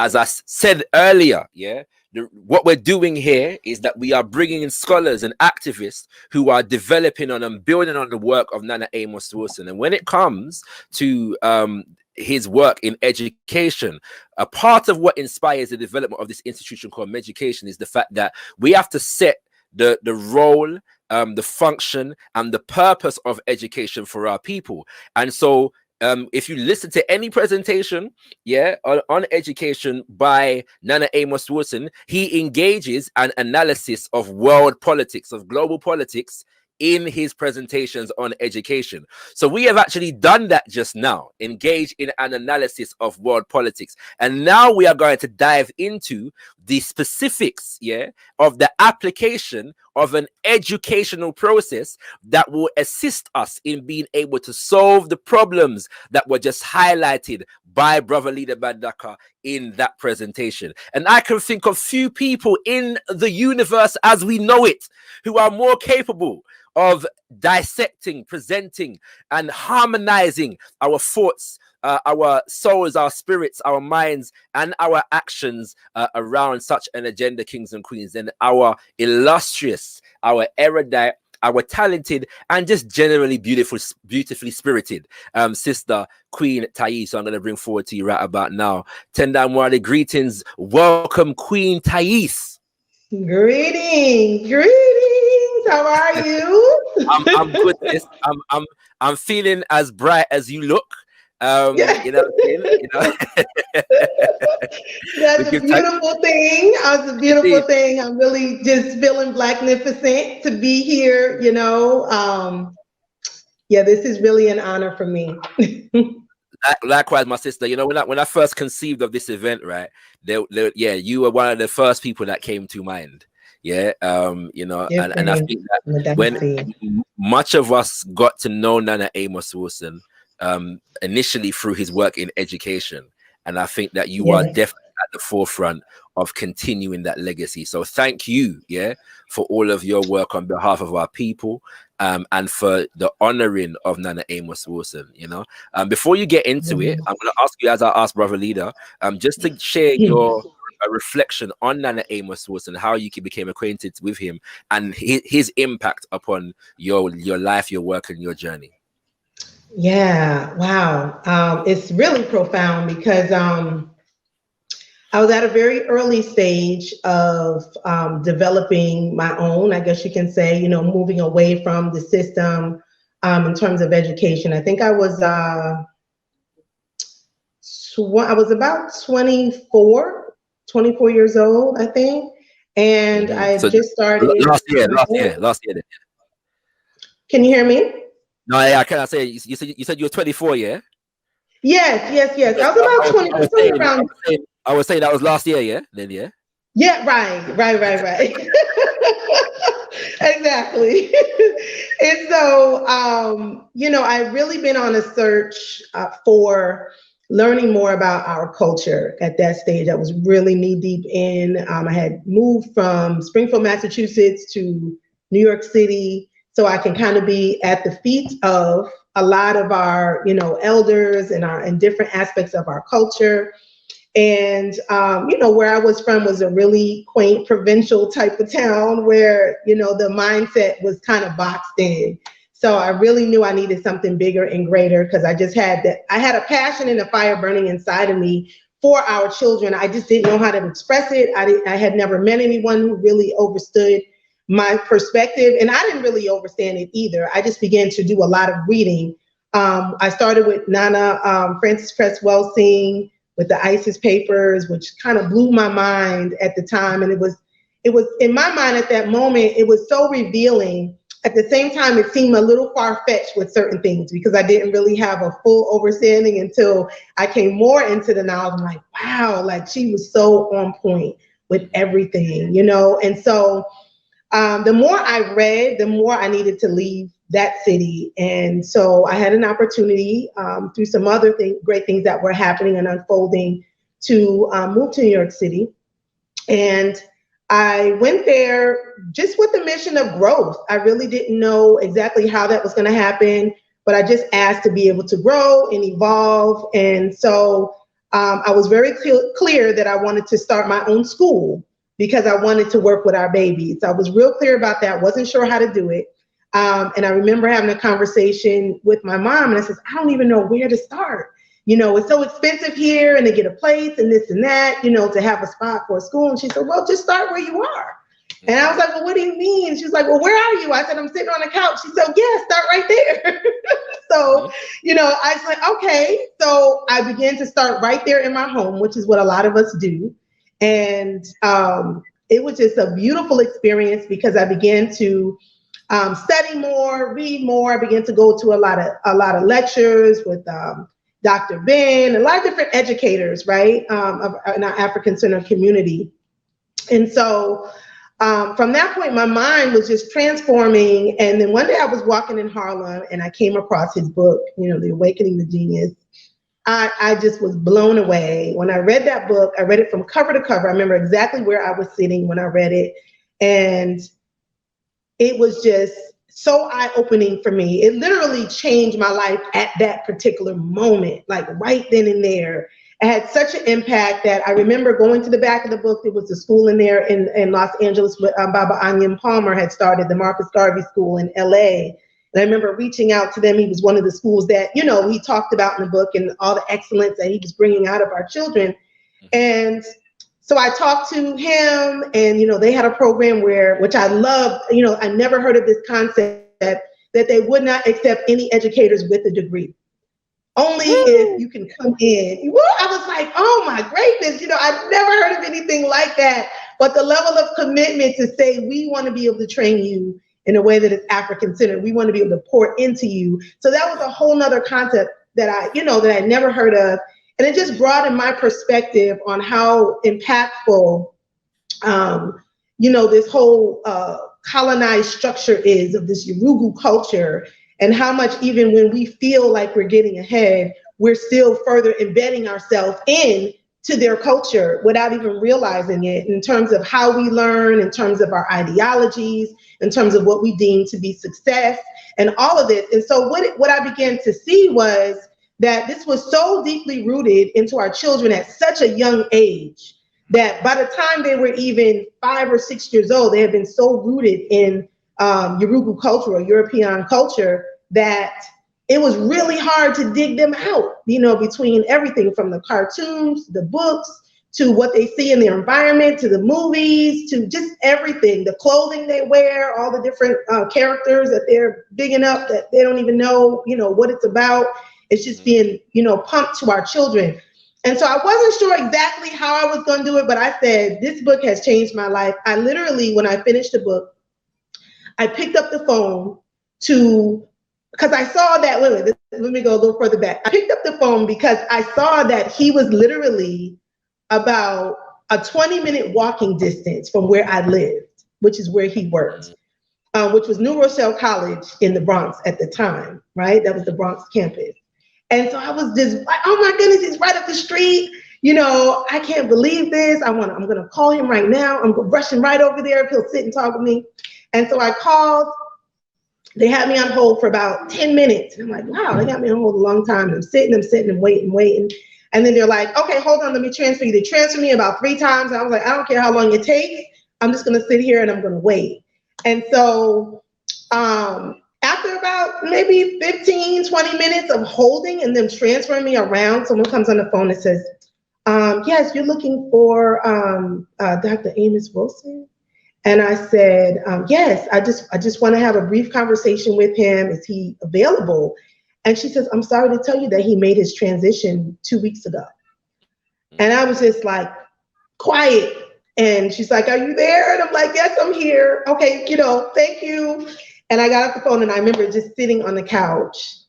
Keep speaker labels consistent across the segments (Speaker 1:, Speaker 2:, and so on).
Speaker 1: as I said earlier, yeah, what we're doing here is that we are bringing in scholars and activists who are developing on and building on the work of Nana Amos Wilson. And when it comes to his work in education, a part of what inspires the development of this institution called Meducation is the fact that we have to set the role, the function, and the purpose of education for our people. And so if you listen to any presentation, yeah, on education by Nana Amos Wilson, he engages an analysis of world politics, of global politics, in his presentations on education. So we have actually done that just now, engaged in an analysis of world politics. And now we are going to dive into the specifics, yeah, of the application of an educational process that will assist us in being able to solve the problems that were just highlighted by Brother Leader Bandaka in that presentation. And I can think of few people in the universe as we know it who are more capable of dissecting, presenting, and harmonizing our thoughts, our souls, our spirits, our minds, and our actions around such an agenda, kings and queens, and our illustrious, our erudite, our talented, and just generally beautifully spirited sister, Queen Taese. So I'm going to bring forward to you right about now. Tendamwale greetings. Welcome, Queen Taese.
Speaker 2: Greetings. How are you?
Speaker 1: I'm good. I'm feeling as bright as you look.
Speaker 2: Yeah.
Speaker 1: You know what I'm saying? You know?
Speaker 2: That's a beautiful thing. That's a beautiful thing. I'm really just feeling blacknificent to be here, you know. Yeah, this is really an honor for me.
Speaker 1: Likewise, my sister. You know, when I first conceived of this event, right? Yeah, you were one of the first people that came to mind. Yeah, you know, and I think that when much of us got to know Nana Amos Wilson initially through his work in education, and I think that you are definitely at the forefront of continuing that legacy. So thank you, yeah, for all of your work on behalf of our people, and for the honoring of Nana Amos Wilson. You know, before you get into it, I'm going to ask you, as I asked Brother Leader, just to share your a reflection on Nana Amos Wilson, how you became acquainted with him, and his impact upon your life, your work, and your journey.
Speaker 2: Yeah, wow. It's really profound because I was at a very early stage of developing my own, I guess you can say, you know, moving away from the system in terms of education. I think I was about 24 years old, I think. And I just started
Speaker 1: last year.
Speaker 2: Can you hear me?
Speaker 1: No, yeah, I cannot say. You said you were 24, yeah?
Speaker 2: Yes. I was about 20.
Speaker 1: I would say that was last year, yeah? Then, yeah?
Speaker 2: Yeah, right. Exactly. And so, you know, I've really been on a search for learning more about our culture at that stage. I was really knee deep in. I had moved from Springfield, Massachusetts to New York City, so I can kind of be at the feet of a lot of our, you know, elders and different aspects of our culture. And, you know, where I was from was a really quaint provincial type of town where, you know, the mindset was kind of boxed in. So I really knew I needed something bigger and greater because I just had that. I had a passion and a fire burning inside of me for our children. I just didn't know how to express it. I had never met anyone who really understood my perspective, and I didn't really understand it either. I just began to do a lot of reading. I started with Nana Frances Cress Welsing with the ISIS papers, which kind of blew my mind at the time. And it was in my mind at that moment, it was so revealing. At the same time, it seemed a little far-fetched with certain things because I didn't really have a full understanding until I came more into the knowledge. I'm like, wow, like she was so on point with everything, you know? And so the more I read, the more I needed to leave that city. And so I had an opportunity through some other great things that were happening and unfolding to move to New York City. And I went there just with the mission of growth. I really didn't know exactly how that was going to happen, but I just asked to be able to grow and evolve. And so I was very clear that I wanted to start my own school because I wanted to work with our babies. I was real clear about that. Wasn't sure how to do it. And I remember having a conversation with my mom, and I said, I don't even know where to start. You know, it's so expensive here, and to get a place and this and that, you know, to have a spot for a school. And she said, well, just start where you are. And I was like, well, what do you mean? She was like, well, where are you? I said, I'm sitting on a couch. She said, yeah, start right there. So, you know, I was like, okay. So I began to start right there in my home, which is what a lot of us do. And it was just a beautiful experience because I began to study more, read more. I began to go to a lot of lectures with Dr. Ben, a lot of different educators, right, in our African Center community. And so from that point, my mind was just transforming. And then one day I was walking in Harlem and I came across his book, you know, The Awakening the Genius. I just was blown away. When I read that book, I read it from cover to cover. I remember exactly where I was sitting when I read it. And it was just so eye-opening for me. It literally changed my life at that particular moment, like right then and there. It had such an impact that I remember going to the back of the book. There was a school in there in Los Angeles with Baba Onion Palmer had started the Marcus Garvey School in LA. And I remember reaching out to them. He was one of the schools that, you know, he talked about in the book and all the excellence that he was bringing out of our children. And so I talked to him and, you know, they had a program which I loved, you know, I never heard of this concept that they would not accept any educators with a degree. Only if you can come in. Well, I was like, oh my greatness, you know, I've never heard of anything like that. But the level of commitment to say, we want to be able to train you in a way that is African-centered. We want to be able to pour into you. So that was a whole nother concept that I never heard of. And it just broadened my perspective on how impactful, you know, this whole colonized structure is of this Yurugu culture, and how much even when we feel like we're getting ahead, we're still further embedding ourselves in to their culture without even realizing it, in terms of how we learn, in terms of our ideologies, in terms of what we deem to be success, and all of this. And so what I began to see was that this was so deeply rooted into our children at such a young age that by the time they were even 5 or 6 years old, they had been so rooted in Yurugu culture or European culture that it was really hard to dig them out, you know, between everything from the cartoons, the books, to what they see in their environment, to the movies, to just everything, the clothing they wear, all the different characters that they're bigging up that they don't even know, you know, what it's about. It's just being, you know, pumped to our children. And so I wasn't sure exactly how I was going to do it, but I said, this book has changed my life. I literally, when I finished the book, I picked up the phone because I saw that, let me go a little further back. I picked up the phone because I saw that he was literally about a 20-minute walking distance from where I lived, which is where he worked, which was New Rochelle College in the Bronx at the time, right? That was the Bronx campus. And so I was just like, oh my goodness, he's right up the street. You know, I can't believe this. I'm going to call him right now. I'm rushing right over there. He'll sit and talk with me. And so I called. They had me on hold for about 10 minutes. And I'm like, wow, they got me on hold a long time. I'm sitting and waiting. And then they're like, okay, hold on, let me transfer you. They transferred me about 3 times. And I was like, I don't care how long it takes. I'm just going to sit here and I'm going to wait. And so after about maybe 15, 20 minutes of holding and them transferring me around, someone comes on the phone and says, yes, you're looking for Dr. Amos Wilson? And I said, yes, I just want to have a brief conversation with him. Is he available? And she says, I'm sorry to tell you that he made his transition 2 weeks ago. And I was just like, quiet. And she's like, are you there? And I'm like, yes, I'm here. Okay, you know, thank you. And I got off the phone and I remember just sitting on the couch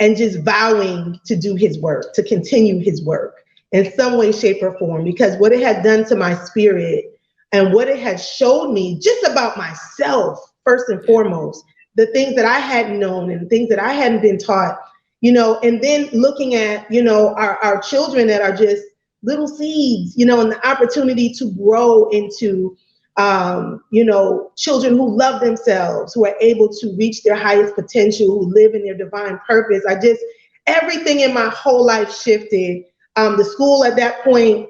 Speaker 2: and just vowing to do his work, to continue his work in some way, shape, or form, because what it had done to my spirit and what it had showed me just about myself, first and foremost, the things that I hadn't known and things that I hadn't been taught, you know, and then looking at, you know, our children that are just little seeds, you know, and the opportunity to grow into, you know, children who love themselves, who are able to reach their highest potential, who live in their divine purpose. Everything in my whole life shifted the school at that point,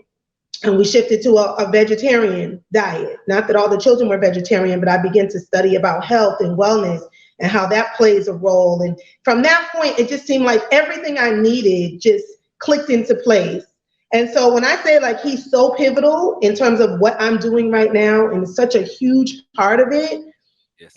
Speaker 2: and we shifted to a vegetarian diet. Not that all the children were vegetarian, but I began to study about health and wellness and how that plays a role. And from that point, it just seemed like everything I needed just clicked into place. And so when I say like he's so pivotal in terms of what I'm doing right now and such a huge part of it,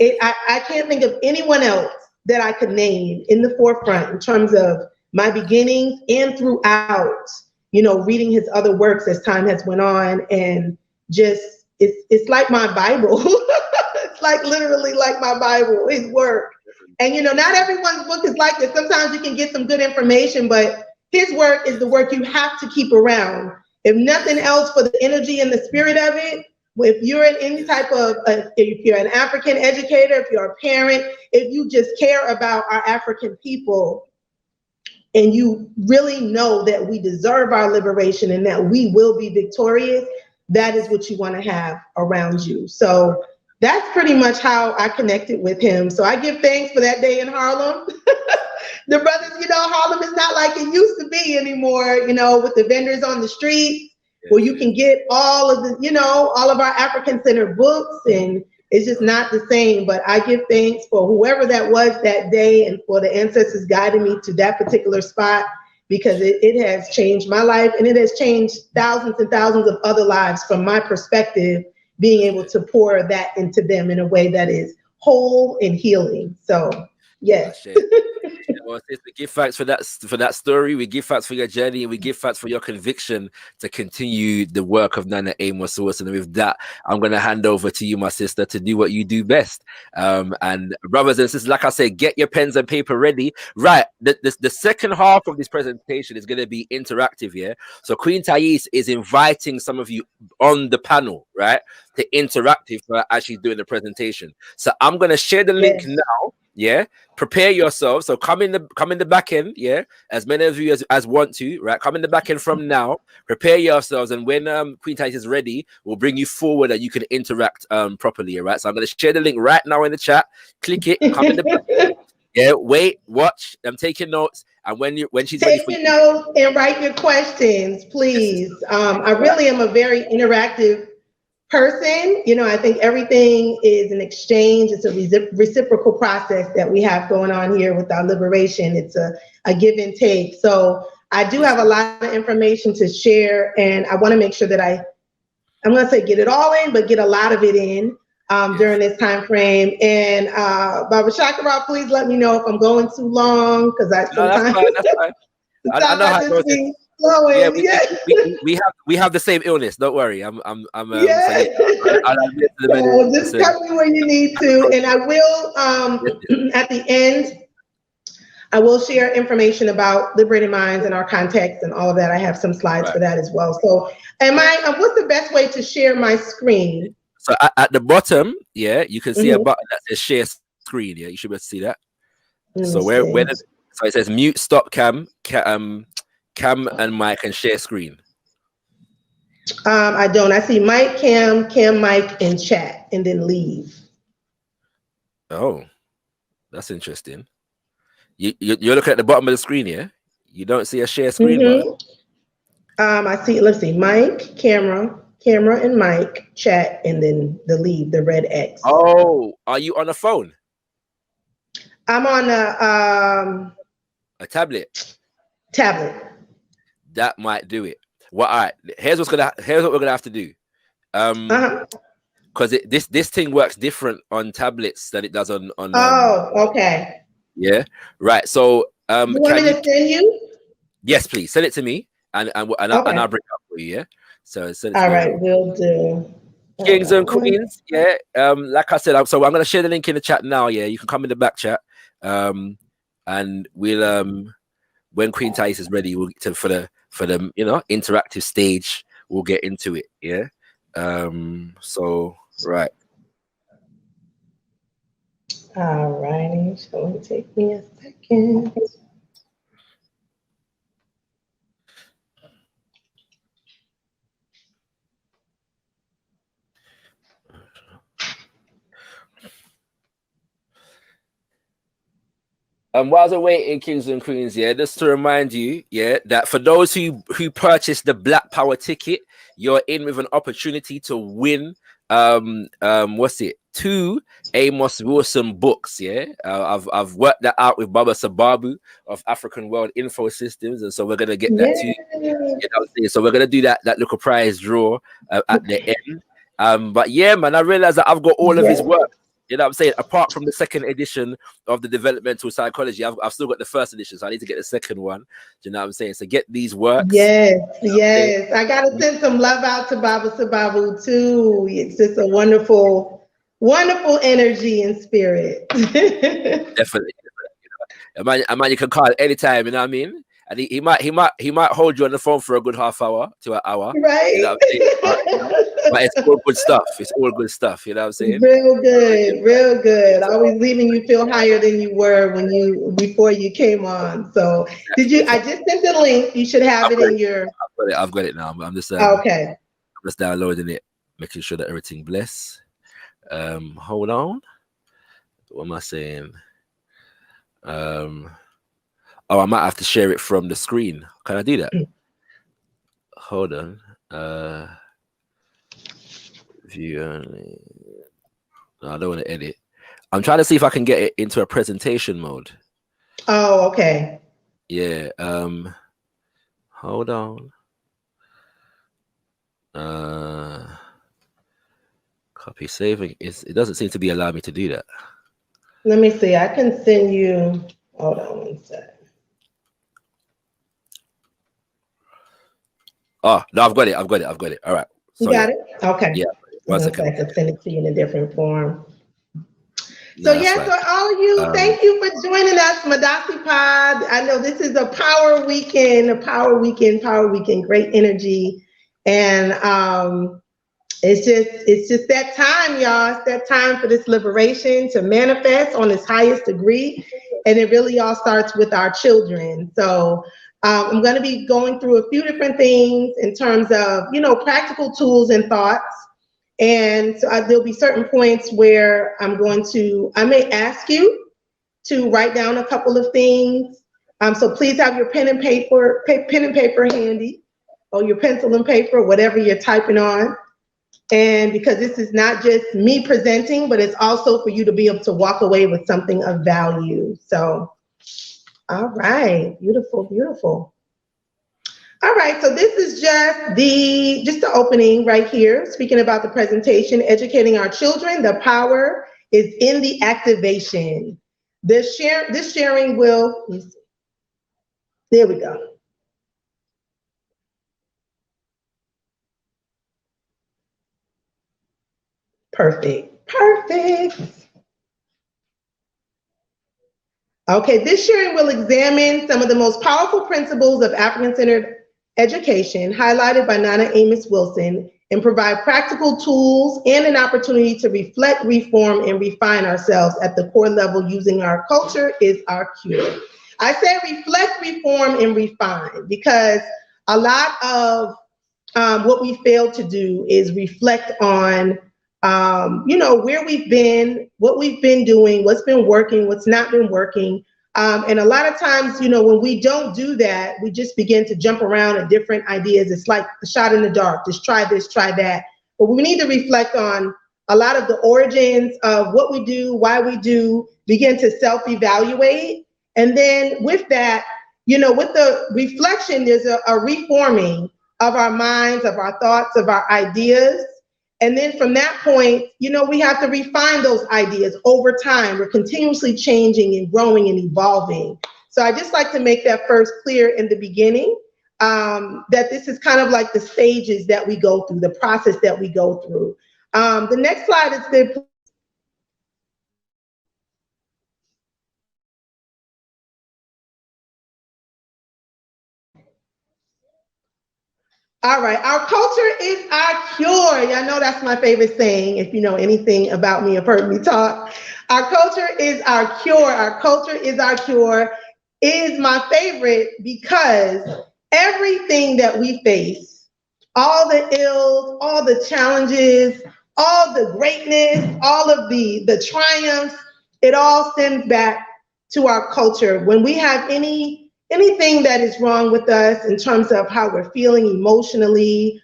Speaker 2: I can't think of anyone else that I could name in the forefront in terms of my beginnings and throughout, reading his other works as time has went on, and just it's like my Bible. It's like literally like my Bible, his work. And not everyone's book is like this. Sometimes you can get some good information, but his work is the work you have to keep around. If nothing else, for the energy and the spirit of it. If you're in any type of, if you're an African educator, if you're a parent, if you just care about our African people, and you really know that we deserve our liberation and that we will be victorious, that is what you want to have around you. So that's pretty much how I connected with him. So I give thanks for that day in Harlem. The brothers, Harlem is not like it used to be anymore, with the vendors on the street, where you can get all of the, all of our African-centered books, and it's just not the same. But I give thanks for whoever that was that day and for the ancestors guiding me to that particular spot, because it has changed my life, and it has changed thousands and thousands of other lives from my perspective, being able to pour that into them in a way that is whole and healing. So, yes.
Speaker 1: Well, sis, we give thanks for that story. We give thanks for your journey, and we give thanks for your conviction to continue the work of Nana Amos Wilson. And with that, I'm going to hand over to you, my sister, to do what you do best. And brothers and sisters, like I said, get your pens and paper ready. Right, the second half of this presentation is going to be interactive here. So Queen Taese is inviting some of you on the panel, right, to interactive for actually doing the presentation. So I'm going to share the link now. Yeah, prepare yourselves. So come in the back end. Yeah, as many of you as want to. Right, come in the back end from now. Prepare yourselves, and when Queen Taese is ready, we'll bring you forward and you can interact properly. Right. So I'm going to share the link right now in the chat. Click it. Come in the back end. Yeah. Wait. Watch. I'm taking notes. And when she's ready for
Speaker 2: you, take your notes and write your questions, please. I really am a very interactive person. I think everything is an exchange. It's a reciprocal process that we have going on here with our liberation. It's a give and take. So I do have a lot of information to share, and I want to make sure that I'm going to say get it all in, but get a lot of it in during this time frame. And Baba Shakara, please let me know if I'm going too long, because sometimes
Speaker 1: that's fine. I know how it goes. Yeah, we have the same illness. Don't worry. I'm
Speaker 2: yeah. So just cut me where you need to, and I will at the end. I will share information about liberated minds and our context and all of that. I have some slides for that as well. So, what's the best way to share my screen?
Speaker 1: So at the bottom, yeah, you can see a button that says share screen. Yeah, you should be able to see that. So so it says mute, stop, cam, and mic, and share screen.
Speaker 2: I don't. I see mic, cam, mic, and chat, and then leave.
Speaker 1: Oh, that's interesting. You're looking at the bottom of the screen here. You don't see a share screen button.
Speaker 2: I see. Let's see. Mic, camera, and mic, chat, and then the leave, the red X.
Speaker 1: Oh, are you on a phone?
Speaker 2: I'm on
Speaker 1: a tablet.
Speaker 2: That
Speaker 1: might do it. Well, all right. Here's what we're gonna have to do. Because this thing works different on tablets than it does on.
Speaker 2: Okay.
Speaker 1: Yeah. Right. So
Speaker 2: you want me to send you?
Speaker 1: Yes, please send it to me, and I'll bring it up for you. Yeah. So send it
Speaker 2: all right, we'll do.
Speaker 1: Kings and queens. Yeah. Like I said, so I'm gonna share the link in the chat now. Yeah, you can come in the back chat. And we'll when Queen Taese is ready, we'll get for the interactive stage. We'll get into it. Yeah. So right.
Speaker 2: All righty. So it'll take me a second.
Speaker 1: While we're waiting, kings and queens, yeah, just to remind you, yeah, that for those who purchased the Black Power ticket, you're in with an opportunity to win. What's it? 2 Amos Wilson books. Yeah, I've worked that out with Baba Sababu of African World Info Systems, and so we're gonna get that to you. You know, so we're gonna do that little prize draw at the end. But yeah, man, I realized that I've got all of his work. You know what I'm saying? Apart from the second edition of the developmental psychology, I've still got the first edition, so I need to get the second one. Do you know what I'm saying? So get these works.
Speaker 2: Yes, yes. I gotta send some love out to Baba Sababu too. It's just a wonderful, wonderful energy and spirit.
Speaker 1: Definitely. A man you can call anytime, you know what I mean? And he might hold you on the phone for a good half hour to an hour.
Speaker 2: Right.
Speaker 1: You know what I'm saying? But it's all good stuff. It's all good stuff. You know what I'm saying?
Speaker 2: Real good, real good. Always leaving you feel higher than you were before you came on. So I just sent the link. You should have it in your.
Speaker 1: I've got it now. I'm just
Speaker 2: okay.
Speaker 1: I'm just downloading it, making sure that everything bless. Hold on. What am I saying? Oh, I might have to share it from the screen. Can I do that? Hold on. View only. No, I don't want to edit. I'm trying to see if I can get it into a presentation mode.
Speaker 2: Oh, okay.
Speaker 1: Yeah. Hold on. Copy saving. It doesn't seem to be allowing me to do that.
Speaker 2: Let me see. I can send you. Hold on one sec.
Speaker 1: Oh, no, I've got it. All right.
Speaker 2: So, you got it? Okay.
Speaker 1: Yeah. One second.
Speaker 2: I can send it to you in a different form.
Speaker 1: No,
Speaker 2: so, yeah, so all of you, thank you for joining us, Madasi Pod. I know this is a power weekend, great energy. And it's just that time, y'all. It's that time for this liberation to manifest on its highest degree. And it really all starts with our children. So I'm going to be going through a few different things in terms of, practical tools and thoughts. And so there'll be certain points where I may ask you to write down a couple of things. So please have your pen and paper handy, or your pencil and paper, whatever you're typing on. And because this is not just me presenting, but it's also for you to be able to walk away with something of value. So, all right, beautiful, beautiful. All right, so this is just the opening right here, speaking about the presentation, educating our children. The power is in the activation. This sharing will, there we go. Perfect. Okay, this sharing will examine some of the most powerful principles of African-centered education highlighted by Nana Amos Wilson, and provide practical tools and an opportunity to reflect, reform, and refine ourselves at the core level using our culture is our cure. I say reflect, reform, and refine because a lot of what we fail to do is reflect on where we've been, what we've been doing, what's been working, what's not been working. And a lot of times, when we don't do that, we just begin to jump around at different ideas. It's like a shot in the dark, just try this, try that. But we need to reflect on a lot of the origins of what we do, why we do, begin to self-evaluate. And then with that, with the reflection, there's a reforming of our minds, of our thoughts, of our ideas. And then from that point, we have to refine those ideas over time. We're continuously changing and growing and evolving. So I just like to make that first clear in the beginning, that this is kind of like the stages that we go through, the process that we go through. The next slide is the All right, our culture is our cure. Y'all know that's my favorite saying. If you know anything about me, have heard me talk. Our culture is our cure. Our culture is our cure is my favorite because everything that we face, all the ills, all the challenges, all the greatness, all of the triumphs, it all stems back to our culture. When we have anything that is wrong with us in terms of how we're feeling emotionally,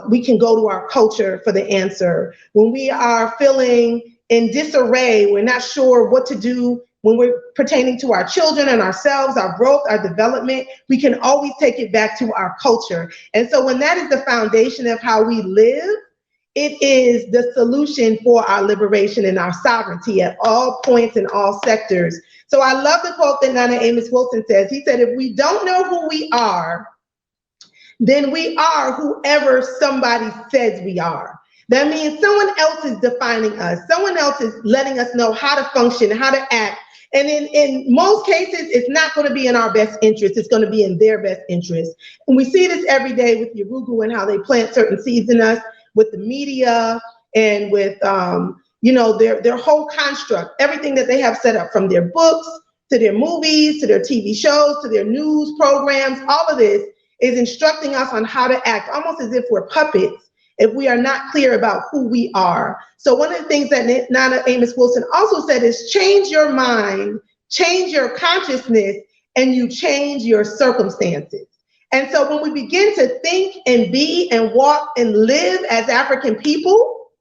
Speaker 2: we can go to our culture for the answer. When we are feeling in disarray, we're not sure what to do when we're pertaining to our children and ourselves, our growth, our development, we can always take it back to our culture. And so when that is the foundation of how we live, it is the solution for our liberation and our sovereignty at all points in all sectors. So I love the quote that Nana Amos Wilson says. He said, if we don't know who we are, then we are whoever somebody says we are. That means someone else is defining us. Someone else is letting us know how to function, how to act. And in most cases, it's not going to be in our best interest. It's going to be in their best interest. And we see this every day with Yurugu and how they plant certain seeds in us, with the media and with, you know, their whole construct, everything that they have set up, from their books to their movies, to their TV shows, to their news programs. All of this is instructing us on how to act, almost as if we're puppets, if we are not clear about who we are. So one of the things that Nana Amos Wilson also said is change your mind, change your consciousness, and you change your circumstances. And so when we begin to think and be and walk and live as African people,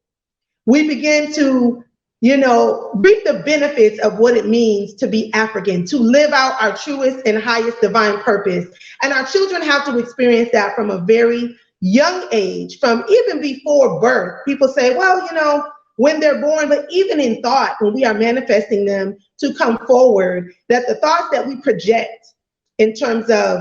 Speaker 2: we begin to, you know, reap the benefits of what it means to be African, to live out our truest and highest divine purpose. And our children have to experience that from a very young age, from even before birth. People say, well, you know, when they're born, but even in thought, when we are manifesting them to come forward, that the thoughts that we project in terms of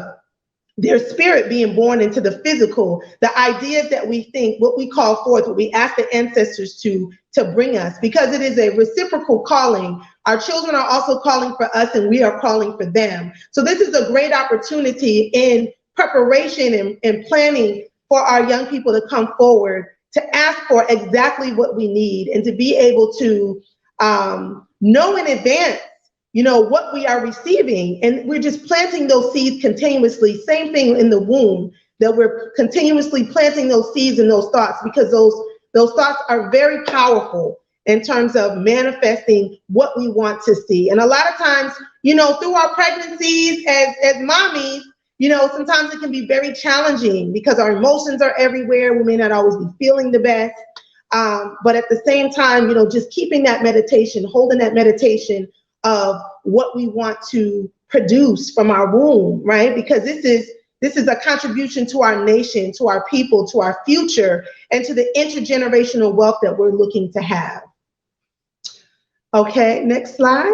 Speaker 2: their spirit being born into the physical, the ideas that we think, what we call forth, what we ask the ancestors to bring us, because it is a reciprocal calling. Our children are also calling for us, and we are calling for them. So this is a great opportunity in preparation and planning for our young people to come forward, to ask for exactly what we need, and to be able to know in advance, you know, what we are receiving. And we're just planting those seeds continuously. Same thing in the womb, that we're continuously planting those seeds and those thoughts, because those thoughts are very powerful in terms of manifesting what we want to see. And a lot of times, you know, through our pregnancies as mommies, you know, sometimes it can be very challenging because our emotions are everywhere. We may not always be feeling the best. But at the same time, you know, just keeping that meditation, holding that meditation of what we want to produce from our womb, right? Because this is a contribution to our nation, to our people, to our future, and to the intergenerational wealth that we're looking to have. Okay, next slide.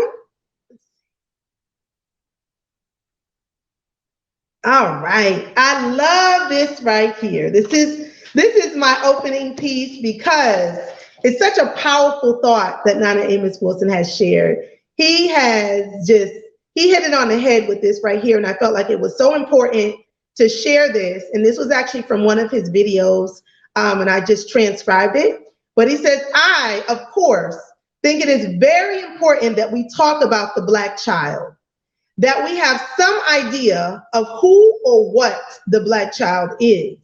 Speaker 2: All right, I love this right here. This is my opening piece because it's such a powerful thought that Nana Amos Wilson has shared. He hit it on the head with this right here, and I felt like it was so important to share this. And this was actually from one of his videos, and I just transcribed it. But he says, I, of course, think it is very important that we talk about the Black child, that we have some idea of who or what the Black child is.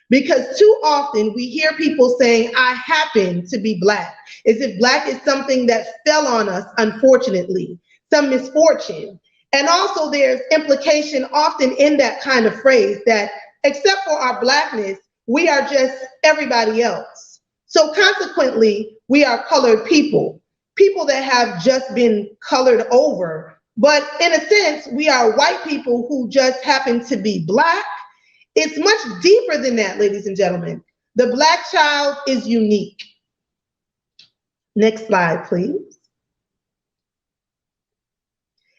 Speaker 2: Because too often we hear people saying, I happen to be Black, as if Black is something that fell on us, unfortunately, some misfortune. And also there's implication often in that kind of phrase that except for our Blackness, we are just everybody else. So consequently, we are colored people, people that have just been colored over. But in a sense, we are white people who just happen to be Black. It's much deeper than that, ladies and gentlemen. The Black child is unique. Next slide, please.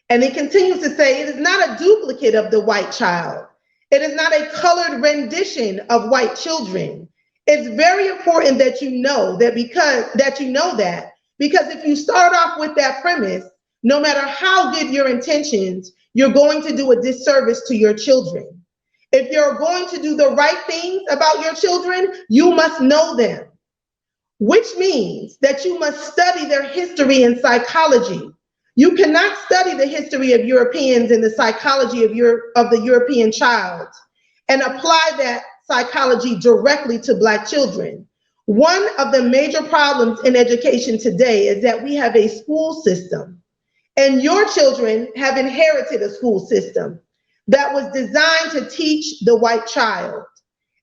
Speaker 2: And it continues to say, it is not a duplicate of the white child. It is not a colored rendition of white children. It's very important that you know that, because if you start off with that premise, no matter how good your intentions, you're going to do a disservice to your children. If you're going to do the right things about your children, you must know them, which means that you must study their history and psychology. You cannot study the history of Europeans and the psychology of the European child and apply that psychology directly to Black children. One of the major problems in education today is that we have a school system And your children have inherited a school system that was designed to teach the white child,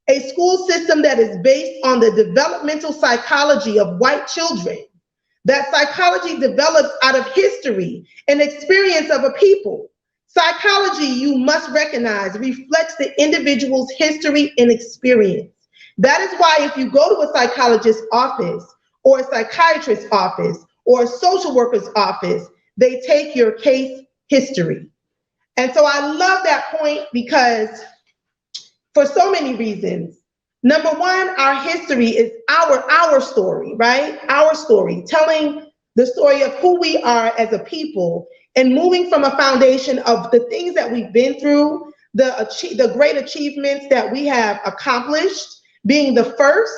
Speaker 2: a school system that is based on the developmental psychology of white children. That psychology develops out of history and experience of a people. Psychology, you must recognize, reflects the individual's history and experience. That is why if you go to a psychologist's office or a psychiatrist's office or a social worker's office, they take your case history. And so I love that point because for so many reasons. Number one, our history is our story, right? Our story, telling the story of who we are as a people and moving from a foundation of the things that we've been through, the great achievements that we have accomplished, being the first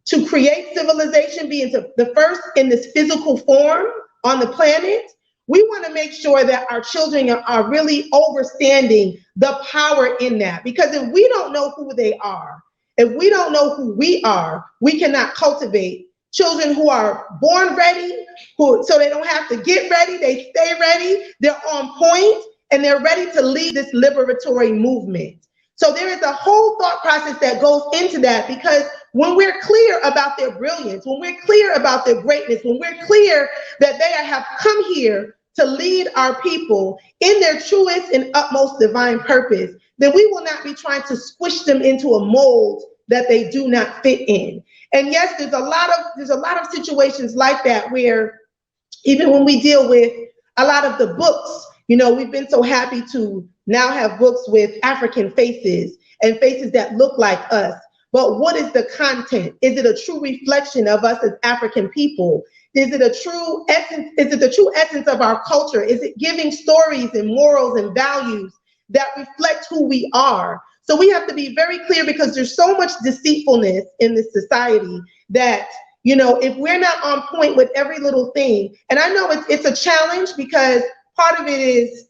Speaker 2: to create civilization, being the first in this physical form on the planet. We want to make sure that our children are really understanding the power in that. Because if we don't know who they are, if we don't know who we are, we cannot cultivate children who are born ready, so they don't have to get ready, they stay ready, they're on point, and they're ready to lead this liberatory movement. So there is a whole thought process that goes into that, because when we're clear about their brilliance, when we're clear about their greatness, when we're clear that they have come here to lead our people in their truest and utmost divine purpose, then we will not be trying to squish them into a mold that they do not fit in. And yes, there's a lot of situations like that where even when we deal with a lot of the books, you know, we've been so happy to now have books with African faces and faces that look like us. But what is the content? Is it a true reflection of us as African people? Is it a true essence? Is it the true essence of our culture? Is it giving stories and morals and values that reflect who we are? So we have to be very clear, because there's so much deceitfulness in this society that, you know, if we're not on point with every little thing, and I know it's a challenge, because part of it is,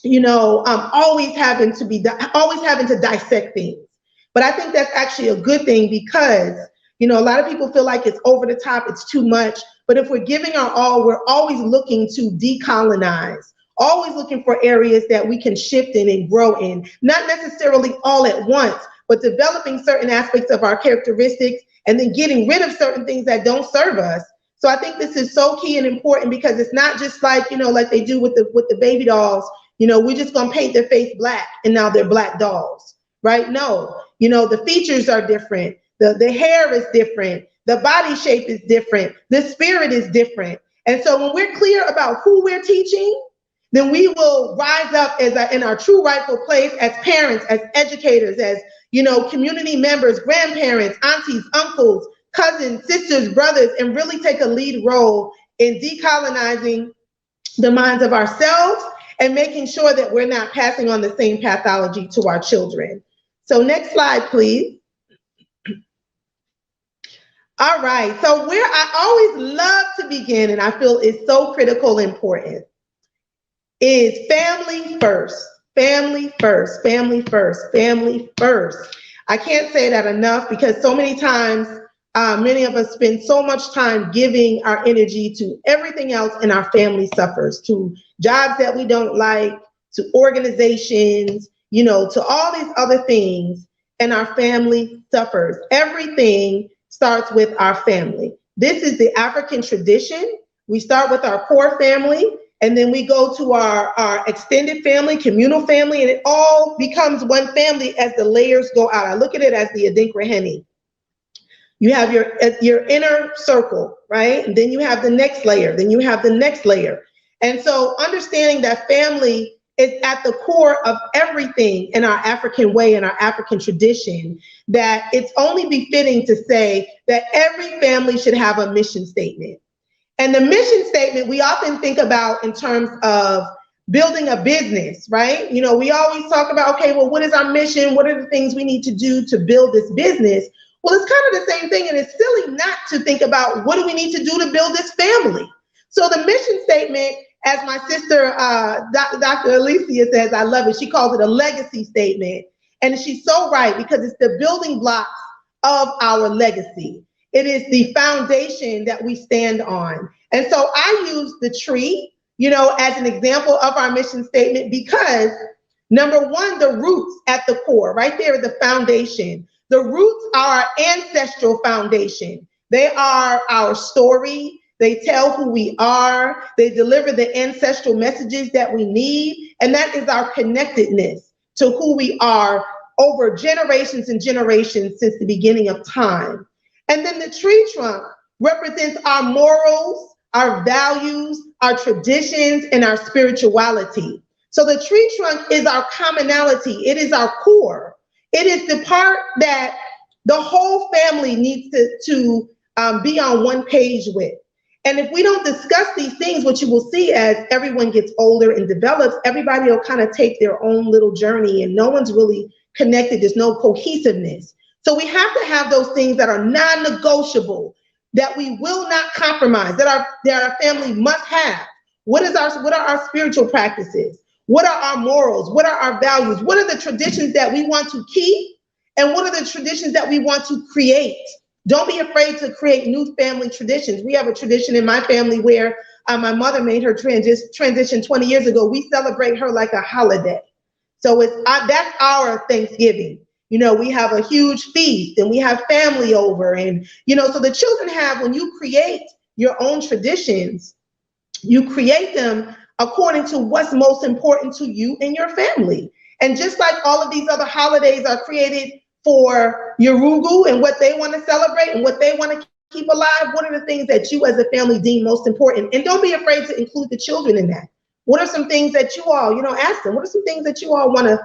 Speaker 2: you know, always having to dissect things. But I think that's actually a good thing, because, you know, a lot of people feel like it's over the top, it's too much. But if we're giving our all, we're always looking to decolonize, always looking for areas that we can shift in and grow in, not necessarily all at once, but developing certain aspects of our characteristics and then getting rid of certain things that don't serve us. So I think this is so key and important, because it's not just like, you know, like they do with the baby dolls, you know, we're just gonna paint their face black and now they're black dolls, right? No, you know, the features are different, the hair is different, the body shape is different, the spirit is different. And so when we're clear about who we're teaching, then we will rise up in our true rightful place as parents, as educators, as, you know, community members, grandparents, aunties, uncles, cousins, sisters, brothers, and really take a lead role in decolonizing the minds of ourselves and making sure that we're not passing on the same pathology to our children. So next slide, please. All right, so where I always love to begin, and I feel is so critical and important, is family first, family first, family first, family first. I can't say that enough, because so many times, many of us spend so much time giving our energy to everything else, and our family suffers, to jobs that we don't like, to organizations, you know, to all these other things, and our family suffers. Everything starts with our family. This is the African tradition. We start with our core family, and then we go to our extended family, communal family, and it all becomes one family as the layers go out. I look at it as the Adinkra. You have your inner circle, right? And then you have the next layer, then you have the next layer. And so understanding that family is at the core of everything in our African way, in our African tradition, that it's only befitting to say that every family should have a mission statement. And the mission statement we often think about in terms of building a business, right? You know, we always talk about, okay, well, what is our mission? What are the things we need to do to build this business? Well, it's kind of the same thing, and it's silly not to think about what do we need to do to build this family. So the mission statement, as my sister, Dr. Alicia says, I love it. She calls it a legacy statement. And she's so right, because it's the building blocks of our legacy. It is the foundation that we stand on. And so I use the tree as an example of our mission statement, because number one, the roots at the core, right there, the foundation. The roots are our ancestral foundation. They are our story. They tell who we are. They deliver the ancestral messages that we need. And that is our connectedness to who we are over generations and generations since the beginning of time. And then the tree trunk represents our morals, our values, our traditions, and our spirituality. So the tree trunk is our commonality. It is our core. It is the part that the whole family needs to be on one page with. And if we don't discuss these things, what you will see as everyone gets older and develops, everybody will kind of take their own little journey and no one's really connected. There's no cohesiveness. So we have to have those things that are non-negotiable, that we will not compromise, that our family must have. What are our spiritual practices? What are our morals? What are our values? What are the traditions that we want to keep? And what are the traditions that we want to create? Don't be afraid to create new family traditions. We have a tradition in my family where my mother made her transition 20 years ago. We celebrate her like a holiday. So that's our Thanksgiving. We have a huge feast and we have family over. And, so the children have, when you create your own traditions, you create them according to what's most important to you and your family. And just like all of these other holidays are created for Yorugu and what they want to celebrate and what they want to keep alive, what are the things that you as a family deem most important? And don't be afraid to include the children in that. What are some things that you all, ask them, what are some things that you all want to,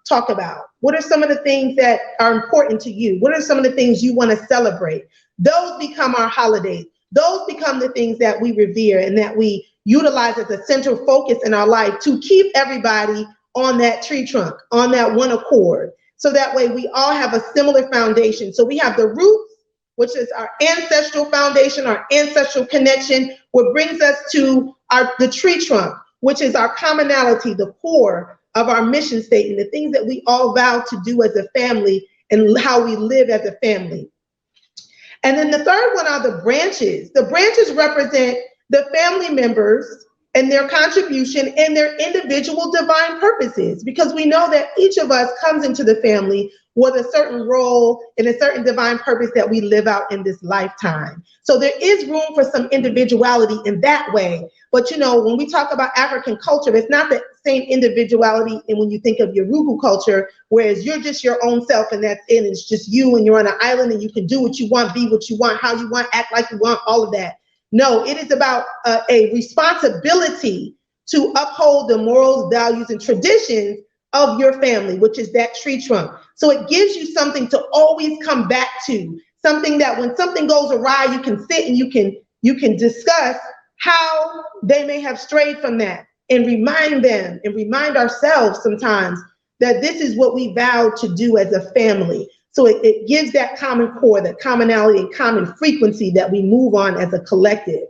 Speaker 2: talk about? What are some of the things that are important to you? What are some of the things you want to celebrate? Those become our holidays. Those become the things that we revere and that we utilize as a central focus in our life to keep everybody on that tree trunk, on that one accord. So that way we all have a similar foundation. So we have the roots, which is our ancestral foundation, our ancestral connection, what brings us to the tree trunk, which is our commonality, the core of our mission statement, the things that we all vow to do as a family and how we live as a family. And then the third one are the branches. The branches represent the family members and their contribution and their individual divine purposes, because we know that each of us comes into the family with a certain role and a certain divine purpose that we live out in this lifetime. So there is room for some individuality in that way. But when we talk about African culture, it's not the same individuality. And when you think of Yoruba culture, whereas you're just your own self and that's it, and it's just you and you're on an island and you can do what you want, be what you want, how you want, act like you want, all of that. No, it is about a responsibility to uphold the morals, values, and traditions of your family, which is that tree trunk. So it gives you something to always come back to, something that when something goes awry, you can sit and you can discuss how they may have strayed from that and remind them and remind ourselves sometimes that this is what we vowed to do as a family. So it gives that common core, that commonality and common frequency that we move on as a collective.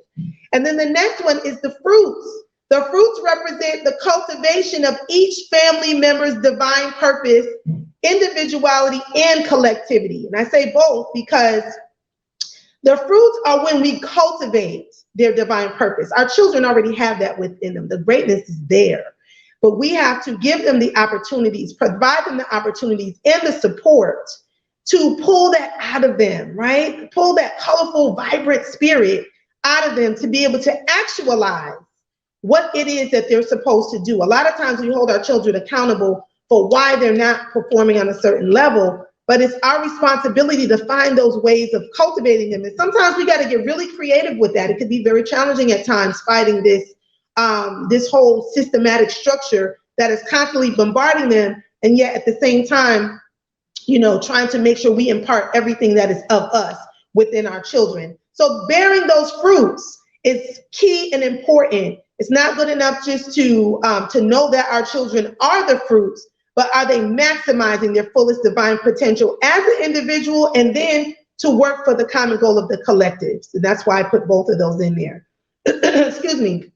Speaker 2: And then the next one is the fruits. The fruits represent the cultivation of each family member's divine purpose, individuality, and collectivity. And I say both because the fruits are when we cultivate their divine purpose. Our children already have that within them. The greatness is there. But we have to give them the opportunities, provide them the opportunities and the support to pull that out of them, right? Pull that colorful, vibrant spirit out of them to be able to actualize what it is that they're supposed to do. A lot of times we hold our children accountable for why they're not performing on a certain level, but it's our responsibility to find those ways of cultivating them. And sometimes we got to get really creative with that. It could be very challenging at times fighting this whole systematic structure that is constantly bombarding them, and yet at the same time, trying to make sure we impart everything that is of us within our children. So bearing those fruits is key and important. It's not good enough just to know that our children are the fruits, but are they maximizing their fullest divine potential as an individual, and then to work for the common goal of the collective. So that's why I put both of those in there. Excuse me.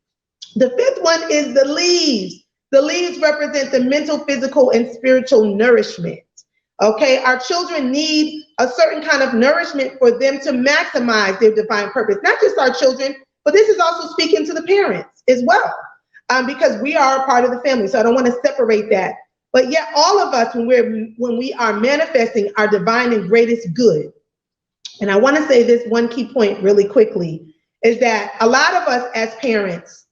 Speaker 2: The fifth one is the leaves. The leaves represent the mental, physical, and spiritual nourishment. Okay, our children need a certain kind of nourishment for them to maximize their divine purpose. Not just our children, but this is also speaking to the parents as well, because we are a part of the family. So I don't want to separate that. But yet all of us, when we are manifesting our divine and greatest good, and I want to say this one key point really quickly, is that a lot of us as parents,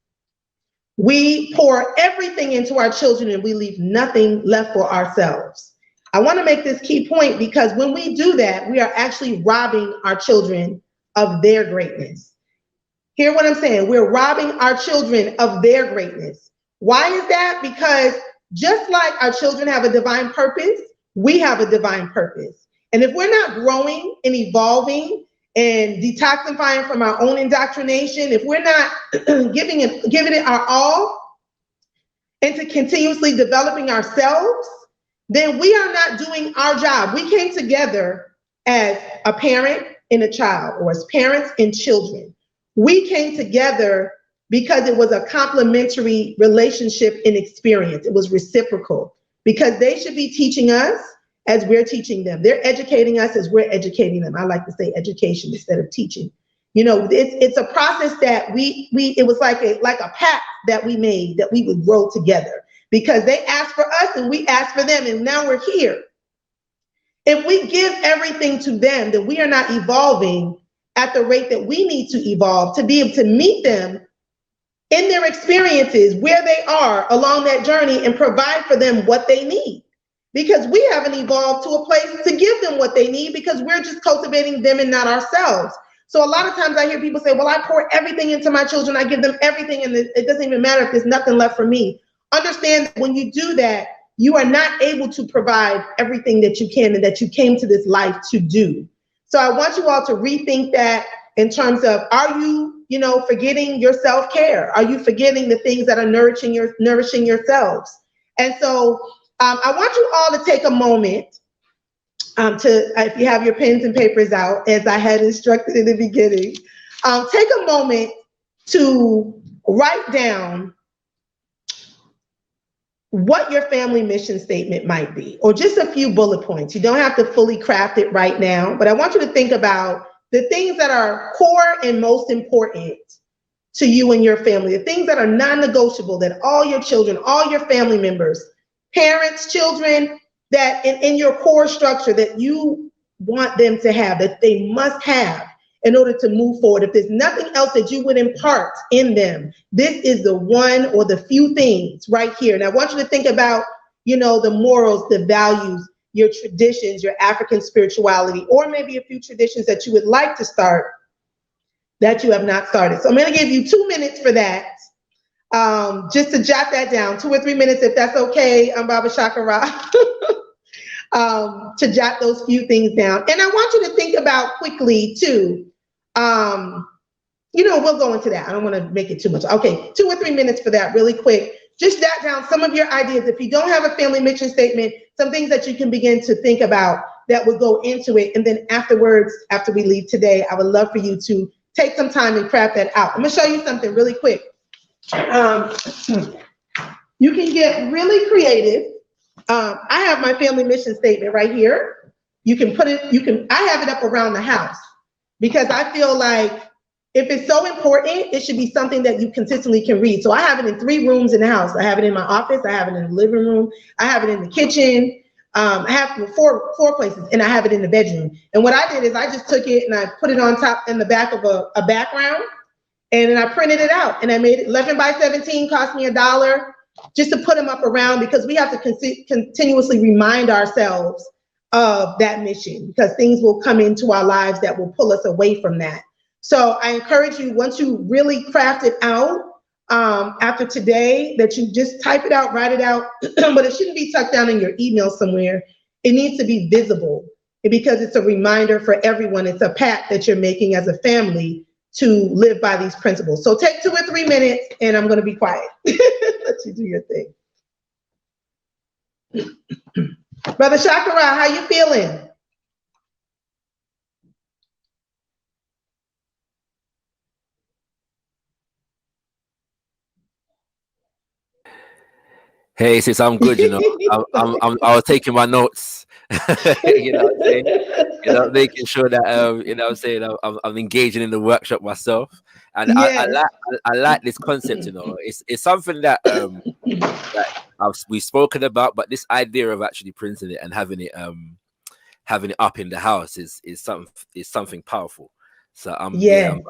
Speaker 2: we pour everything into our children and we leave nothing left for ourselves. I want to make this key point because when we do that, we are actually robbing our children of their greatness. Hear what I'm saying? We're robbing our children of their greatness. Why is that? Because just like our children have a divine purpose, we have a divine purpose. And if we're not growing and evolving and detoxifying from our own indoctrination, if we're not giving it our all into continuously developing ourselves, then we are not doing our job. We came together as a parent and a child, or as parents and children. We came together because it was a complementary relationship and experience. It was reciprocal, because they should be teaching us as we're teaching them. They're educating us as we're educating them. I like to say education instead of teaching. You know, it's a process that it was like a pact that we made, that we would grow together, because they asked for us and we asked for them, and now we're here. If we give everything to them, then we are not evolving at the rate that we need to evolve to be able to meet them in their experiences, where they are along that journey, and provide for them what they need. Because we haven't evolved to a place to give them what they need, because we're just cultivating them and not ourselves. So a lot of times I hear people say, well, I pour everything into my children, I give them everything, and it doesn't even matter if there's nothing left for me. Understand that when you do that, you are not able to provide everything that you can and that you came to this life to do. So I want you all to rethink that in terms of, are you, forgetting your self-care? Are you forgetting the things that are nourishing yourselves? And so I want you all to take a moment if you have your pens and papers out, as I had instructed in the beginning, take a moment to write down what your family mission statement might be, or just a few bullet points. You don't have to fully craft it right now, but I want you to think about the things that are core and most important to you and your family, the things that are non-negotiable, that all your children, all your family members, parents, children, that in your core structure that you want them to have, that they must have in order to move forward. If there's nothing else that you would impart in them, this is the one or the few things right here. And I want you to think about, the morals, the values, your traditions, your African spirituality, or maybe a few traditions that you would like to start that you have not started. So I'm going to give you 2 minutes for that. Just to jot that down, 2 or 3 minutes, if that's okay, Baba Shakara, to jot those few things down. And I want you to think about quickly too, we'll go into that. I don't want to make it too much. Okay, 2 or 3 minutes for that really quick. Just jot down some of your ideas. If you don't have a family mission statement, some things that you can begin to think about that would go into it. And then afterwards, after we leave today, I would love for you to take some time and craft that out. I'm gonna show you something really quick. You can get really creative. I have my family mission statement right here. You can I have it up around the house, because I feel like if it's so important, it should be something that you consistently can read. So I have it in 3 rooms in the house. I have it in my office, I have it in the living room, I have it in the kitchen, I have it in four places, and I have it in the bedroom. And what I did is I just took it and I put it on top in the back of a background, and then I printed it out, and I made it 11 by 17, cost me $1, just to put them up around, because we have to continuously remind ourselves of that mission, because things will come into our lives that will pull us away from that. So I encourage you, once you really craft it out, after today, that you just type it out, write it out, but it shouldn't be tucked down in your email somewhere. It needs to be visible, because it's a reminder for everyone. It's a pact that you're making as a family to live by these principles. So take 2 or 3 minutes, and I'm going to be quiet. Let you do your thing. Brother Shakara, how you feeling?
Speaker 1: Hey, sis, I'm good. I was taking my notes. You know what I'm saying? You know, making sure that you know what I'm saying, I'm engaging in the workshop myself. And
Speaker 2: Yes.
Speaker 1: I like this concept, you know. It's something that that we've spoken about, but this idea of actually printing it and having it up in the house is something powerful. So
Speaker 2: Yes.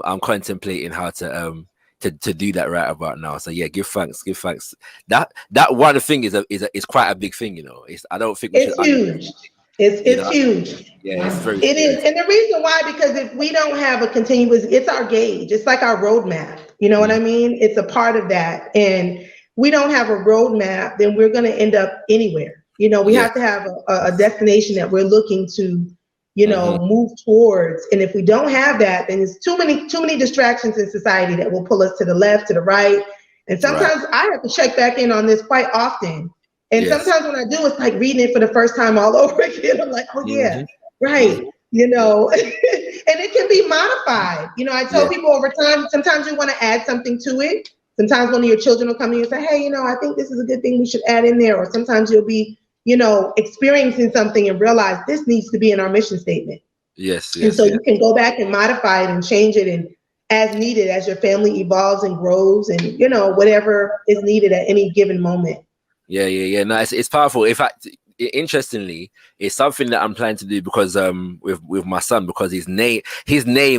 Speaker 1: I'm contemplating how to do that right about now. So yeah, give thanks. That one thing is quite a big thing, you know. I don't think we should
Speaker 2: It's huge.
Speaker 1: you
Speaker 2: It's
Speaker 1: know.
Speaker 2: huge.
Speaker 1: Yeah, it's very
Speaker 2: It
Speaker 1: serious.
Speaker 2: is. And the reason why, because if we don't have a continuous, it's our gauge. It's like our roadmap. You know what I
Speaker 1: Mhm.
Speaker 2: mean? It's a part of that. And we don't have a roadmap, then we're going to end up anywhere. You know, we
Speaker 1: Yes.
Speaker 2: have to have a destination that we're looking to, you
Speaker 1: Hmm.
Speaker 2: know, move towards. And if we don't have that, then there's too many distractions in society that will pull us to the left, to the right. And
Speaker 1: Right.
Speaker 2: sometimes I have to check back in on this quite often. And
Speaker 1: Yes.
Speaker 2: sometimes when I do, it's like reading it for the first time all over again. I'm like, oh yeah,
Speaker 1: Hmm.
Speaker 2: right.
Speaker 1: Hmm.
Speaker 2: You
Speaker 1: Yeah.
Speaker 2: know, and it can be modified. You know, I tell
Speaker 1: Yeah.
Speaker 2: people over time, sometimes you want to add something to it. Sometimes one of your children will come to you and say, hey, you know, I think this is a good thing we should add in there. Or sometimes you'll be, you know, experiencing something and realize this needs to be in our mission statement.
Speaker 1: Yes.
Speaker 2: And
Speaker 1: Yes.
Speaker 2: so
Speaker 1: Yes.
Speaker 2: you can go back and modify it and change it and as needed as your family evolves and grows and, you know, whatever is needed at any given moment.
Speaker 1: Yeah, yeah, yeah. No, it's powerful. In fact, interestingly, it's something that I'm planning to do because with my son, because his name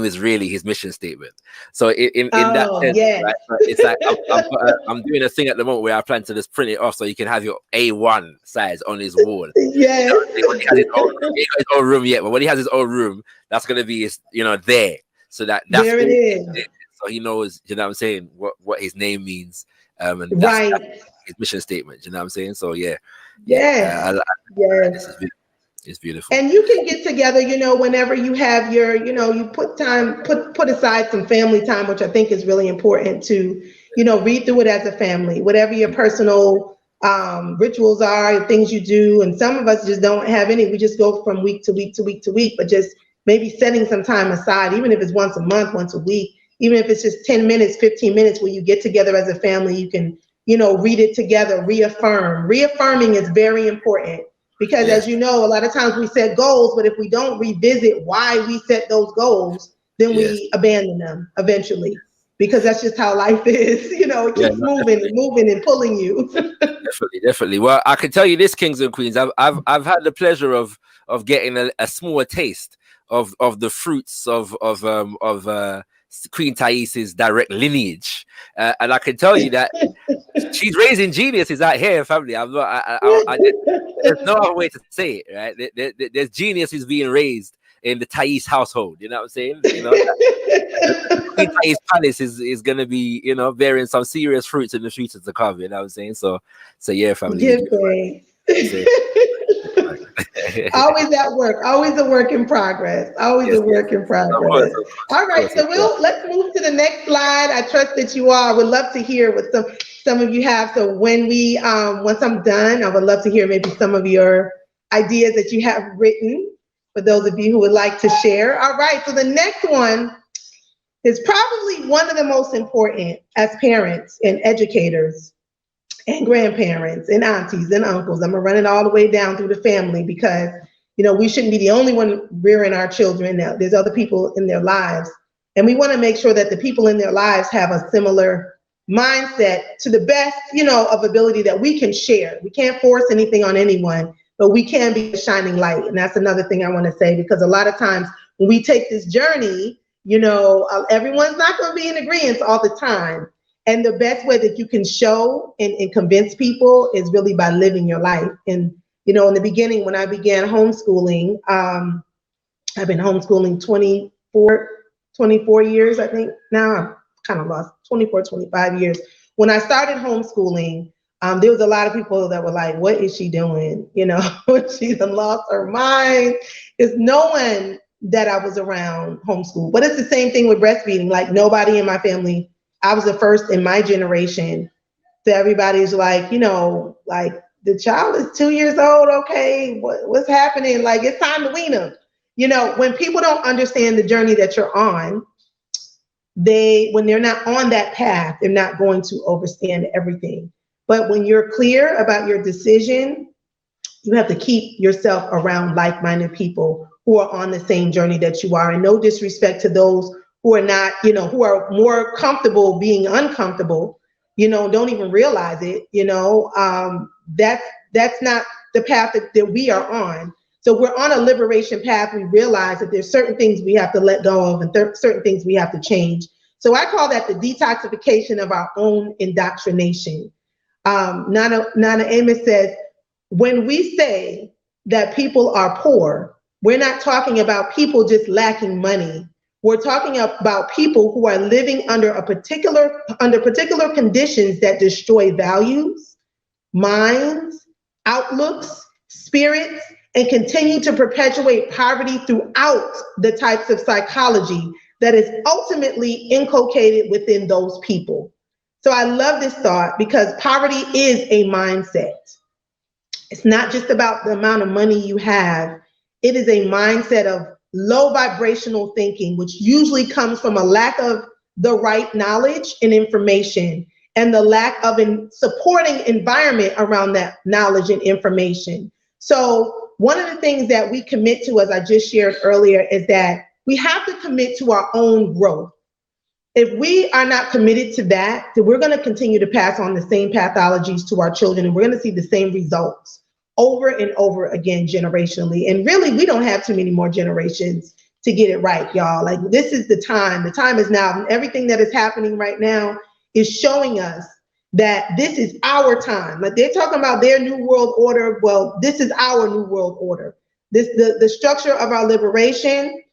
Speaker 1: is really his mission statement. So in that
Speaker 2: Oh,
Speaker 1: sense,
Speaker 2: yes.
Speaker 1: right? But it's like I'm doing a thing at the moment where I plan to just print it off so you can have your A1 size on his wall. You know,
Speaker 2: Yes.
Speaker 1: when he has his own room, he ain't got his own room yet, but when he has his own room, that's gonna be his, you know, there. So that's
Speaker 2: There it
Speaker 1: all.
Speaker 2: is.
Speaker 1: So he knows, you know what I'm saying, what his name means. And that's
Speaker 2: Right.
Speaker 1: his mission statement, you know what I'm saying? So yeah, yeah.
Speaker 2: Yes.
Speaker 1: This
Speaker 2: Yes.
Speaker 1: is beautiful. It's beautiful.
Speaker 2: And you can get together, you know, whenever you have your, you know, you put aside some family time, which I think is really important to, you know, read through it as a family, whatever your personal rituals are, things you do. And some of us just don't have any. We just go from week to week to week to week, but just maybe setting some time aside, even if it's once a month, once a week, even if it's just 10 minutes, 15 minutes where you get together as a family, you can, you know, read it together, reaffirm. Reaffirming is very important because
Speaker 1: Yes,
Speaker 2: as you know, a lot of times we set goals, but if we don't revisit why we set those goals, then
Speaker 1: yes.
Speaker 2: we abandon them eventually because that's just how life is. You know, it
Speaker 1: Yeah,
Speaker 2: keeps
Speaker 1: no,
Speaker 2: moving and moving and pulling you.
Speaker 1: definitely. Well, I can tell you this, kings and queens. I've had the pleasure of getting a small taste of the fruits of Queen Taese's direct lineage, and I can tell you that she's raising geniuses out here, family. I'm not. There's no other way to say it, right? There's geniuses being raised in the Taese household. You know what I'm saying? You know, the Queen Taese palace is gonna be, you know, bearing some serious fruits in the future to come. You know what I'm saying? So yeah, family, we
Speaker 2: Give
Speaker 1: give
Speaker 2: thanks.
Speaker 1: thanks.
Speaker 2: Always at work, always a work in progress, always
Speaker 1: Yes,
Speaker 2: a
Speaker 1: yes,
Speaker 2: work in
Speaker 1: of course,
Speaker 2: progress.
Speaker 1: of course,
Speaker 2: All
Speaker 1: of
Speaker 2: right,
Speaker 1: course, of
Speaker 2: so
Speaker 1: course.
Speaker 2: let's move to the next slide. I trust that you all would love to hear what some of you have. So when we once I'm done, I would love to hear maybe some of your ideas that you have written for those of you who would like to share. All right, so the next one is probably one of the most important as parents and educators and grandparents and aunties and uncles. I'm gonna run it all the way down through the family because, you know, we shouldn't be the only one rearing our children. Now there's other people in their lives, and we want to make sure that the people in their lives have a similar mindset to the best, you know, of ability that we can share. We can't force anything on anyone, but we can be a shining light. And that's another thing I want to say, because a lot of times when we take this journey, you know, everyone's not going to be in agreement all the time. And the best way that you can show and convince people is really by living your life. And, you know, in the beginning, when I began homeschooling, I've been homeschooling 24 years, I think. Now I'm kind of lost, 24, 25 years. When I started homeschooling, there was a lot of people that were like, what is she doing? You know, she done lost her mind. There's no one that I was around homeschool. But it's the same thing with breastfeeding. Like nobody in my family, I was the first in my generation. So everybody's like, you know, like the child is 2 years old. Okay, what's happening? Like it's time to wean them. You know, when people don't understand the journey that you're on, when they're not on that path, they're not going to understand everything. But when you're clear about your decision you have to keep yourself around like-minded people who are on the same journey that you are. And no disrespect to those who are not, you know, who are more comfortable being uncomfortable, you know, don't even realize it, you know. That's not the path that we are on. So we're on a liberation path. We realize that there's certain things we have to let go of and certain things we have to change. So I call that the detoxification of our own indoctrination. Nana Amos says, when we say that people are poor, we're not talking about people just lacking money. We're talking about people who are living under particular conditions that destroy values, minds, outlooks, spirits, and continue to perpetuate poverty throughout the types of psychology that is ultimately inculcated within those people. So I love this thought because poverty is a mindset. It's not just about the amount of money you have. It is a mindset of low vibrational thinking, which usually comes from a lack of the right knowledge and information and the lack of a supporting environment around that knowledge and information. So one of the things that we commit to, as I just shared earlier, is that we have to commit to our own growth. If we are not committed to that, then we're going to continue to pass on the same pathologies to our children, and we're going to see the same results over and over again generationally. And really, we don't have too many more generations to get it right, y'all. Like, this is the time. The time is now. And everything that is happening right now is showing us that this is our time. Like, they're talking about their new world order. Well, this is our new world order. The structure of our liberation,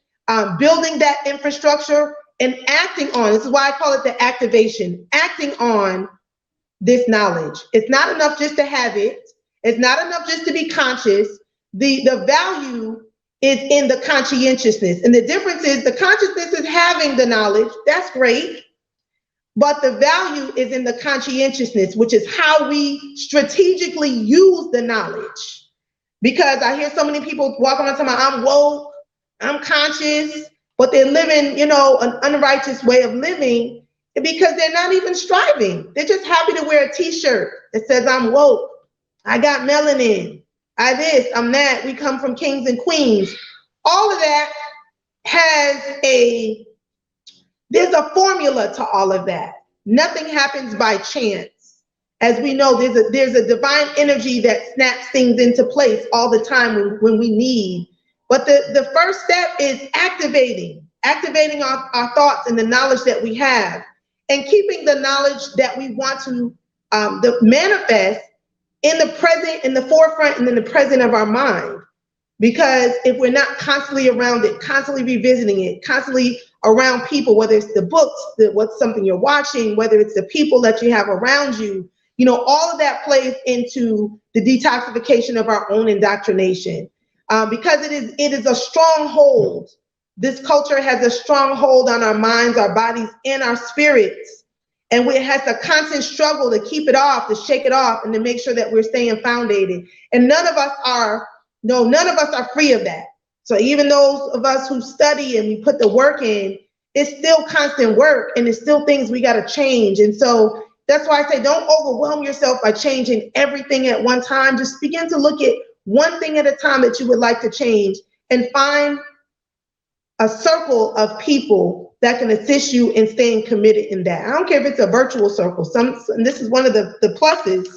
Speaker 2: building that infrastructure and acting on, this is why I call it the activation, acting on this knowledge. It's not enough just to have it. It's not enough just to be conscious. The value is in the conscientiousness. And the difference is the consciousness is having the knowledge. That's great. But the value is in the conscientiousness, which is how we strategically use the knowledge. Because I hear so many people walking around talking about, I'm woke, I'm conscious, but they're living, you know, an unrighteous way of living because they're not even striving. They're just happy to wear a t-shirt that says, I'm woke, I got melanin, I this, I'm that, we come from kings and queens. All of that there's a formula to all of that. Nothing happens by chance. As we know, there's a divine energy that snaps things into place all the time when we need. But the first step is activating our thoughts and the knowledge that we have, and keeping the knowledge that we want to manifest in the present, in the forefront, and in the present of our mind. Because if we're not constantly around it, constantly revisiting it, constantly around people, whether it's the books, what's something you're watching, whether it's the people that you have around you, you know, all of that plays into the detoxification of our own indoctrination. Because it is a stronghold. This culture has a stronghold on our minds, our bodies, and our spirits. And it has a constant struggle to keep it off, to shake it off, and to make sure that we're staying foundated. And none of us are free of that. So even those of us who study and we put the work in, it's still constant work, and it's still things we got to change. And so that's why I say, don't overwhelm yourself by changing everything at one time. Just begin to look at one thing at a time that you would like to change, and find a circle of people that can assist you in staying committed in that. I don't care if it's a virtual circle. And this is one of the pluses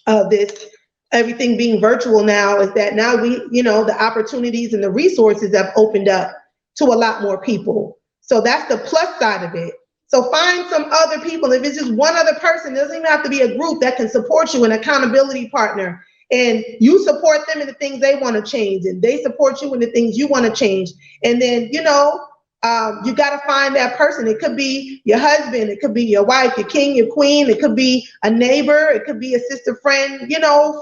Speaker 2: of this, everything being virtual now, is that now the opportunities and the resources have opened up to a lot more people. So that's the plus side of it. So find some other people. If it's just one other person, it doesn't even have to be a group that can support you, an accountability partner. And you support them in the things they want to change, and they support you in the things you want to change. And then, you got to find that person. It could be your husband, it could be your wife, your king, your queen, it could be a neighbor, it could be a sister friend,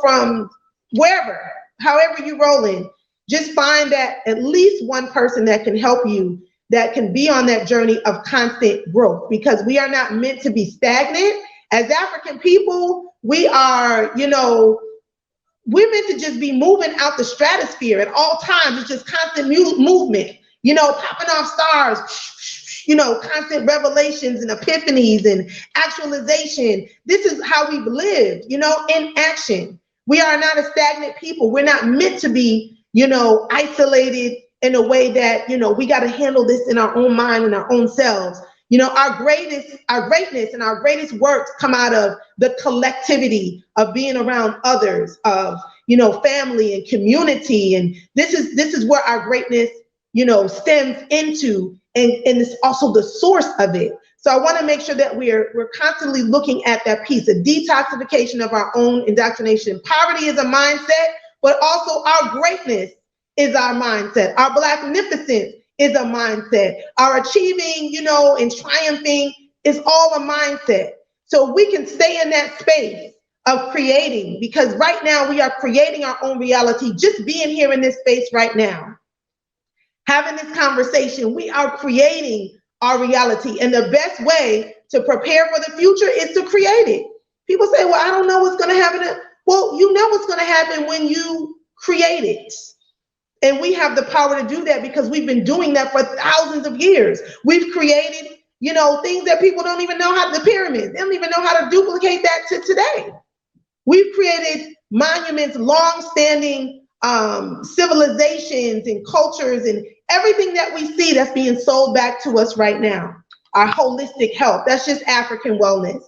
Speaker 2: from wherever, however you roll in. Just find that at least one person that can help you, that can be on that journey of constant growth, because we are not meant to be stagnant. As African people, we are, we're meant to just be moving out the stratosphere at all times. It's just constant movement, popping off stars, constant revelations and epiphanies and actualization. This is how we've lived, in action. We are not a stagnant people. We're not meant to be, you know, isolated in a way that, you know, we got to handle this in our own mind and our own selves. You know, our greatness and our greatest works come out of the collectivity of being around others, of, you know, family and community. And this is where our greatness, you know, stems into, and it's also the source of it. So I want to make sure that we're constantly looking at that piece, a detoxification of our own indoctrination. Poverty is a mindset, but also our greatness is our mindset. Our Blacknificence is a mindset. Our achieving, you know, and triumphing is all a mindset. So we can stay in that space of creating, because right now we are creating our own reality. Just being here in this space right now, having this conversation, we are creating our reality. And the best way to prepare for the future is to create it. People say, well, I don't know what's going to happen. Well, you know what's going to happen when you create it. And we have the power to do that because we've been doing that for thousands of years. We've created, you know, things that people don't even know how, the pyramids, they don't even know how to duplicate that to today. We've created monuments, long-standing civilizations and cultures, and everything that we see that's being sold back to us right now. Our holistic health, that's just African wellness.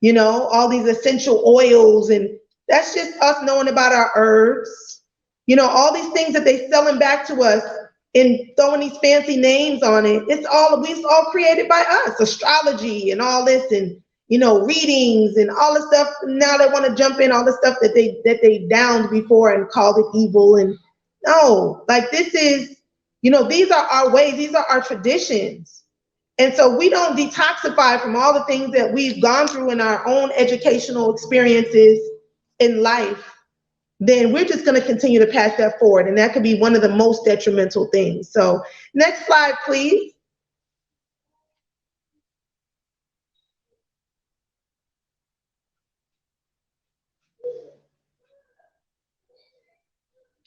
Speaker 2: You know, all these essential oils, and that's just us knowing about our herbs. You know, all these things that they selling back to us and throwing these fancy names on it. It's all created by us. Astrology and all this, and, you know, readings and all this stuff. Now they want to jump in all the stuff that they downed before and called it evil. And no, like, this is, you know, these are our ways. These are our traditions. And so we don't detoxify from all the things that we've gone through in our own educational experiences in life, then we're just going to continue to pass that forward. And that could be one of the most detrimental things. So next slide, please.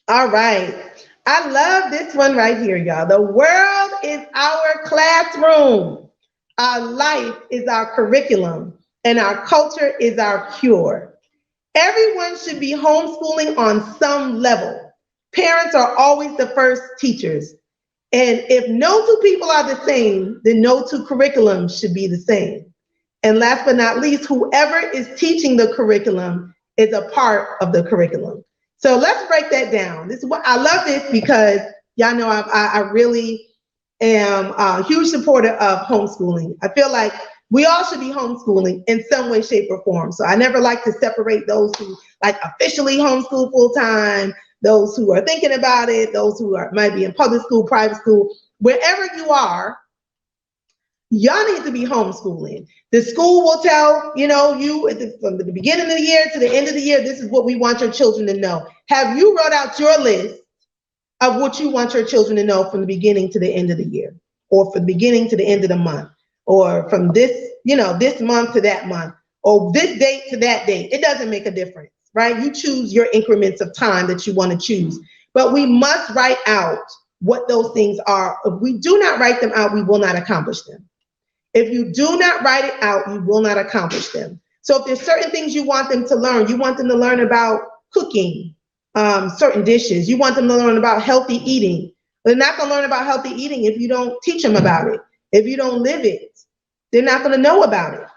Speaker 2: All right. I love this one right here, y'all. The world is our classroom. Our life is our curriculum, and our culture is our cure. Everyone should be homeschooling on some level. Parents are always the first teachers. And if no two people are the same, then no two curriculums should be the same. And last but not least, whoever is teaching the curriculum is a part of the curriculum. So let's break that down. This is what I love this, because y'all know I really am a huge supporter of homeschooling. I feel like we all should be homeschooling in some way, shape, or form. So I never like to separate those who like officially homeschool full time, those who are thinking about it, those who might be in public school, private school, wherever you are, y'all need to be homeschooling. The school will tell, you know, you from the beginning of the year to the end of the year, this is what we want your children to know. Have you wrote out your list of what you want your children to know from the beginning to the end of the year, or from the beginning to the end of the month, or from this, you know, this month to that month, or this date to that date? It doesn't make a difference, right? You choose your increments of time that you want to choose, but we must write out what those things are. If we do not write them out, we will not accomplish them. If you do not write it out, you will not accomplish them. So if there's certain things you want them to learn, you want them to learn about cooking, certain dishes, you want them to learn about healthy eating. They're not going to learn about healthy eating if you don't teach them about it. If you don't live it, they're not going to know about it.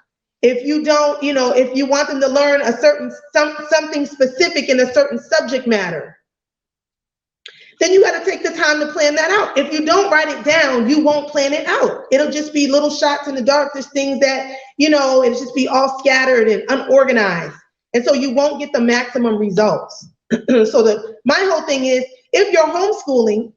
Speaker 2: If you don't, you know, if you want them to learn a certain something specific in a certain subject matter, then you got to take the time to plan that out. If you don't write it down, you won't plan it out. It'll just be little shots in the dark, just things that, you know, it'll just be all scattered and unorganized. And so you won't get the maximum results. So my whole thing is, if you're homeschooling,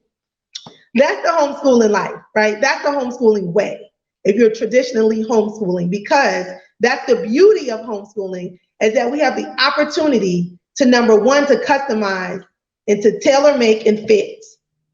Speaker 2: that's the homeschooling life, right? That's the homeschooling way. If you're traditionally homeschooling, because that's the beauty of homeschooling, is that we have the opportunity to, number one, to customize and to tailor make and fit,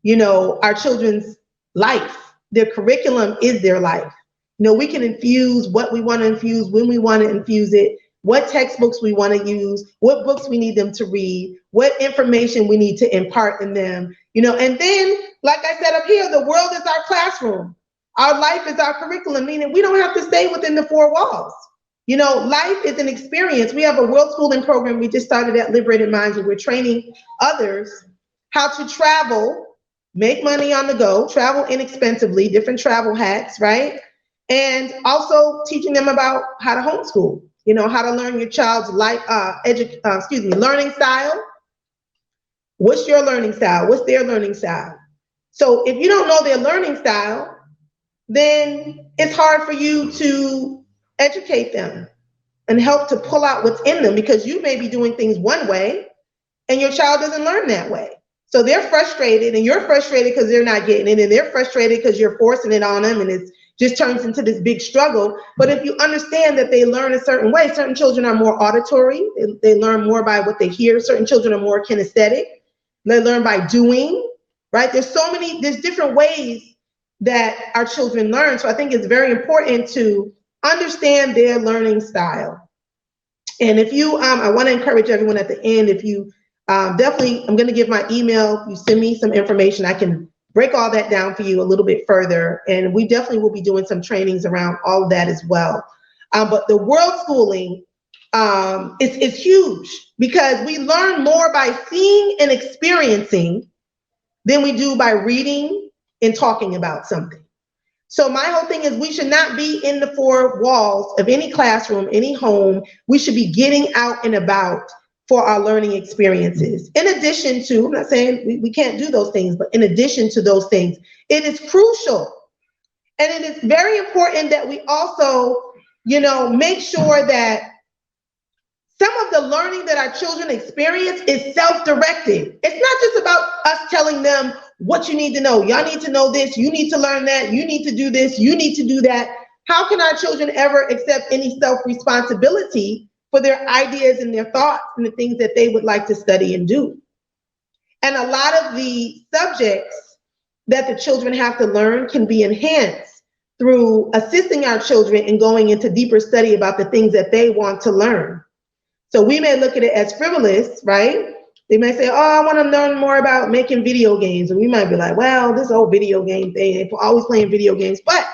Speaker 2: you know, our children's life. Their curriculum is their life. You know, we can infuse what we want to infuse, when we want to infuse it, what textbooks we want to use, what books we need them to read, what information we need to impart in them, you know. And then, like I said up here, the world is our classroom. Our life is our curriculum, meaning we don't have to stay within the four walls. You know, life is an experience. We have a world schooling program we just started at Liberated Minds, where we're training others how to travel, make money on the go, travel inexpensively, different travel hacks, right? And also teaching them about how to homeschool, you know, how to learn your child's life, learning style. What's your learning style? What's their learning style? So if you don't know their learning style, then it's hard for you to educate them and help to pull out what's in them, because you may be doing things one way and your child doesn't learn that way. So they're frustrated, and you're frustrated because they're not getting it, and they're frustrated because you're forcing it on them, and it just turns into this big struggle. But if you understand that they learn a certain way, certain children are more auditory, they learn more by what they hear. Certain children are more kinesthetic, they learn by doing, right? There's different ways that our children learn. So I think it's very important to understand their learning style. And if you, I want to encourage everyone at the end, if you definitely, I'm going to give my email. If you send me some information, I can break all that down for you a little bit further. And we definitely will be doing some trainings around all of that as well. But the world schooling is huge, because we learn more by seeing and experiencing than we do by reading and talking about something. So my whole thing is, we should not be in the four walls of any classroom, any home. We should be getting out and about for our learning experiences. In addition to, I'm not saying we can't do those things, but in addition to those things, it is crucial. And it is very important that we also, you know, make sure that some of the learning that our children experience is self-directed. It's not just about us telling them what you need to know. Y'all need to know this, you need to learn that, you need to do this, you need to do that. How can our children ever accept any self-responsibility for their ideas and their thoughts and the things that they would like to study and do? And a lot of the subjects that the children have to learn can be enhanced through assisting our children in going into deeper study about the things that they want to learn. So we may look at it as frivolous, right? They may say, oh, I want to learn more about making video games. And we might be like, well, this whole video game thing, they're always playing video games. But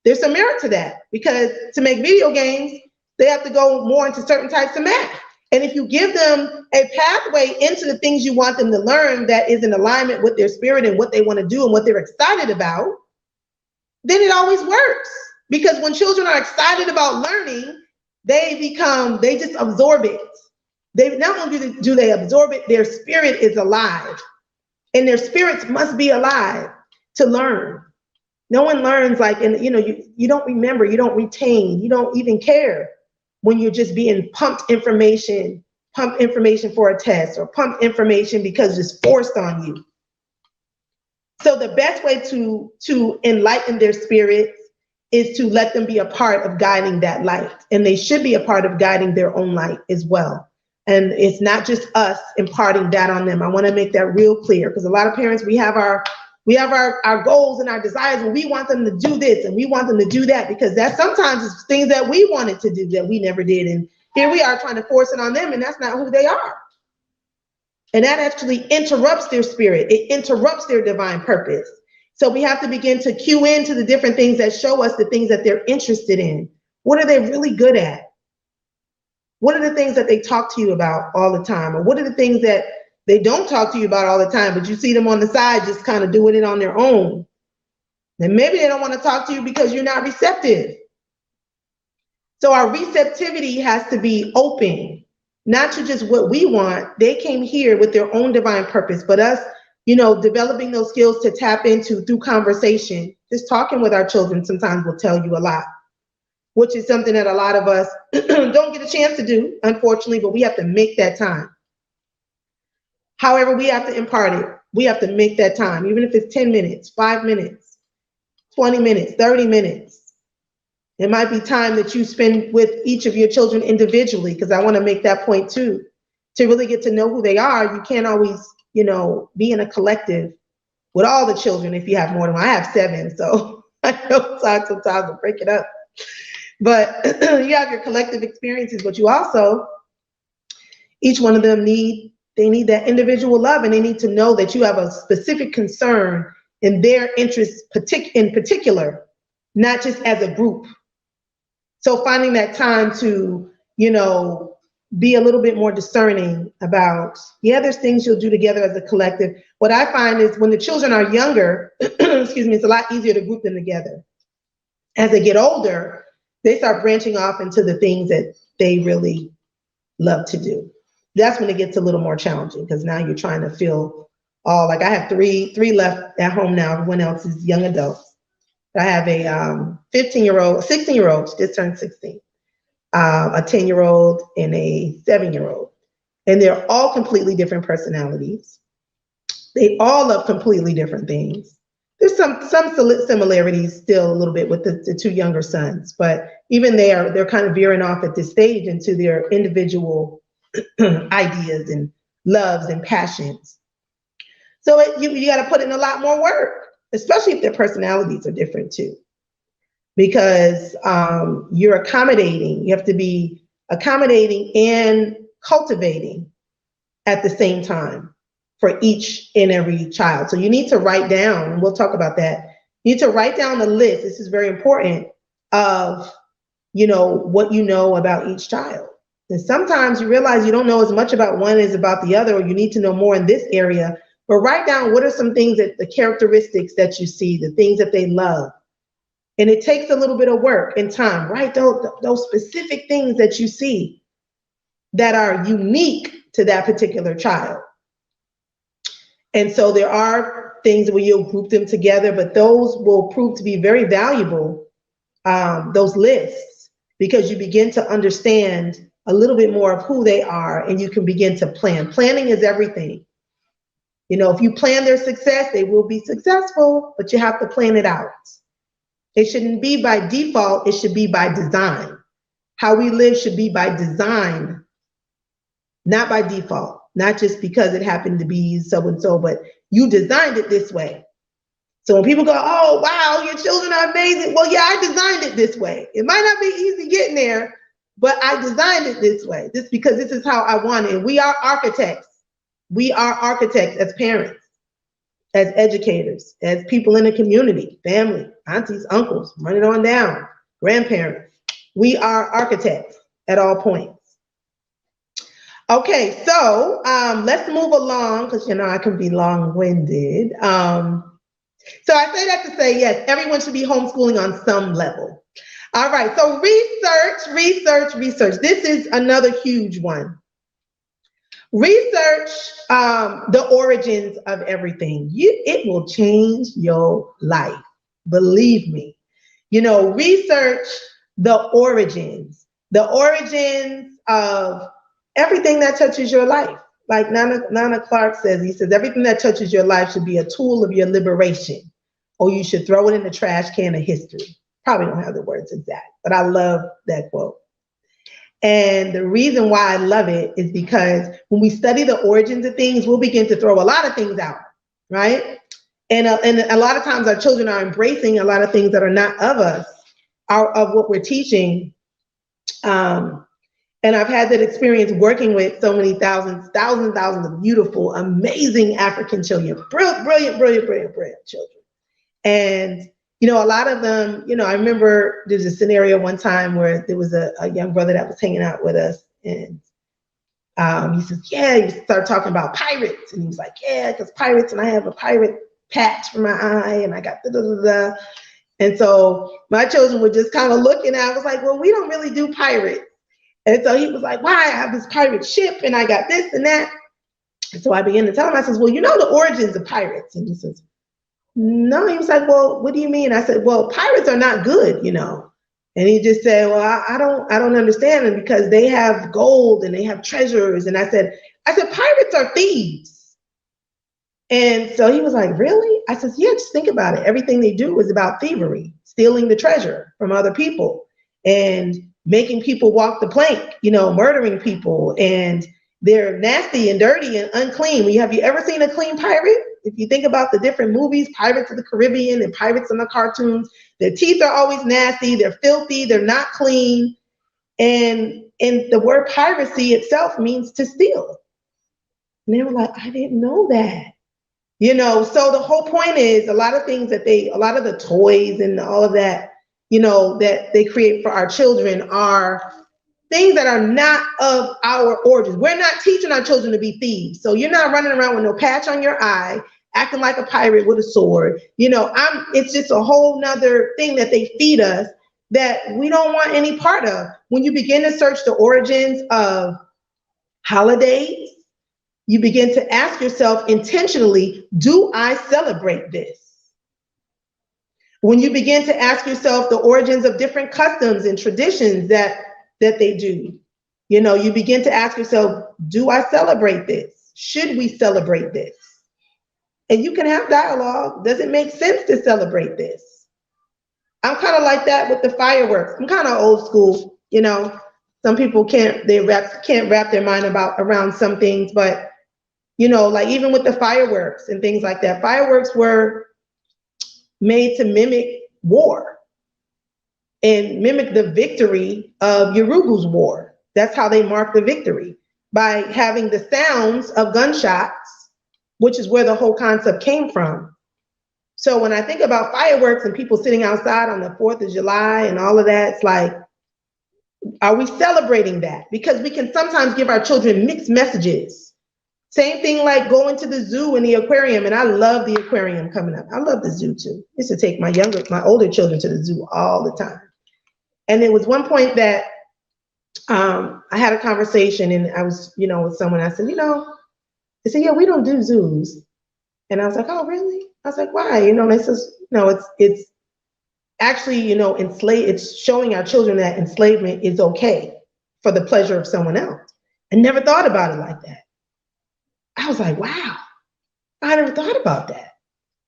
Speaker 2: there's some merit to that, because to make video games, they have to go more into certain types of math. And if you give them a pathway into the things you want them to learn that is in alignment with their spirit and what they want to do and what they're excited about, then it always works. Because when children are excited about learning, they just absorb it. They not only do they absorb it, their spirit is alive. And their spirits must be alive to learn. No one learns like, and you know, you don't remember, you don't retain, you don't even care when you're just being pumped information for a test, or pumped information because it's forced on you. So the best way to enlighten their spirits is to let them be a part of guiding that light. And they should be a part of guiding their own light as well. And it's not just us imparting that on them. I want to make that real clear, because a lot of parents, we have our goals and our desires, and we want them to do this and we want them to do that, because that sometimes is things that we wanted to do that we never did. And here we are trying to force it on them, and that's not who they are. And that actually interrupts their spirit. It interrupts their divine purpose. So we have to begin to cue into the different things that show us the things that they're interested in. What are they really good at? What are the things that they talk to you about all the time? Or what are the things that they don't talk to you about all the time, but you see them on the side just kind of doing it on their own? Then maybe they don't want to talk to you because you're not receptive. So our receptivity has to be open, not to just what we want. They came here with their own divine purpose, but us, you know, developing those skills to tap into through conversation. Just talking with our children sometimes will tell you a lot, which is something that a lot of us don't get a chance to do, unfortunately, but we have to make that time. However, we have to impart it. We have to make that time, even if it's 10 minutes, 5 minutes, 20 minutes, 30 minutes. It might be time that you spend with each of your children individually, because I want to make that point too. To really get to know who they are, you can't always, you know, be in a collective with all the children if you have more than one. I have 7, so I know it's hard sometimes to break it up. But you have your collective experiences, but you also, each one of them need that individual love, and they need to know that you have a specific concern in their interests in particular, not just as a group. So finding that time to, you know, be a little bit more discerning about, yeah, there's things you'll do together as a collective. What I find is when the children are younger, excuse me, it's a lot easier to group them together. As they get older, they start branching off into the things that they really love to do. That's when it gets a little more challenging, because now you're trying to fill all, like I have three left at home now. Everyone else is young adults. I have a 15-year-old, 16-year-old, just turned 16, a 10-year-old, and a 7-year-old. And they're all completely different personalities. They all love completely different things. There's some similarities still a little bit with the two younger sons, but even they're kind of veering off at this stage into their individual ideas and loves and passions. So you got to put in a lot more work, especially if their personalities are different too, because you're accommodating. You have to be accommodating and cultivating at the same time for each and every child. So you need to write down, and we'll talk about that. You need to write down a list. This is very important, of, you know, what you know about each child. And sometimes you realize you don't know as much about one as about the other, or you need to know more in this area. But write down what are some things, that the characteristics that you see, the things that they love. And it takes a little bit of work and time. Write those specific things that you see that are unique to that particular child. And so there are things where you'll group them together, but those will prove to be very valuable, those lists, because you begin to understand a little bit more of who they are, and you can begin to plan. Planning is everything. You know, if you plan their success, they will be successful, but you have to plan it out. It shouldn't be by default, it should be by design. How we live should be by design, not by default. Not just because it happened to be so-and-so, but you designed it this way. So when people go, oh, wow, your children are amazing. Well, yeah, I designed it this way. It might not be easy getting there, but I designed it this way. This because this is how I want it. And we are architects. We are architects as parents, as educators, as people in the community, family, aunties, uncles, run it on down, grandparents. We are architects at all points. Okay, so let's move along, because, you know, I can be long-winded. So I say that to say, yes, everyone should be homeschooling on some level. All right, so research. This is another huge one. Research the origins of everything. It will change your life, believe me. You know, research the origins of everything that touches your life. Like Nana Clark says, he says, everything that touches your life should be a tool of your liberation, or you should throw it in the trash can of history. Probably don't have the words exact, but I love that quote. And the reason why I love it is because when we study the origins of things, we'll begin to throw a lot of things out, right? And a lot of times our children are embracing a lot of things that are not of us, of what we're teaching. And I've had that experience working with so many thousands of beautiful, amazing African children, brilliant children. And, you know, a lot of them, you know, I remember there's a scenario one time where there was a young brother that was hanging out with us, and he says, yeah, he started talking about pirates. And he was like, yeah, because pirates, and I have a pirate patch for my eye, and I got da-da-da-da. And so my children were just kind of looking, I was like, well, we don't really do pirates. And so he was like, why? I have this pirate ship, and I got this and that. And so I began to tell him, I says, well, you know the origins of pirates. And he says, no. He was like, well, what do you mean? I said, well, pirates are not good, you know. And he just said, well, I don't understand them, because they have gold and they have treasures. And I said, pirates are thieves. And so he was like, really? I said, yeah, just think about it. Everything they do is about thievery, stealing the treasure from other people, and making people walk the plank, you know, murdering people, and they're nasty and dirty and unclean. Have you ever seen a clean pirate? If you think about the different movies, Pirates of the Caribbean and Pirates in the cartoons, their teeth are always nasty, they're filthy, they're not clean. And the word piracy itself means to steal. And they were like, I didn't know that. You know, so the whole point is a lot of things that a lot of the toys and all of that, you know, that they create for our children are things that are not of our origins. We're not teaching our children to be thieves. So you're not running around with no patch on your eye, acting like a pirate with a sword. You know, it's just a whole nother thing that they feed us that we don't want any part of. When you begin to search the origins of holidays, you begin to ask yourself intentionally, do I celebrate this? When you begin to ask yourself the origins of different customs and traditions that they do, you know, you begin to ask yourself, do I celebrate this? Should we celebrate this? And you can have dialogue. Does it make sense to celebrate this? I'm kind of like that with the fireworks. I'm kind of old school, you know. Some people can't wrap their mind around some things, but you know, like even with the fireworks and things like that, fireworks were made to mimic war and mimic the victory of Uruguay's war. That's how they marked the victory, by having the sounds of gunshots, which is where the whole concept came from. So when I think about fireworks and people sitting outside on the 4th of July and all of that, it's like, are we celebrating that? Because we can sometimes give our children mixed messages. Same thing like going to the zoo and the aquarium, and I love the aquarium coming up. I love the zoo too. I used to take my older children to the zoo all the time. And there was one point that I had a conversation, and I was, you know, with someone. I said, you know, they said, yeah, we don't do zoos. And I was like, oh, really? I was like, why? You know, and they says, no, it's actually, you know, it's showing our children that enslavement is okay for the pleasure of someone else. I never thought about it like that. I was like, wow, I never thought about that.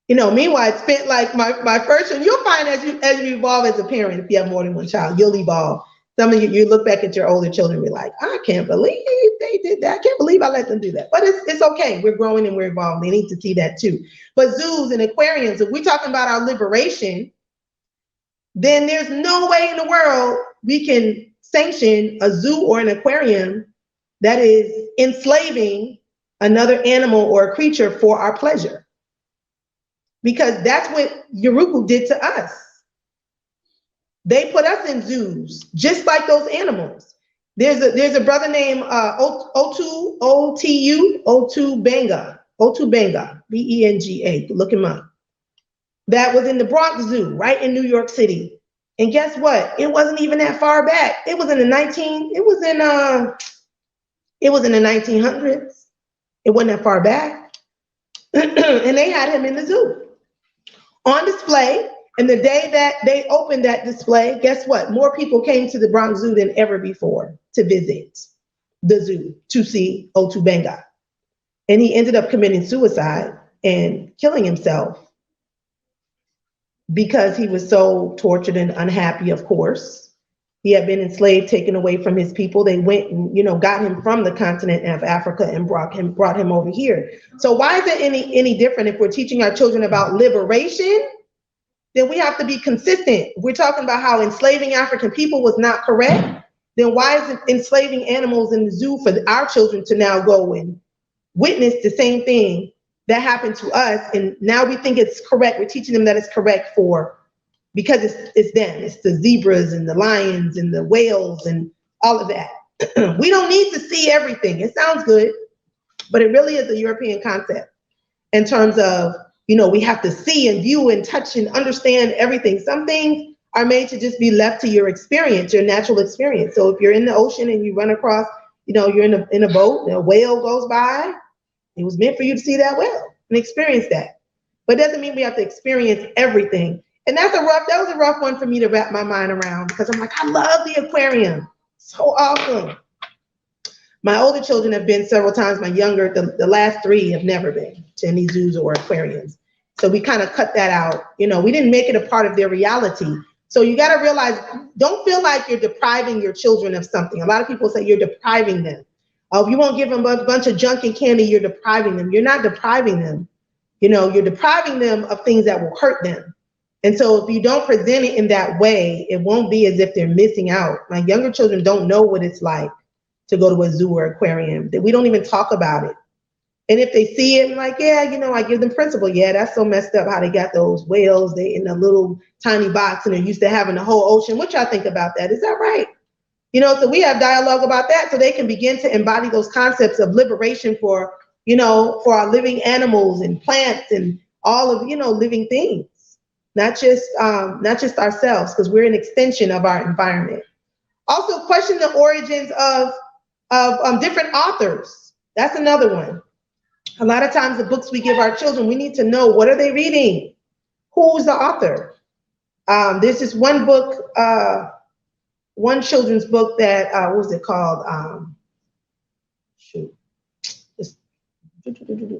Speaker 2: You know, meanwhile, I spent like my first, and you'll find as you evolve as a parent, if you have more than one child, you'll evolve. Some of you look back at your older children and be like, I can't believe they did that. I can't believe I let them do that. But it's okay. We're growing and we're evolving. They need to see that too. But zoos and aquariums, if we're talking about our liberation, then there's no way in the world we can sanction a zoo or an aquarium that is enslaving another animal or a creature for our pleasure. Because that's what Urugu did to us. They put us in zoos, just like those animals. There's a brother named Otu Benga, B-E-N-G-A, look him up. That was in the Bronx Zoo, right in New York City. And guess what? It wasn't even that far back. It was in the 1900s. It wasn't that far back. And they had him in the zoo on display. And the day that they opened that display, guess what? More people came to the Bronx Zoo than ever before to visit the zoo to see Otu Benga. And he ended up committing suicide and killing himself because he was so tortured and unhappy, of course. He had been enslaved, taken away from his people. They went and, you know, got him from the continent of Africa and brought him over here. So why is it any different if we're teaching our children about liberation? Then we have to be consistent. If we're talking about how enslaving African people was not correct, then why is it enslaving animals in the zoo for our children to now go and witness the same thing that happened to us? And now we think it's correct. We're teaching them that it's correct because it's them. It's the zebras and the lions and the whales and all of that. We don't need to see everything. It sounds good, but it really is a European concept in terms of, you know, we have to see and view and touch and understand everything. Some things are made to just be left to your experience, your natural experience. So if you're in the ocean and you run across, you know, you're in a boat and a whale goes by, it was meant for you to see that whale and experience that. But it doesn't mean we have to experience everything. And that was a rough one for me to wrap my mind around, because I'm like, I love the aquarium. So awesome. My older children have been several times. My younger, the last 3 have never been to any zoos or aquariums. So we kind of cut that out. You know, we didn't make it a part of their reality. So you got to realize, don't feel like you're depriving your children of something. A lot of people say you're depriving them. Oh, if you won't give them a bunch of junk and candy, you're depriving them. You're not depriving them. You know, you're depriving them of things that will hurt them. And so if you don't present it in that way, it won't be as if they're missing out. My younger children don't know what it's like to go to a zoo or aquarium. We don't even talk about it. And if they see it, I'm like, yeah, you know, I give them principle. Yeah, that's so messed up how they got those whales they in a little tiny box and they're used to having the whole ocean. What y'all think about that? Is that right? You know, so we have dialogue about that so they can begin to embody those concepts of liberation for, you know, for our living animals and plants and all of, you know, living things, not just ourselves, because we're an extension of our environment. Also question the origins of different authors. That's another one. A lot of times the books we give our children, we need to know, what are they reading? Who's the author? There's this one book, one children's book that, what was it called?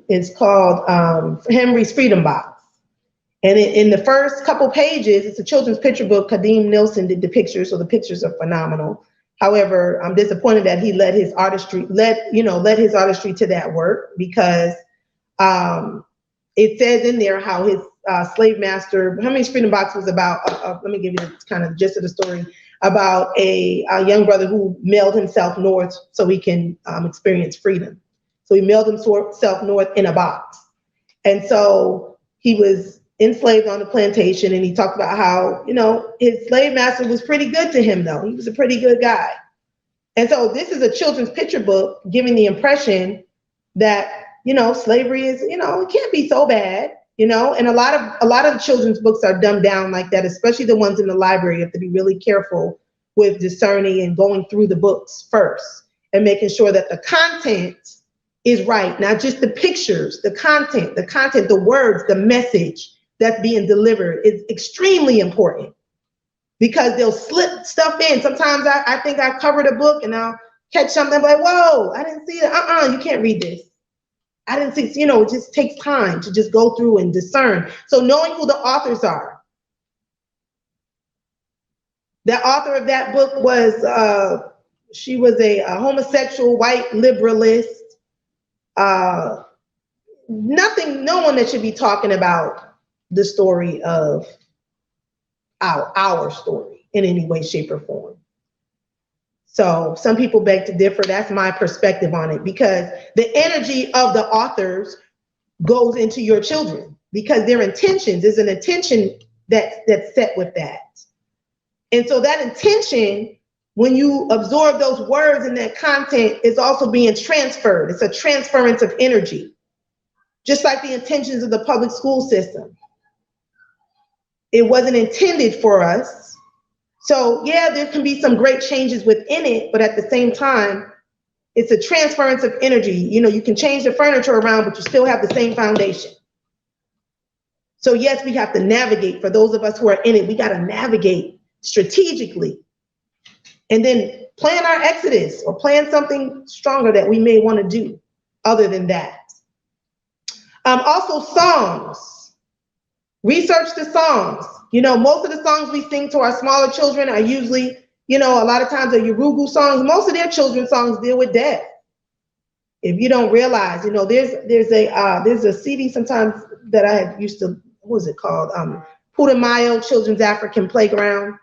Speaker 2: It's called Henry's Freedom Box. And in the first couple pages, it's a children's picture book. Kadeem Nielsen did the pictures, so the pictures are phenomenal. However, I'm disappointed that he led his artistry to that work, because it says in there how his slave master, Henry's Freedom Box was about, let me give you the kind of gist of the story, about a young brother who mailed himself north so he can experience freedom. So he mailed himself north in a box. And so he was enslaved on the plantation, and he talked about how, you know, his slave master was pretty good to him, though. He was a pretty good guy. And so this is a children's picture book giving the impression that, you know, slavery is, you know, it can't be so bad, you know, and a lot of the children's books are dumbed down like that, especially the ones in the library. You have to be really careful with discerning and going through the books first and making sure that the content is right, not just the pictures, the content, the words, the message that's being delivered is extremely important, because they'll slip stuff in. Sometimes I think I covered a book and I'll catch something like, whoa, I didn't see it. You can't read this. I didn't see, you know, it just takes time to just go through and discern. So knowing who the authors are. The author of that book was, she was a homosexual white liberalist. No one that should be talking about the story of our story in any way, shape, or form. So some people beg to differ. That's my perspective on it, because the energy of the authors goes into your children, because their intentions is an intention that's set with that. And so that intention, when you absorb those words and that content, is also being transferred. It's a transference of energy, just like the intentions of the public school system. It wasn't intended for us. So yeah, there can be some great changes within it, but at the same time, it's a transference of energy. You know, you can change the furniture around, but you still have the same foundation. So yes, we have to navigate. For those of us who are in it, we got to navigate strategically and then plan our exodus, or plan something stronger that we may want to do other than that. Also songs. Research the songs. You know, most of the songs we sing to our smaller children are usually, you know, a lot of times are Yoruba songs. Most of their children's songs deal with death. If you don't realize, you know, there's a CD sometimes that I had used to, what was it called? Putumayo Children's African Playground.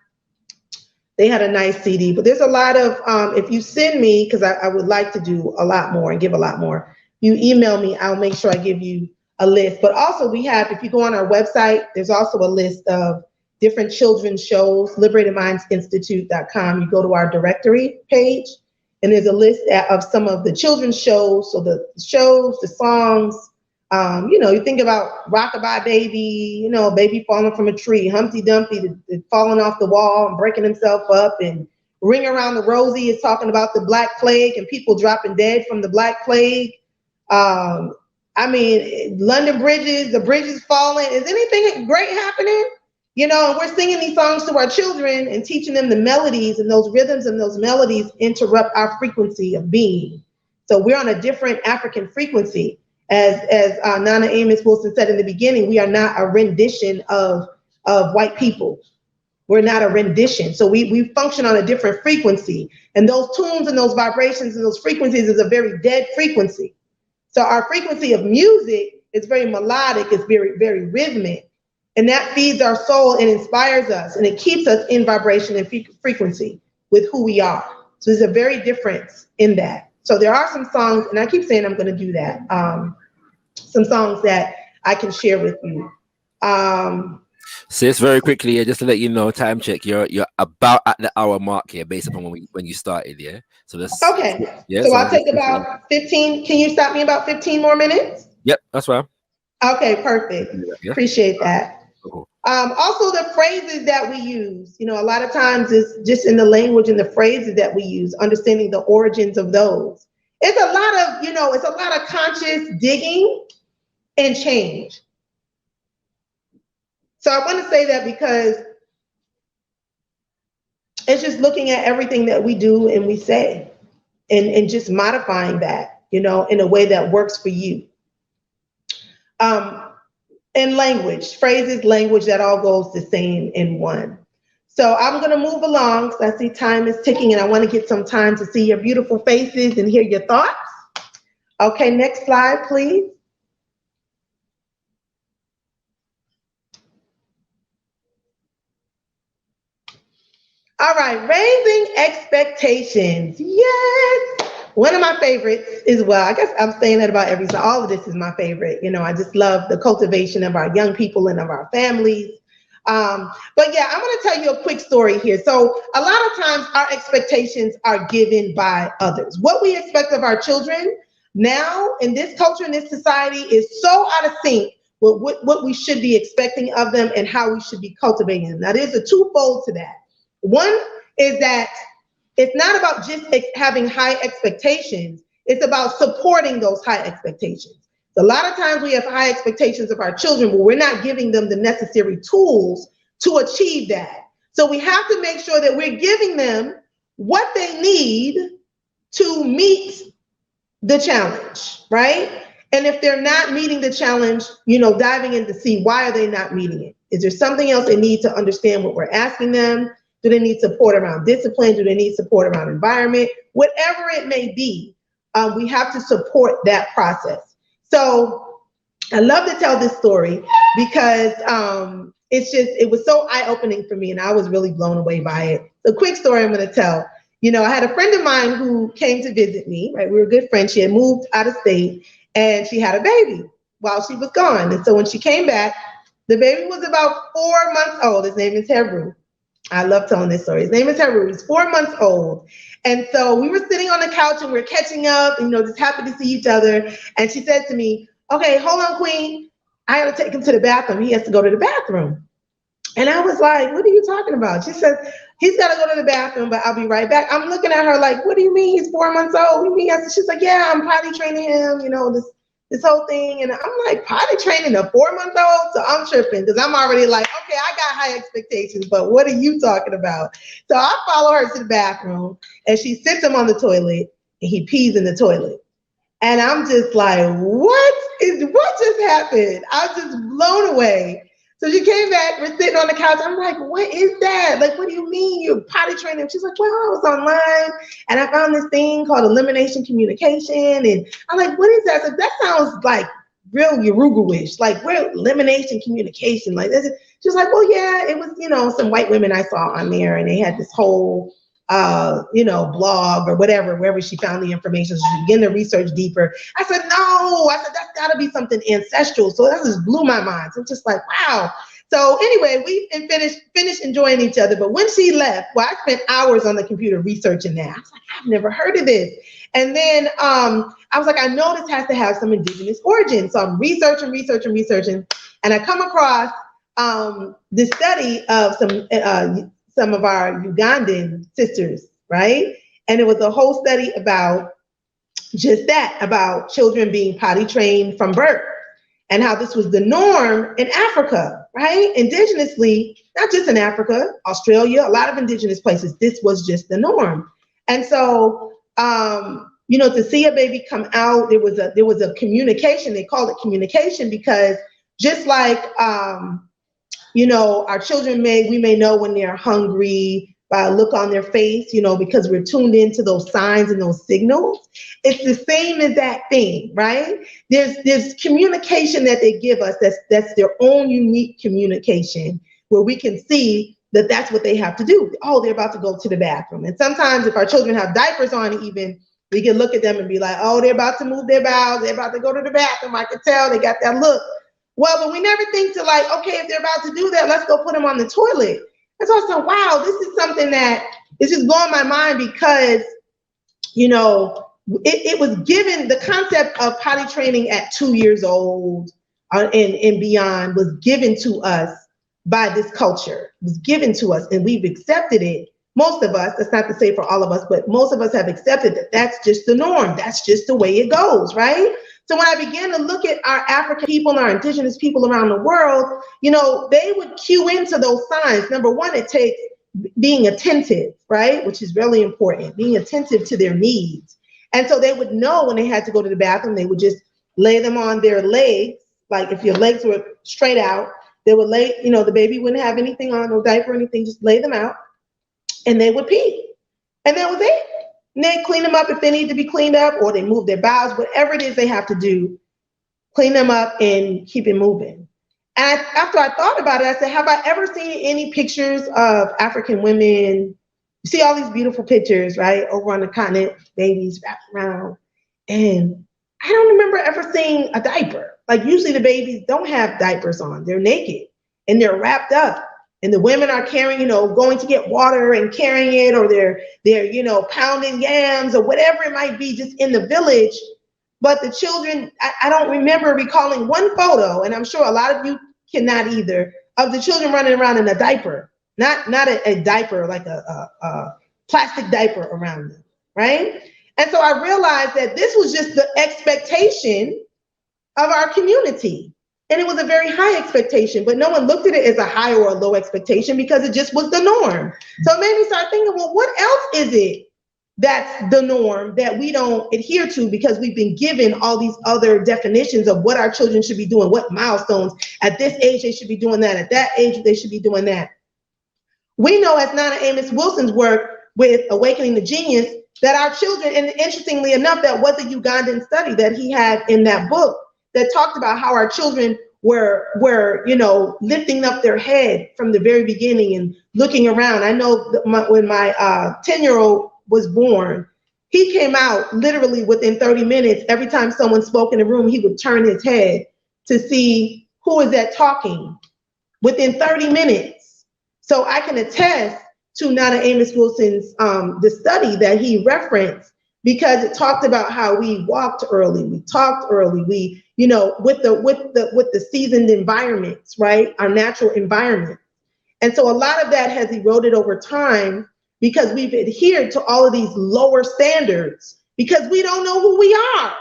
Speaker 2: They had a nice CD, but there's a lot of, if you send me, because I would like to do a lot more and give a lot more, you email me, I'll make sure I give you a list. But also we have, if you go on our website, there's also a list of different children's shows, liberatedmindsinstitute.com. You go to our directory page, and there's a list of some of the children's shows. So the shows, the songs, you know, you think about Rockabye Baby, you know, baby falling from a tree, Humpty Dumpty falling off the wall and breaking himself up, and Ring Around the Rosie is talking about the Black Plague and people dropping dead from the Black Plague. I mean, London bridges, the bridges falling. Is anything great happening? You know, and we're singing these songs to our children and teaching them the melodies, and those rhythms and those melodies interrupt our frequency of being. So we're on a different African frequency. As Nana Amos Wilson said in the beginning, we are not a rendition of white people. We're not a rendition. So we function on a different frequency. And those tunes and those vibrations and those frequencies is a very dead frequency. So our frequency of music is very melodic, it's very, very rhythmic, and that feeds our soul and inspires us, and it keeps us in vibration and frequency with who we are. So there's a very difference in that. So there are some songs, and I keep saying I'm going to do that. Some songs that I can share with you.
Speaker 1: Sis, very quickly here, just to let you know, time check. You're about at the hour mark here, based upon when you started. Yeah. So let's.
Speaker 2: Okay.
Speaker 1: Yeah.
Speaker 2: So I'll take about 15. Can you stop me about 15 more minutes?
Speaker 1: Yep, that's fine.
Speaker 2: Okay, perfect.
Speaker 1: Yeah.
Speaker 2: Appreciate that.
Speaker 1: Cool.
Speaker 2: Also, the phrases that we use, a lot of times it's just in the language and the phrases that we use, understanding the origins of those. It's a lot of, it's a lot of conscious digging and change. So I want to say that because it's just looking at everything that we do and we say and just modifying that, in a way that works for you. And language, phrases, language, that all goes the same in one. So I'm going to move along because I see time is ticking and I want to get some time to see your beautiful faces and hear your thoughts. Okay, next slide, please. All right, raising expectations. Yes. One of my favorites as well. I guess I'm saying that about every song. All of this is my favorite. I just love the cultivation of our young people and of our families. But yeah, I'm going to tell you a quick story here. So a lot of times our expectations are given by others. What we expect of our children now in this culture, in this society, is so out of sync with what we should be expecting of them and how we should be cultivating them. Now, there's a twofold to that. One is that it's not about just having high expectations. It's about supporting those high expectations. A lot of times we have high expectations of our children, but we're not giving them the necessary tools to achieve that. So we have to make sure that we're giving them what they need to meet the challenge, right? And if they're not meeting the challenge, diving in to see why are they not meeting it? Is there something else they need to understand what we're asking them? Do they need support around discipline? Do they need support around environment? Whatever it may be, we have to support that process. So I love to tell this story because it was so eye-opening for me and I was really blown away by it. The quick story I'm going to tell. I had a friend of mine who came to visit me, right? We were good friends. She had moved out of state and she had a baby while she was gone. And so when she came back, the baby was about 4 months old. His name is Heru. I love telling this story. His name is Heru. He's 4 months old. And so we were sitting on the couch and we're catching up, and, just happy to see each other. And she said to me, okay, hold on, Queen. I got to take him to the bathroom. He has to go to the bathroom. And I was like, what are you talking about? She said, he's got to go to the bathroom, but I'll be right back. I'm looking at her like, what do you mean he's 4 months old? What do you mean? She's like, yeah, I'm potty training him, this whole thing. And I'm like, potty training a 4-month-old? So I'm tripping because I'm already like, okay, I got high expectations, but what are you talking about? So I follow her to the bathroom and she sits him on the toilet and he pees in the toilet. And I'm just like, what just happened? I was just blown away. So she came back, we're sitting on the couch. I'm like, what is that? Like, what do you mean you're potty training? She's like, well, I was online and I found this thing called elimination communication. And I'm like, what is that? So that sounds like real Yoruba-ish, like we're elimination communication. Like this. She's like, well, yeah, it was, some white women I saw on there and they had this whole blog or whatever, wherever she found the information. So she began to research deeper. I said, no, that's gotta be something ancestral. So that just blew my mind. So I'm just like, wow. So anyway, we finished enjoying each other. But when she left, I spent hours on the computer researching that. I was like, I've never heard of this. And then I was like, I know this has to have some indigenous origin. So I'm researching. And I come across the study of some of our Ugandan sisters, right? And it was a whole study about just that, about children being potty trained from birth and how this was the norm in Africa, right? Indigenously, not just in Africa, Australia, a lot of indigenous places, this was just the norm. And so, to see a baby come out, there was a communication, they called it communication because just like, our children we may know when they're hungry by a look on their face, because we're tuned into those signs and those signals. It's the same as that thing, right? There's communication that they give us that's their own unique communication where we can see that that's what they have to do. Oh, they're about to go to the bathroom. And sometimes if our children have diapers on even, We can look at them and be like, oh, they're about to move their bowels. They're about to go to the bathroom. I can tell they got that look. Well, but we never think to like, okay, if they're about to do that, let's go put them on the toilet. And so I said, wow, this is something that is just blowing my mind because, you know, it was given, the concept of potty training at 2 years old and beyond was given to us by this culture. It was given to us and we've accepted it. Most of us, that's not to say for all of us, but most of us have accepted that that's just the norm. That's just the way it goes, right? So when I began to look at our African people and our indigenous people around the world, you know, they would cue into those signs. Number one, it takes being attentive, right? Which is really important, being attentive to their needs. And so they would know when they had to go to the bathroom, they would just lay them on their legs. Like if your legs were straight out, they would lay, you know, the baby wouldn't have anything on, no diaper or anything, just lay them out and they would pee. And that was it. And they clean them up if they need to be cleaned up, or they move their bowels, whatever it is they have to do, clean them up and keep it moving. And after I thought about it, I said, have I ever seen any pictures of African women? You see all these beautiful pictures, right? Over on the continent, babies wrapped around. And I don't remember ever seeing a diaper. Like usually the babies don't have diapers on. They're naked and they're wrapped up. And the women are carrying, you know, going to get water and carrying it, or they're, you know, pounding yams or whatever it might be just in the village. But the children, I don't remember recalling one photo, and I'm sure a lot of you cannot either, of the children running around in a diaper, not a diaper, like a plastic diaper around them, right? And so I realized that this was just the expectation of our community. And it was a very high expectation, but no one looked at it as a high or a low expectation because it just was the norm. So it made me start thinking, well, what else is it that's the norm that we don't adhere to because we've been given all these other definitions of what our children should be doing, what milestones, at this age they should be doing that, at that age they should be doing that. We know as Nana Amos Wilson's work with Awakening the Genius that our children, and interestingly enough, that was a Ugandan study that he had in that book that talked about how our children were, you know, lifting up their head from the very beginning and looking around. I know that when my 10-year-old was born, he came out literally within 30 minutes. Every time someone spoke in the room, he would turn his head to see who is that talking within 30 minutes. So I can attest to Nana Amos Wilson's the study that he referenced, because it talked about how we walked early, we talked early, we, you know, with the seasoned environments, right? Our natural environment. And so a lot of that has eroded over time because we've adhered to all of these lower standards because we don't know who we are.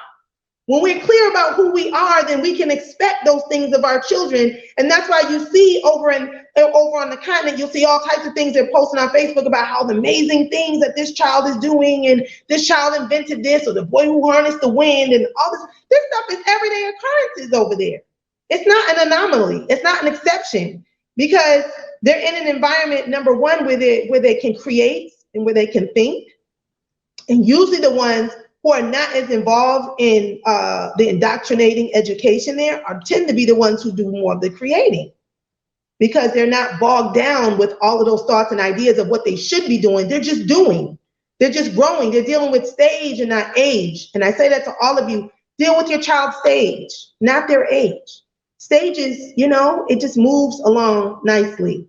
Speaker 2: When we're clear about who we are, then we can expect those things of our children. And that's why you see over on the continent, you'll see all types of things they're posting on Facebook about how the amazing things that this child is doing, and this child invented this, or the boy who harnessed the wind, and all this. This stuff is everyday occurrences over there. It's not an anomaly. It's not an exception, because they're in an environment, number one, where they can create and where they can think. And usually the ones who are not as involved in the indoctrinating education there tend to be the ones who do more of the creating, because they're not bogged down with all of those thoughts and ideas of what they should be doing. They're just doing. They're just growing. They're dealing with stage and not age. And I say that to all of you. Deal with your child's stage, not their age. Stages, you know, it just moves along nicely.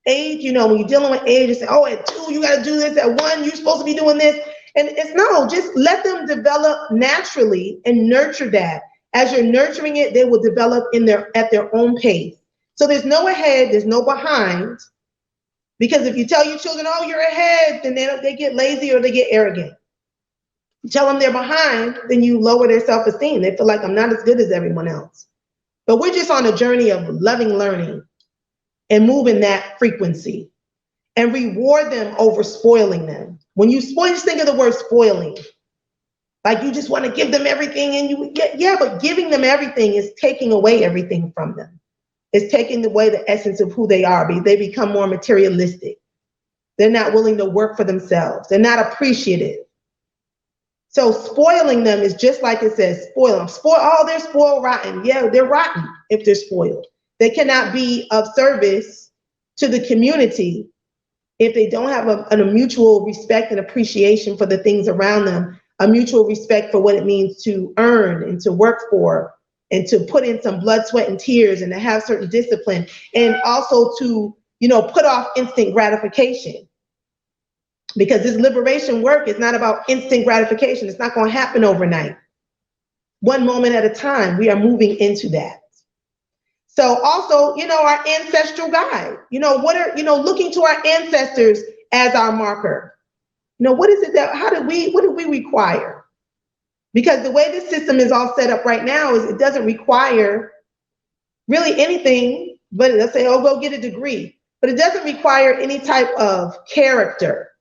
Speaker 2: Age, you know, when you're dealing with age, you say, oh, at 2, you got to do this. At 1, you're supposed to be doing this. And it's no, just let them develop naturally and nurture that. As you're nurturing it, they will develop at their own pace. So there's no ahead, there's no behind. Because if you tell your children, oh, you're ahead, then they get lazy or they get arrogant. You tell them they're behind, then you lower their self-esteem. They feel like I'm not as good as everyone else. But we're just on a journey of loving learning and moving that frequency and reward them over spoiling them. When you spoil, just think of the word spoiling. Like you just want to give them everything, and but giving them everything is taking away everything from them. It's taking away the essence of who they are. They become more materialistic. They're not willing to work for themselves. They're not appreciative. So spoiling them is just like it says, spoil them. They're spoiled rotten. Yeah, they're rotten if they're spoiled. They cannot be of service to the community if they don't have a mutual respect and appreciation for the things around them a mutual respect for what it means to earn and to work for and to put in some blood, sweat, and tears and to have certain discipline, and also to, you know, put off instant gratification. Because this liberation work is not about instant gratification. It's not going to happen overnight. One moment at a time, we are moving into that. So also, you know, our ancestral guide, you know, what are, you know, looking to our ancestors as our marker. You know, what is it that, what do we require? Because the way this system is all set up right now is it doesn't require really anything, but let's say, oh, go get a degree. But it doesn't require any type of character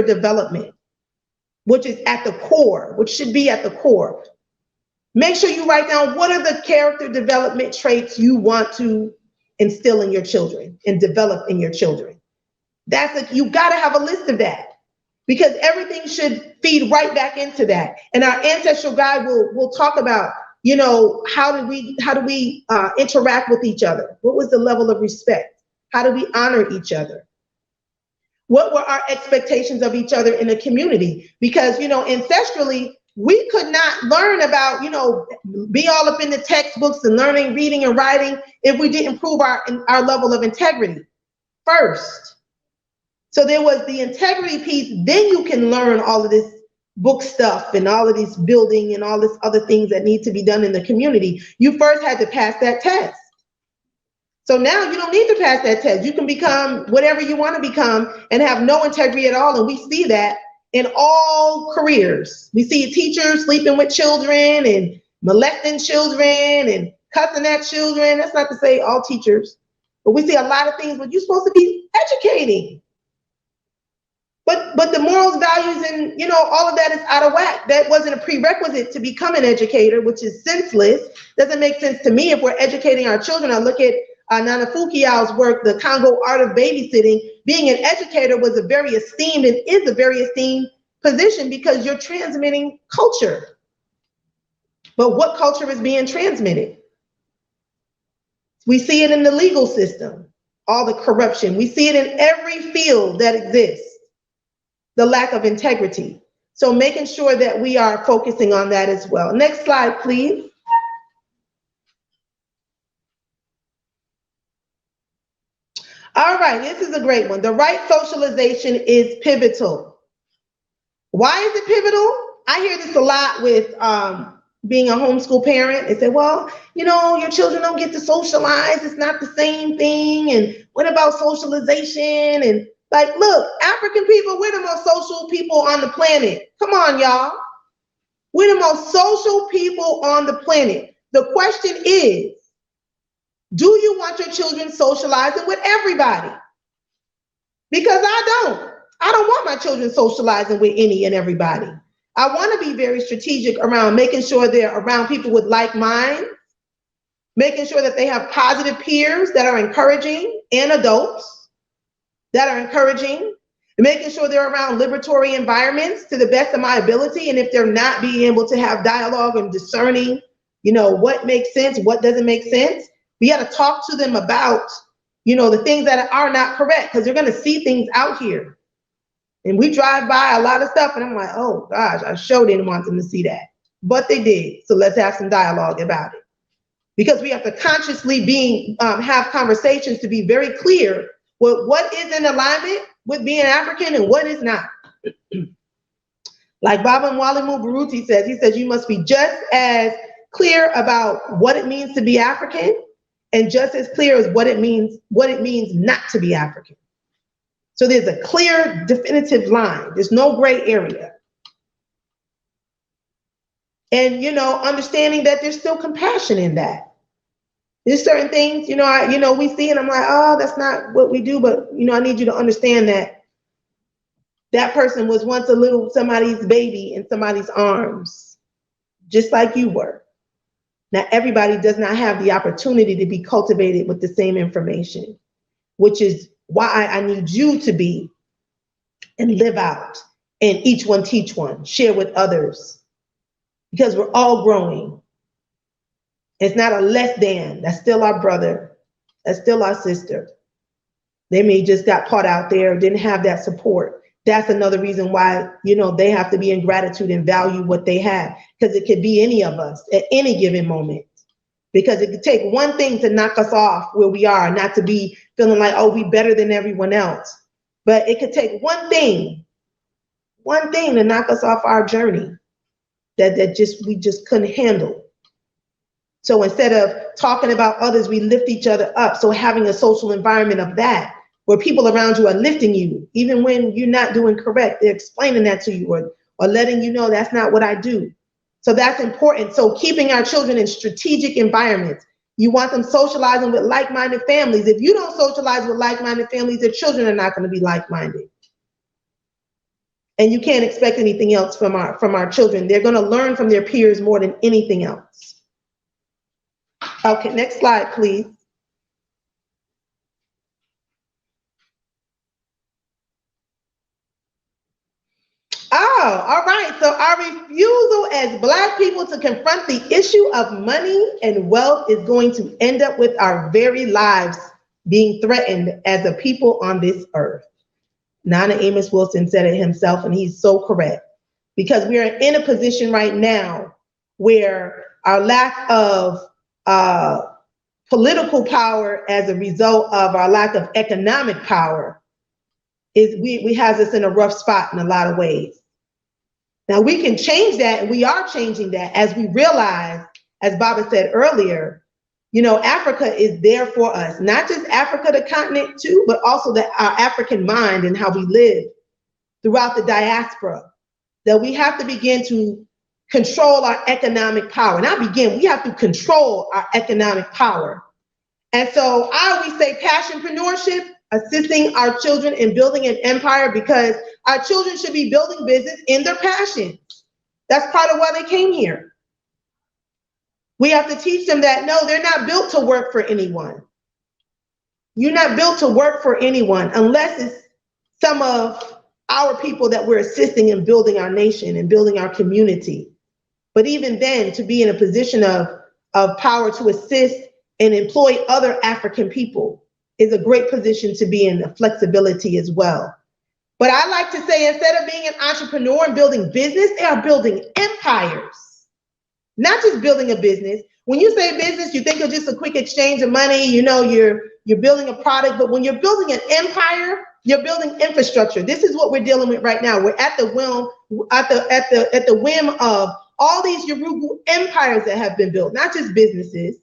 Speaker 2: development, which is at the core, which should be at the core. Make sure you write down what are the character development traits you want to instill in your children and develop in your children. You got to have a list of that, because everything should feed right back into that. And our ancestral guide will talk about, you know, how do we interact with each other? What was the level of respect? How do we honor each other? What were our expectations of each other in the community? Because, you know, ancestrally, we could not learn about, you know, be all up in the textbooks and learning, reading and writing if we didn't prove our level of integrity first. So there was the integrity piece, then you can learn all of this book stuff and all of this building and all this other things that need to be done in the community. You first had to pass that test. So now you don't need to pass that test. You can become whatever you want to become and have no integrity at all. And we see that in all careers. We see teachers sleeping with children and molesting children and cussing at children. That's not to say all teachers, but we see a lot of things, but you're supposed to be educating. But the morals, values, and, you know, all of that is out of whack. That wasn't a prerequisite to become an educator, which is senseless. Doesn't make sense to me if we're educating our children. I look at Nana Fukiao's work, The Congo Art of Babysitting. Being an educator was a very esteemed and is a very esteemed position because you're transmitting culture. But what culture is being transmitted? We see it in the legal system, all the corruption. We see it in every field that exists. The lack of integrity. So making sure that we are focusing on that as well. Next slide, please. All right, this is a great one. The right socialization is pivotal. Why is it pivotal? I hear this a lot with being a homeschool parent. They say, well, you know, your children don't get to socialize. It's not the same thing. And what about socialization? And like, look, African people, we're the most social people on the planet. Come on, y'all. We're the most social people on the planet. The question is, do you want your children socializing with everybody? Because I don't want my children socializing with any and everybody. I want to be very strategic around making sure they're around people with like minds, making sure that they have positive peers that are encouraging and adults that are encouraging, making sure they're around liberatory environments to the best of my ability. And if they're not, being able to have dialogue and discerning, you know, what makes sense, what doesn't make sense. We got to talk to them about, you know, the things that are not correct, because they're going to see things out here. And we drive by a lot of stuff and I'm like, oh gosh, I sure didn't want them to see that, but they did. So let's have some dialogue about it, because we have to consciously have conversations to be very clear with what is in alignment with being African and what is not. Like Baba Mwalimu Baruti says, he says you must be just as clear about what it means to be African and just as clear as what it means not to be African. So there's a clear, definitive line. There's no gray area. And, you know, understanding that there's still compassion in that. There's certain things, you know, we see and I'm like, oh, that's not what we do. But, you know, I need you to understand that that person was once somebody's baby in somebody's arms, just like you were. Now, everybody does not have the opportunity to be cultivated with the same information, which is why I need you to be and live out and each one teach one, share with others, because we're all growing. It's not a less than. That's still our brother. That's still our sister. They may just got caught out there, didn't have that support, that's another reason why, you know, they have to be in gratitude and value what they have, because it could be any of us at any given moment. Because it could take one thing to knock us off where we are, not to be feeling like, oh, we better than everyone else. But it could take one thing to knock us off our journey that we just couldn't handle. So instead of talking about others, we lift each other up. So having a social environment of that, where people around you are lifting you, even when you're not doing correct, they're explaining that to you or letting you know that's not what I do. So that's important. So keeping our children in strategic environments. You want them socializing with like-minded families. If you don't socialize with like-minded families, their children are not going to be like-minded. And you can't expect anything else from our children. They're going to learn from their peers more than anything else. Okay, next slide, please. Oh, all right. So our refusal as Black people to confront the issue of money and wealth is going to end up with our very lives being threatened as a people on this earth. Nana Amos Wilson said it himself, and he's so correct. Because we are in a position right now where our lack of political power as a result of our lack of economic power we has us in a rough spot in a lot of ways. Now we can change that, and we are changing that as we realize, as Baba said earlier, you know, Africa is there for us, not just Africa, the continent too, but also our African mind and how we live throughout the diaspora, that we have to begin to control our economic power. Not begin, we have to control our economic power. And so I always say passionpreneurship, assisting our children in building an empire, because our children should be building business in their passions. That's part of why they came here. We have to teach them that, no, they're not built to work for anyone. You're not built to work for anyone unless it's some of our people that we're assisting in building our nation and building our community. But even then, to be in a position of power to assist and employ other African people is a great position to be in, the flexibility as well. But I like to say, instead of being an entrepreneur and building business, they are building empires, not just building a business. When you say business, you think of just a quick exchange of money, you know, you're building a product, but when you're building an empire, you're building infrastructure. This is what we're dealing with right now. We're at the whim of all these Yoruba empires that have been built, not just businesses.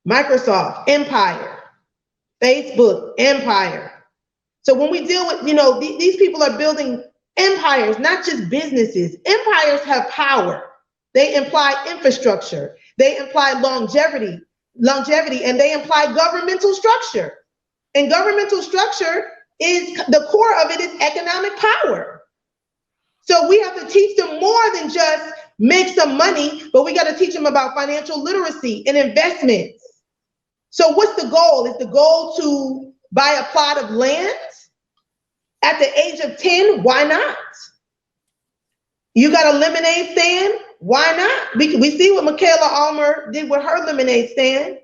Speaker 2: Microsoft, empire. Facebook, empire. So when we deal with, you know, these people are building empires, not just businesses. Empires have power. They imply infrastructure. They imply longevity, and they imply governmental structure. And governmental structure is, the core of it is economic power. So we have to teach them more than just make some money, but we got to teach them about financial literacy and investments. So what's the goal? Is the goal to buy a plot of land at the age of 10? Why not? You got a lemonade stand? Why not? We see what Michaela Almer did with her lemonade stand.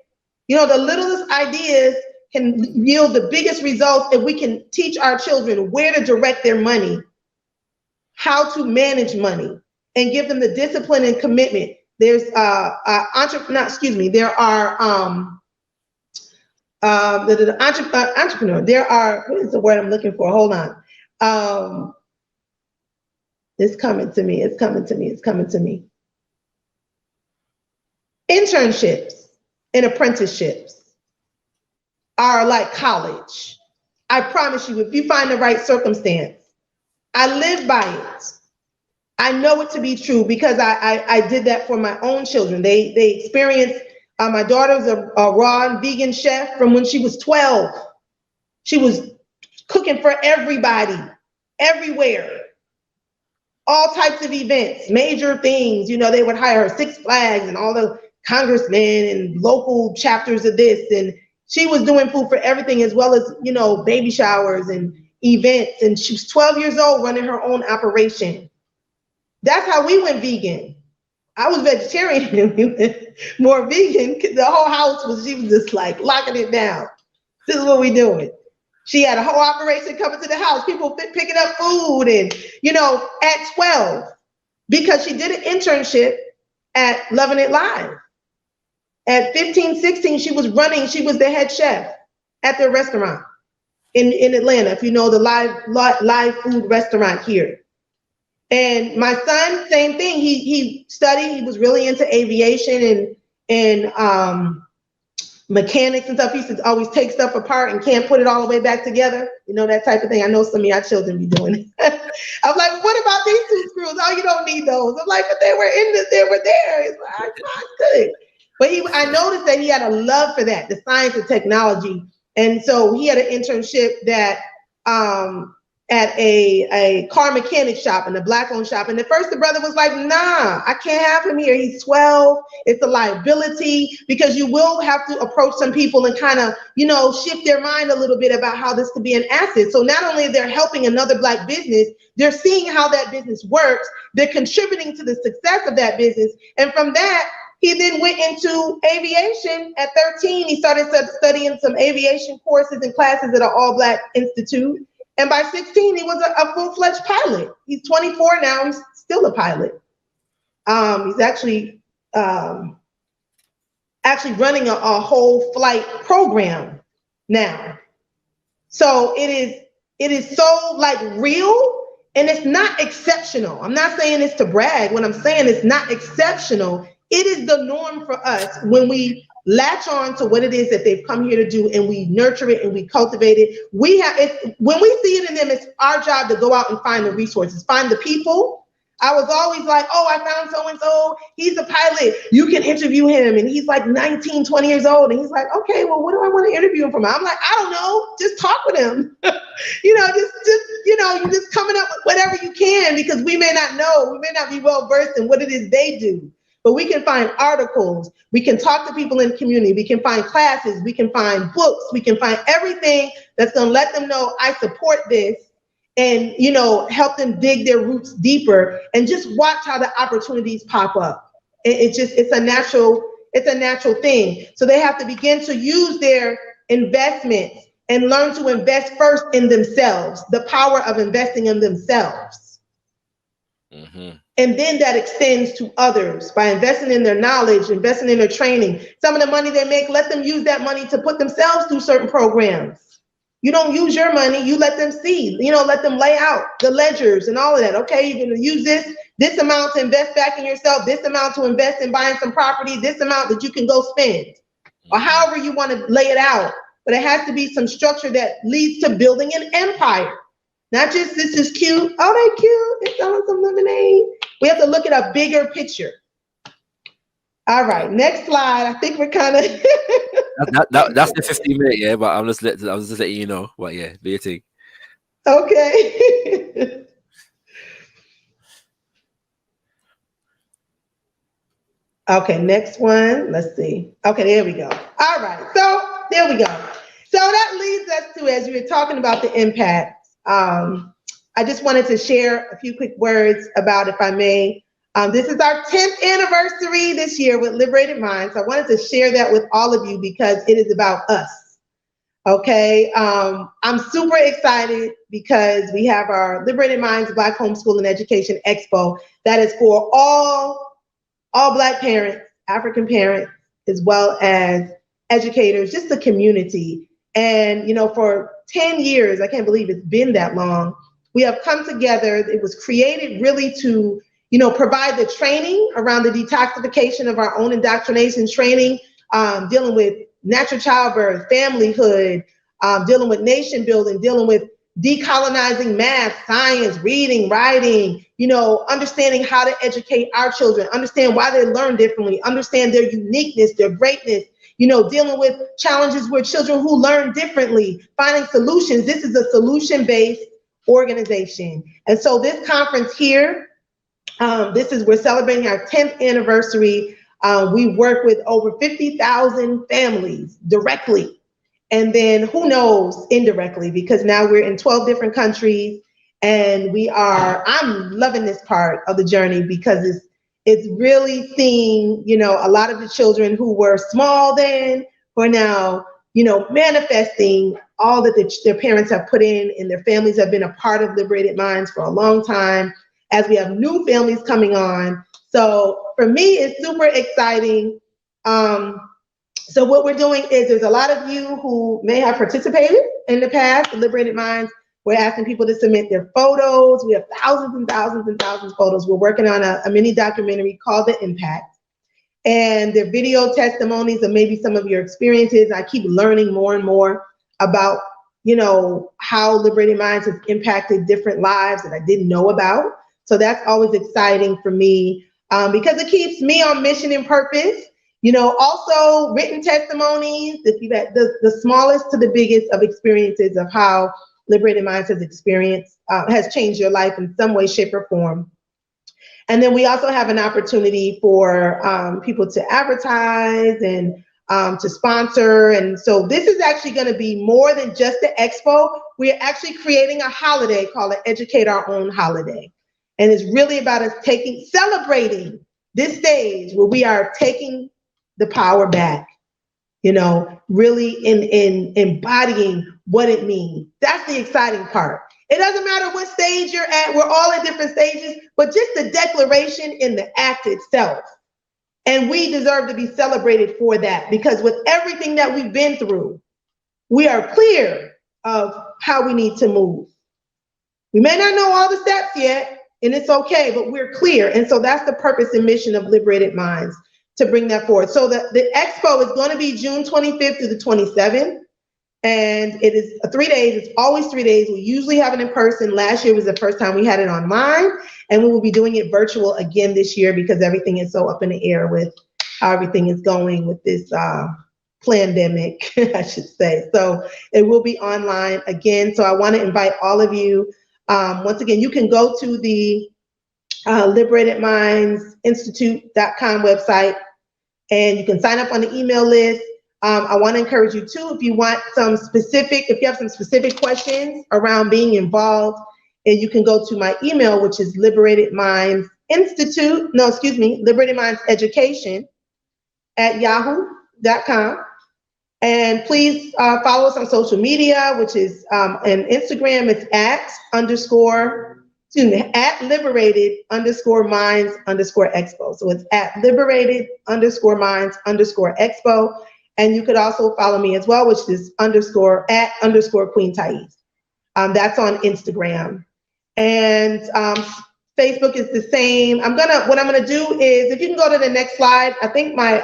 Speaker 2: You know, the littlest ideas can yield the biggest results if we can teach our children where to direct their money, how to manage money, and give them the discipline and commitment. There's the entrepreneur. There are, what is the word I'm looking for? Hold on. It's coming to me. It's coming to me. It's coming to me. Internships and apprenticeships are like college. I promise you, if you find the right circumstance, I live by it. I know it to be true because I did that for my own children. They experienced. My daughter's a raw and vegan chef from when she was 12. She was cooking for everybody, everywhere, all types of events, major things. You know, they would hire her, Six Flags and all the congressmen and local chapters of this. And she was doing food for everything, as well as, you know, baby showers and events. And she was 12 years old running her own operation. That's how we went vegan. I was vegetarian and we went more vegan. The whole house she was just like locking it down. This is what we doing. She had a whole operation coming to the house, people picking up food and, you know, at 12, because she did an internship at Loving It Live. At 15, 16, she was the head chef at their restaurant in Atlanta, if you know the live food restaurant here. And my son, same thing. He studied. He was really into aviation and mechanics and stuff. He used to always take stuff apart and can't put it all the way back together. You know, that type of thing. I know some of y'all children be doing it. I'm like, what about these two screws? Oh, you don't need those. I'm like, but they were there. It's like, I could. But I noticed that he had a love for that, the science and technology. And so he had an internship that at a car mechanic shop, and a black-owned shop. And at first the brother was like, nah, I can't have him here. He's 12. It's a liability, because you will have to approach some people and kind of, you know, shift their mind a little bit about how this could be an asset. So not only they're helping another Black business, they're seeing how that business works. They're contributing to the success of that business. And from that, he then went into aviation. At 13, he started studying some aviation courses and classes at an all-Black institute. And by 16, he was a full-fledged pilot. He's 24 now. He's still a pilot. He's actually running a whole flight program now. So it is so like real, and it's not exceptional. I'm not saying it's to brag. When I'm saying it's not exceptional, it is the norm for us when we latch on to what it is that they've come here to do, and we nurture it and we cultivate it. When we see it in them, it's our job to go out and find the resources, find the people. I was always like, oh, I found so-and-so, he's a pilot, you can interview him. And he's like 19, 20 years old. And he's like, okay, well, what do I want to interview him from? I'm like, I don't know, just talk with him. You know, you're just coming up with whatever you can, because we may not know, we may not be well versed in what it is they do. But we can find articles, we can talk to people in the community, we can find classes, we can find books, we can find everything that's gonna let them know I support this, and, you know, help them dig their roots deeper, and just watch how the opportunities pop up. It's a natural thing. So they have to begin to use their investments and learn to invest first in themselves, the power of investing in themselves. Mm-hmm. And then that extends to others by investing in their knowledge, investing in their training. Some of the money they make, let them use that money to put themselves through certain programs. You don't use your money, you let them see, you know, let them lay out the ledgers and all of that. Okay, you're gonna use this amount to invest back in yourself, this amount to invest in buying some property, this amount that you can go spend, or however you want to lay it out. But it has to be some structure that leads to building an empire. Not just, this is cute, oh, they cute, they're selling some lemonade. We have to look at a bigger picture. All right, next slide. I think we're kind of
Speaker 1: that's the 15-minute, yeah. But I was just letting you know. But yeah, do your thing.
Speaker 2: Okay. Okay, next one. Let's see. Okay, there we go. All right, so there we go. So that leads us to, as we were talking about the impact, I just wanted to share a few quick words about, if I may. This is our 10th anniversary this year with Liberated Minds. I wanted to share that with all of you because it is about us. Okay, I'm super excited because we have our Liberated Minds Black Homeschool and Education Expo that is for all Black parents, African parents, as well as educators, just the community. And, you know, for 10 years, I can't believe it's been that long, we have come together. It was created really to, you know, provide the training around the detoxification of our own indoctrination training, dealing with natural childbirth, familyhood, dealing with nation building, dealing with decolonizing math, science, reading, writing, you know, understanding how to educate our children, understand why they learn differently, understand their uniqueness, their greatness, you know, dealing with challenges with children who learn differently, finding solutions. This is a solution-based organization. And so this conference here, we're celebrating our 10th anniversary. We work with over 50,000 families directly. And then who knows indirectly, because now we're in 12 different countries, and I'm loving this part of the journey because it's really seeing, you know, a lot of the children who were small then who are now, you know, manifesting all that their parents have put in, and their families have been a part of Liberated Minds for a long time, as we have new families coming on. So for me, it's super exciting. So what we're doing is, there's a lot of you who may have participated in the past, in Liberated Minds. We're asking people to submit their photos. We have thousands and thousands and thousands of photos. We're working on a mini documentary called The Impact. And their video testimonies of maybe some of your experiences. I keep learning more and more about, you know, how Liberated Minds has impacted different lives that I didn't know about. So that's always exciting for me, because it keeps me on mission and purpose. You know, also written testimonies, if you've had the smallest to the biggest of experiences of how Liberated Minds has changed your life in some way, shape, or form. And then we also have an opportunity for people to advertise and to sponsor. And so this is actually going to be more than just the expo. We're actually creating a holiday called an Educate Our Own holiday. And it's really about us celebrating this stage where we are taking the power back, you know, really in embodying what it means. That's the exciting part. It doesn't matter what stage you're at. We're all at different stages, but just the declaration in the act itself. And we deserve to be celebrated for that, because with everything that we've been through, we are clear of how we need to move. We may not know all the steps yet, and it's okay, but we're clear. And so that's the purpose and mission of Liberated Minds, to bring that forward. So the expo is going to be June 25th through the 27th. And it is 3 days. It's always 3 days. We usually have it in person. Last year was the first time we had it online, and we will be doing it virtual again this year, because everything is so up in the air with how everything is going with this pandemic, I should say. So it will be online again. So I want to invite all of you. Once again, you can go to the liberatedmindsinstitute.com website, and you can sign up on the email list. I want to encourage you too, if you have some specific questions around being involved, and you can go to my email, which is liberatedmindseducation@yahoo.com. And please follow us on social media, which is on Instagram, it's at liberated_minds_expo. So it's at liberated_minds_expo. And you could also follow me as well, which is @Queen Taese. That's on Instagram. And Facebook is the same. What I'm gonna do is, if you can go to the next slide, I think my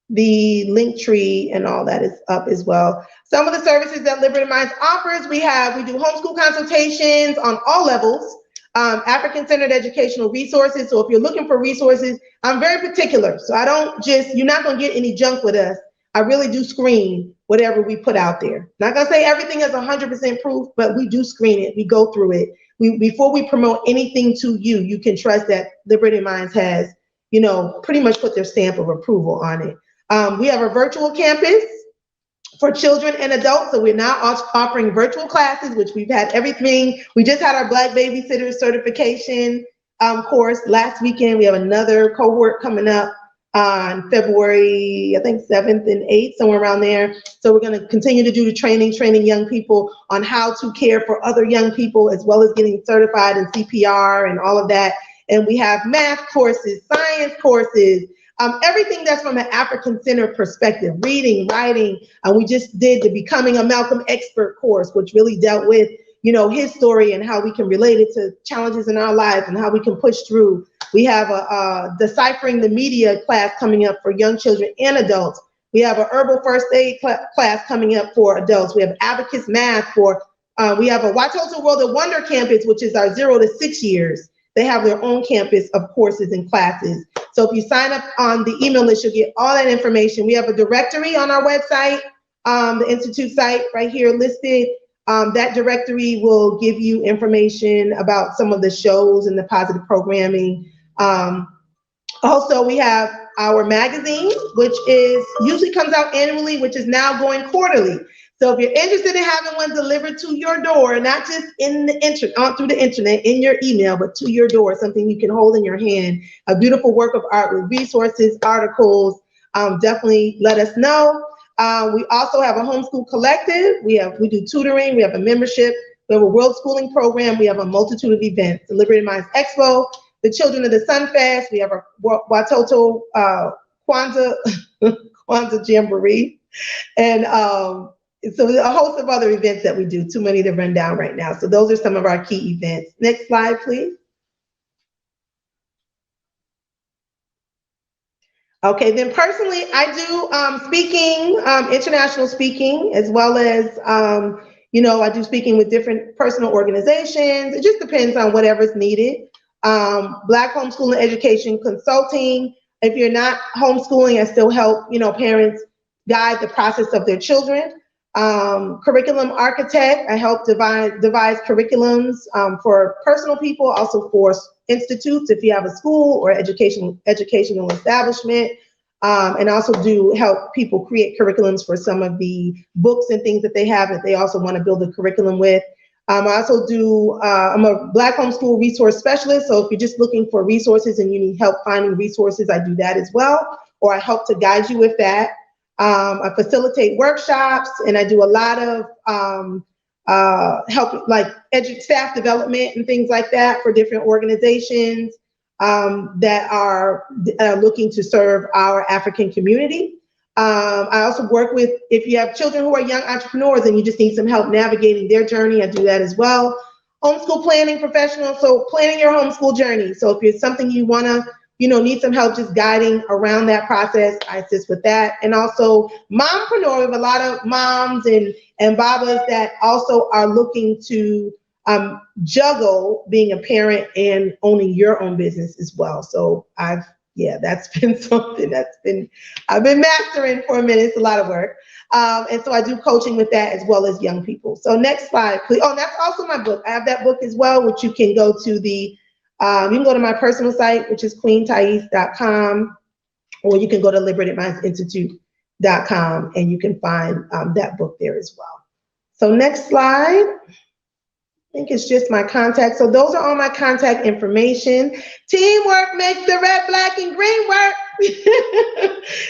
Speaker 2: the link tree and all that is up as well. Some of the services that Liberated Minds offers, we do homeschool consultations on all levels, African-centered educational resources. So if you're looking for resources, I'm very particular. So you're not gonna get any junk with us. I really do screen whatever we put out there. Not gonna say everything is 100% proof, but we do screen it. We go through it. Before we promote anything to you, you can trust that Liberated Minds has, you know, pretty much put their stamp of approval on it. We have a virtual campus for children and adults. So we're now offering virtual classes, which we've had everything. We just had our Black Babysitter certification course last weekend. We have another cohort coming up on February, I think 7th and 8th, somewhere around there. So we're going to continue to do the training young people on how to care for other young people, as well as getting certified in CPR and all of that. And we have math courses, science courses, everything that's from an African-centered perspective, reading, writing. We just did the Becoming a Malcolm Expert course, which really dealt with, you know, his story and how we can relate it to challenges in our lives and how we can push through. We have a Deciphering the Media class coming up for young children and adults. We have a Herbal First Aid class coming up for adults. We have Abacus Math we have a Watoto World of Wonder campus, which is our 0 to 6 years. They have their own campus of courses and classes. So if you sign up on the email list, you'll get all that information. We have a directory on our website, the Institute site right here listed. That directory will give you information about some of the shows and the positive programming. Also, we have our magazine, which usually comes out annually, which is now going quarterly. So if you're interested in having one delivered to your door, not just through the internet, in your email, but to your door, something you can hold in your hand, a beautiful work of art with resources, articles, definitely let us know. We also have a homeschool collective. We do tutoring. We have a membership. We have a world schooling program. We have a multitude of events. The Liberated Minds Expo, the Children of the Sun Fest. We have a Watoto Kwanzaa Kwanzaa Jamboree, and so a host of other events that we do. Too many to run down right now. So those are some of our key events. Next slide, please. Okay, then personally, I do speaking, international speaking, as well as, I do speaking with different personal organizations. It just depends on whatever's needed. Black homeschooling education consulting. If you're not homeschooling, I still help, parents guide the process of their children. Curriculum architect, I help devise curriculums for personal people, also for institutes if you have a school or educational establishment, and also do help people create curriculums for some of the books and things that they have that they also want to build a curriculum with. I also do, I'm a Black homeschool resource specialist, so if you're just looking for resources and you need help finding resources, I do that as well, or I help to guide you with that. I facilitate workshops, and I do a lot of help, like staff development and things like that for different organizations that are looking to serve our African community. I also work with, if you have children who are young entrepreneurs and you just need some help navigating their journey, I do that as well. Homeschool planning professional, so planning your homeschool journey. So if it's something you want to, need some help just guiding around that process, I assist with that. And also mompreneur, we have a lot of moms and babas that also are looking to juggle being a parent and owning your own business as well. So that's been something I've been mastering for a minute. It's a lot of work. And so I do coaching with that as well as young people. So next slide, please. Oh, that's also my book. I have that book as well, which you can go to you can go to my personal site, which is queentaese.com, or you can go to liberatedmindsinstitute.com and you can find that book there as well. So next slide. I think it's just my contact. So those are all my contact information. Teamwork makes the red, black, and green work.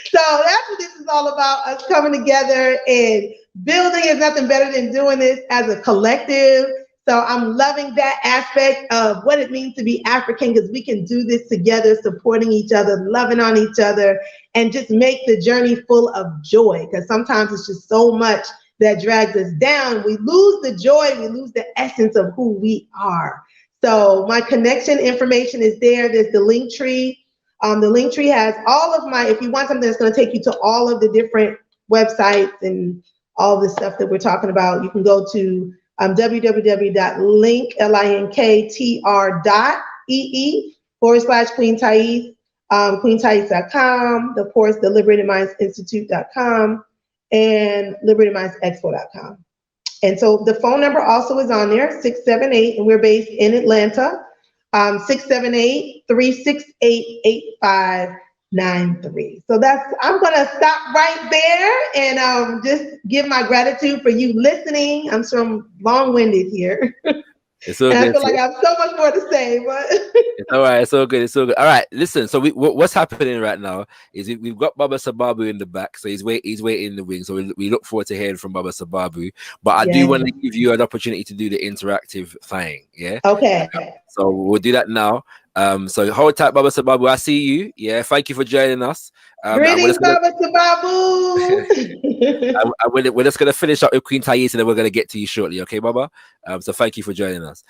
Speaker 2: So that's what this is all about, us coming together and building. Is nothing better than doing this as a collective. So I'm loving that aspect of what it means to be African, because we can do this together, supporting each other, loving on each other, and just make the journey full of joy, because sometimes it's just so much that drags us down. We lose the joy, we lose the essence of who we are. So my connection information is there. There's the link tree. The link tree has all of my, if you want something that's going to take you to all of the different websites and all the stuff that we're talking about, you can go to www.linktr.ee/Queen Taese, queentaese.com, of course, the liberatedmindsinstitute.com, and liberatedmindsexpo.com. And so the phone number also is on there, 678, and we're based in Atlanta, 678-368-8593. So I'm gonna stop right there and just give my gratitude for you listening. I'm sure I'm long-winded here.
Speaker 1: It's so
Speaker 2: and
Speaker 1: good.
Speaker 2: I feel like I have so much more to say, but
Speaker 1: it's all right. It's so good. It's so good. All right, listen. So what's happening right now is we've got Baba Sababu in the back, so he's waiting in the wing. So we look forward to hearing from Baba Sababu. But I do want to give you an opportunity to do the interactive thing. Yeah.
Speaker 2: Okay.
Speaker 1: So we'll do that now. So hold tight, Baba Sababu. I see you. Yeah. Thank you for joining us.
Speaker 2: Greetings, Baba Sababu.
Speaker 1: We're just gonna finish up with Queen Taese, and then we're gonna get to you shortly. Okay, Baba. So thank you for joining us.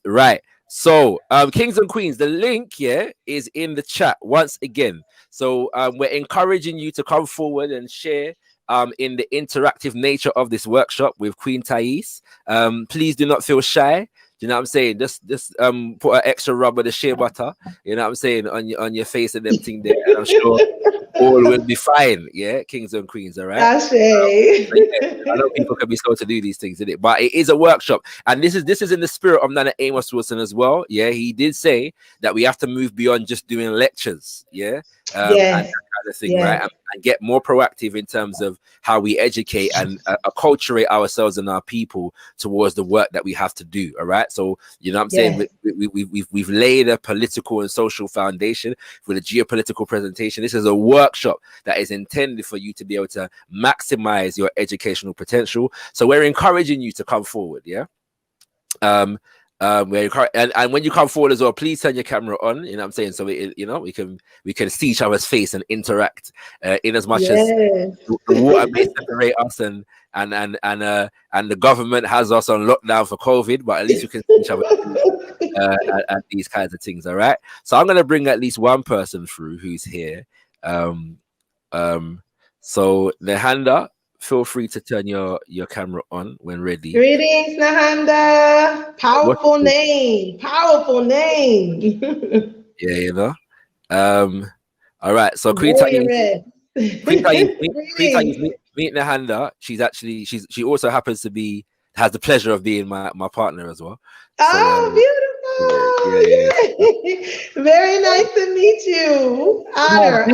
Speaker 1: Right. So, kings and queens, the link is in the chat once again. So we're encouraging you to come forward and share in the interactive nature of this workshop with Queen Taese. Please do not feel shy. You know what I'm saying? Just put an extra rub of the shea butter, you know what I'm saying, on your face and everything there. And I'm sure all will be fine. Yeah, kings and queens, all right? I know people can be slow to do these things, isn't it? But it is a workshop. And this is in the spirit of Nana Amos Wilson as well. Yeah, he did say that we have to move beyond just doing lectures. Yeah.
Speaker 2: Yes.
Speaker 1: kind of thing, right? And get more proactive in terms of how we educate and acculturate ourselves and our people towards the work that we have to do. All right. So, you know what I'm saying? We've laid a political and social foundation with a geopolitical presentation. This is a workshop that is intended for you to be able to maximize your educational potential. So we're encouraging you to come forward. Yeah. And when you come forward as well, please turn your camera on. You know what I'm saying? So we can see each other's face and interact in as much as the water may separate us and the government has us on lockdown for COVID, but at least we can see each other at these kinds of things. All right. So I'm gonna bring at least one person through who's here. So Nehanda, feel free to turn your camera on when ready.
Speaker 2: Greetings, Nehanda. Powerful name.
Speaker 1: Yeah, you know. All right. So Queen Taese, meet Nehanda. She also happens to has the pleasure of being my partner as well.
Speaker 2: Oh, beautiful. Yeah. Very nice to meet you. Honor.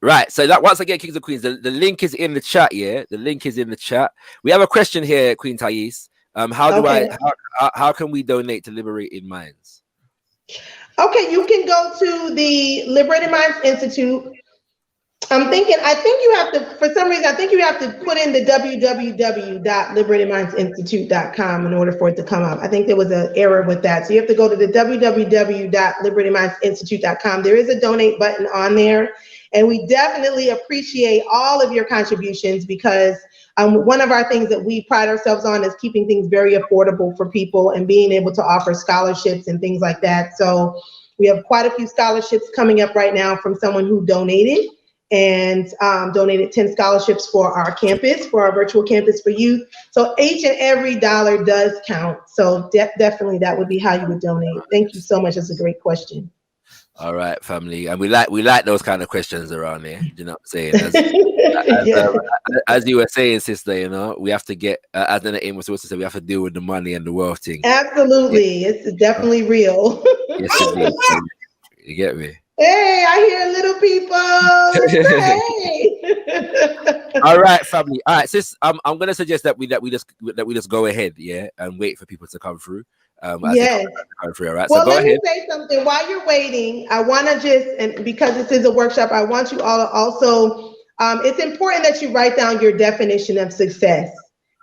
Speaker 1: Right. So that once again, Kings and Queens, the link is in the chat. Yeah, the link is in the chat. We have a question here, Queen Taese. How can we donate to Liberated Minds?
Speaker 2: Okay, you can go to the Liberated Minds Institute. I think you have to, for some reason, put in the www.liberatedmindsinstitute.com in order for it to come up. I think there was an error with that. So you have to go to the www.liberatedmindsinstitute.com. There is a donate button on there. And we definitely appreciate all of your contributions because one of our things that we pride ourselves on is keeping things very affordable for people and being able to offer scholarships and things like that. So we have quite a few scholarships coming up right now from someone who donated and donated 10 scholarships for our campus, for our virtual campus for youth. So each and every dollar does count. So definitely that would be how you would donate. Thank you so much. That's a great question.
Speaker 1: All right, family, and we like those kind of questions around here. You know what I'm saying? As you were saying, sister, you know, we have to get, as Amos Wilson said, we have to deal with the money and the wealth thing.
Speaker 2: Absolutely, it's definitely real.
Speaker 1: Yes, indeed. You get me?
Speaker 2: Hey, I hear little people. Hey.
Speaker 1: All right, family. All right, sis. I'm gonna suggest that we just go ahead, yeah, and wait for people to come through.
Speaker 2: Yes.
Speaker 1: All right.
Speaker 2: Well,
Speaker 1: so go
Speaker 2: let
Speaker 1: ahead.
Speaker 2: me say something while you're waiting. I want to and because this is a workshop, I want you all to also, it's important that you write down your definition of success.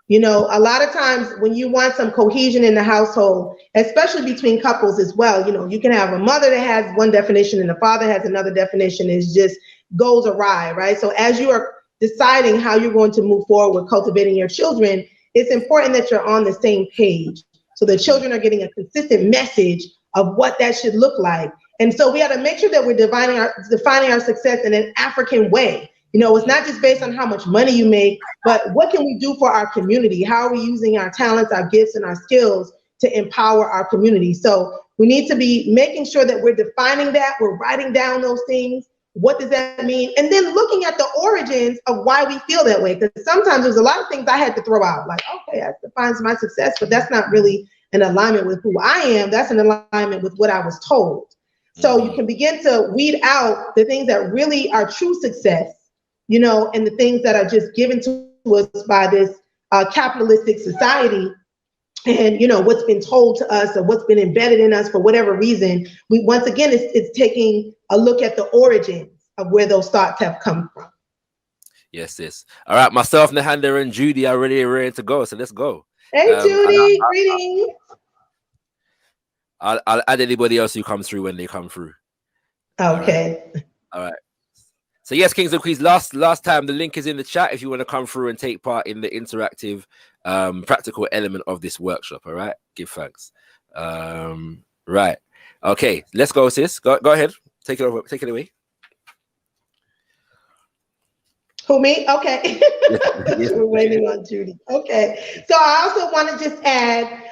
Speaker 2: You know, a lot of times when you want some cohesion in the household, especially between couples as well, you know, you can have a mother that has one definition and a father has another definition. It just goes awry, right? So as you are deciding how you're going to move forward with cultivating your children, it's important that you're on the same page. So the children are getting a consistent message of what that should look like. And so we got to make sure that we're defining our success in an African way. You know, it's not just based on how much money you make, but what can we do for our community? How are we using our talents, our gifts, and our skills to empower our community? So we need to be making sure that we're defining that, we're writing down those things. What does that mean? And then looking at the origins of why we feel that way. Because sometimes there's a lot of things I had to throw out, like, okay, that defines my success, but that's not really in alignment with who I am. That's in alignment with what I was told. So you can begin to weed out the things that really are true success, you know, and the things that are just given to us by this capitalistic society. And, you know, what's been told to us or what's been embedded in us for whatever reason, once again, it's taking a look at the origins of where those thoughts have come from.
Speaker 1: Yes. All right. Myself, Nehanda, and Judy are ready to go. So let's go.
Speaker 2: Hey, Judy, greetings.
Speaker 1: I'll add anybody else who comes through when they come through.
Speaker 2: Okay.
Speaker 1: All right. So yes, Kings and Queens, last time, the link is in the chat if you want to come through and take part in the interactive practical element of this workshop. All right, give thanks. Right, okay, let's go, sis. Go ahead, take it away.
Speaker 2: Who, me? Okay. We're waiting on Judy. Okay, so I also want to just add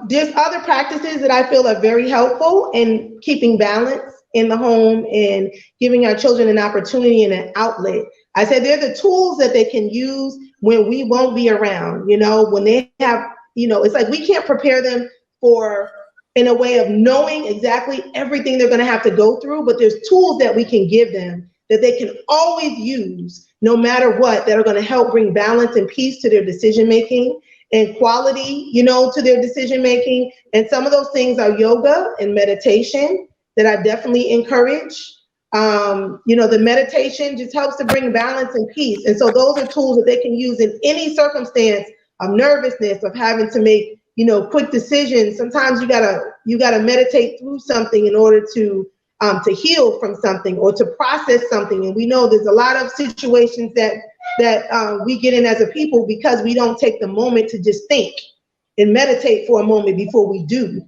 Speaker 2: there's other practices that I feel are very helpful in keeping balance in the home and giving our children an opportunity and an outlet. I said they're the tools that they can use when we won't be around, you know, when they have, you know, it's like we can't prepare them for in a way of knowing exactly everything they're going to have to go through, but there's tools that we can give them that they can always use no matter what, that are going to help bring balance and peace to their decision making and quality, you know, to their decision making. And some of those things are yoga and meditation that I definitely encourage. You know, the meditation just helps to bring balance and peace. And so those are tools that they can use in any circumstance of nervousness, of having to make, you know, quick decisions. Sometimes you gotta meditate through something in order to heal from something or to process something. And we know there's a lot of situations that we get in as a people because we don't take the moment to just think and meditate for a moment before we do.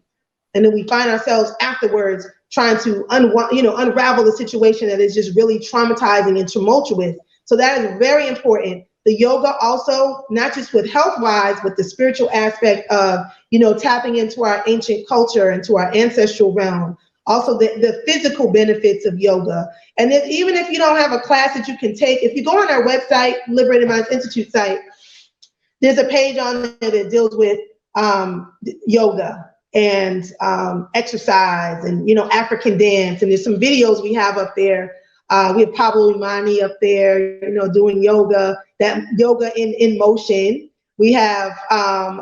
Speaker 2: And then we find ourselves afterwards trying to unravel the situation that is just really traumatizing and tumultuous. So that is very important. The yoga also, not just with health-wise, but the spiritual aspect of, you know, tapping into our ancient culture and to our ancestral realm. Also the physical benefits of yoga. And then even if you don't have a class that you can take, if you go on our website, Liberated Minds Institute site, there's a page on there that deals with yoga and exercise and, you know, African dance. And there's some videos we have up there. We have Pablo Imani up there, you know, doing yoga, that yoga in motion. We have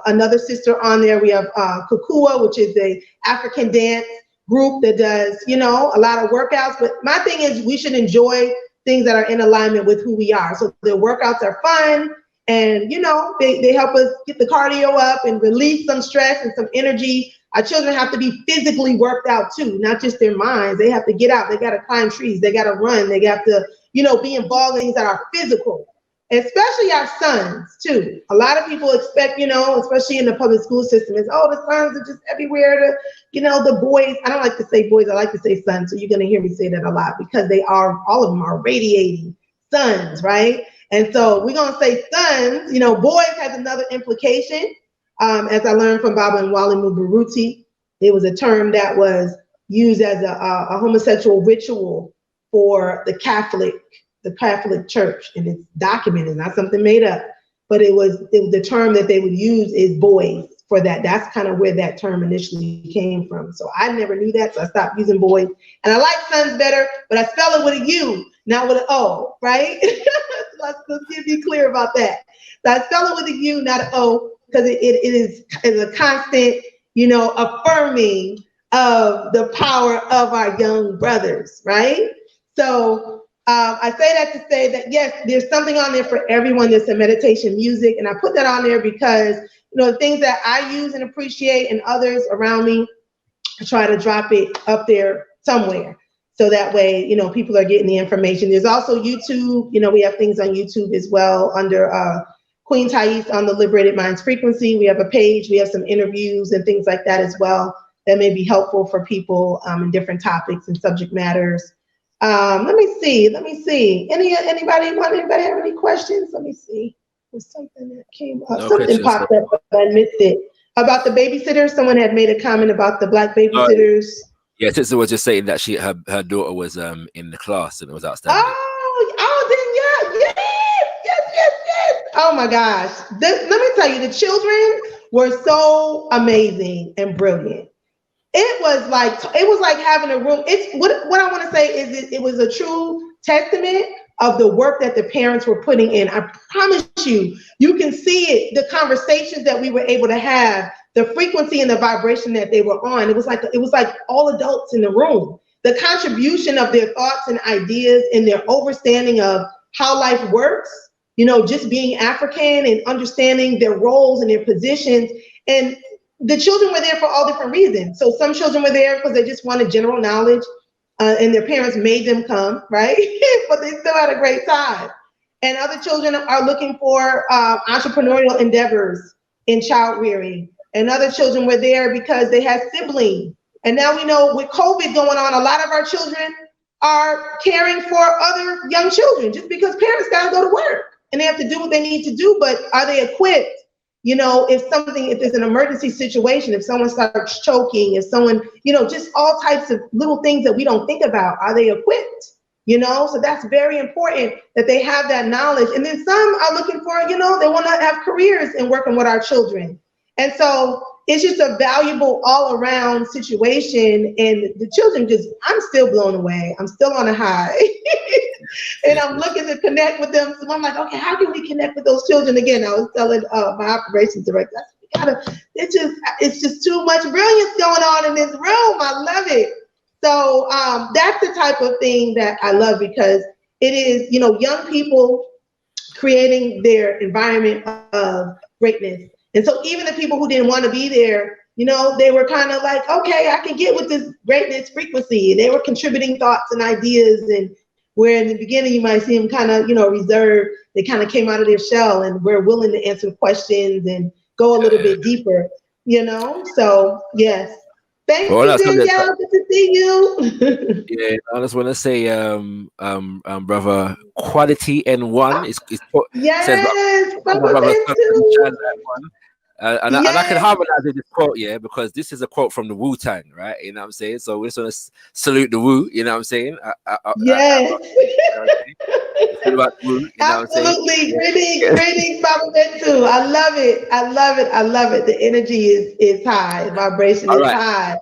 Speaker 2: another sister on there. We have Kukua, which is the African dance group that does, you know, a lot of workouts. But my thing is we should enjoy things that are in alignment with who we are. So the workouts are fun and, you know, they help us get the cardio up and release some stress and some energy. Our children have to be physically worked out too, not just their minds. They have to get out. They got to climb trees. They got to run. They got to, you know, be involved in things that are physical, especially our sons too. A lot of people expect, you know, especially in the public school system, is, oh, the sons are just everywhere. You know, the boys, I don't like to say boys, I like to say sons. So you're going to hear me say that a lot because they are, all of them are radiating sons, right? And so we're going to say sons, you know, boys has another implication. As I learned from Baba and Wali Mubaruti, there was a term that was used as a homosexual ritual for the Catholic Church, and it's documented, not something made up, but it was the term that they would use is boys for that. That's kind of where that term initially came from. So I never knew that, so I stopped using boys. And I like sons better, but I spell it with a U, not with an O, right? Let's be clear about that. So I spell it with a U, not an O, because it is a constant, you know, affirming of the power of our young brothers, right? So I say that to say that, yes, there's something on there for everyone. There's some meditation music, and I put that on there because, you know, the things that I use and appreciate and others around me, I try to drop it up there somewhere. So that way, you know, people are getting the information. There's also YouTube. You know, we have things on YouTube as well under Queen Taese on the Liberated Minds Frequency. We have a page. We have some interviews and things like that as well that may be helpful for people in different topics and subject matters. Let me see. Anybody have any questions? Let me see. There's something that came up.
Speaker 1: No
Speaker 2: something
Speaker 1: questions,
Speaker 2: popped up, but I missed it. About the babysitters. Someone had made a comment about the Black babysitters.
Speaker 1: Yeah, Sister was just saying that her daughter was in the class and it was outstanding.
Speaker 2: Oh, then yes. Oh my gosh. Let me tell you, the children were so amazing and brilliant. It was like having a room. It's what I want to say is it was a true testament of the work that the parents were putting in. I promise you, you can see it, the conversations that we were able to have, the frequency and the vibration that they were on. It was like all adults in the room. The contribution of their thoughts and ideas and their understanding of how life works, you know, just being African and understanding their roles and their positions. And the children were there for all different reasons. So some children were there because they just wanted general knowledge and their parents made them come, right? But they still had a great time. And other children are looking for entrepreneurial endeavors in child rearing. And other children were there because they had siblings. And now we know with COVID going on, a lot of our children are caring for other young children just because parents gotta go to work and they have to do what they need to do, but are they equipped? You know, if there's an emergency situation, if someone starts choking, if someone, you know, just all types of little things that we don't think about, are they equipped? You know, so that's very important that they have that knowledge. And then some are looking for, you know, they want to have careers in working with our children. And so it's just a valuable all around situation. And the children I'm still blown away. I'm still on a high. And I'm looking to connect with them. So I'm like, okay, how can we connect with those children? Again, I was telling my operations director, it's just too much brilliance going on in this room. I love it. So that's the type of thing that I love, because it is, young people creating their environment of greatness. And so even the people who didn't want to be there, they were kind of like, okay, I can get with this greatness frequency. And they were contributing thoughts and ideas. And where in the beginning you might see them kind of, reserved, they kind of came out of their shell and were willing to answer questions and go a little bit deeper, So yes. Thank you, Danielle. Good to see you.
Speaker 1: Yeah, I just want to say, brother, quality N1 is
Speaker 2: yes,
Speaker 1: says, and I can harmonize with this quote, because this is a quote from the Wu-Tang, right? You know what I'm saying? So we just want to salute the Wu, you know what I'm saying?
Speaker 2: Yes.
Speaker 1: Absolutely.
Speaker 2: Greetings, Papa Bentu. I love it. The energy is high. Vibration is high.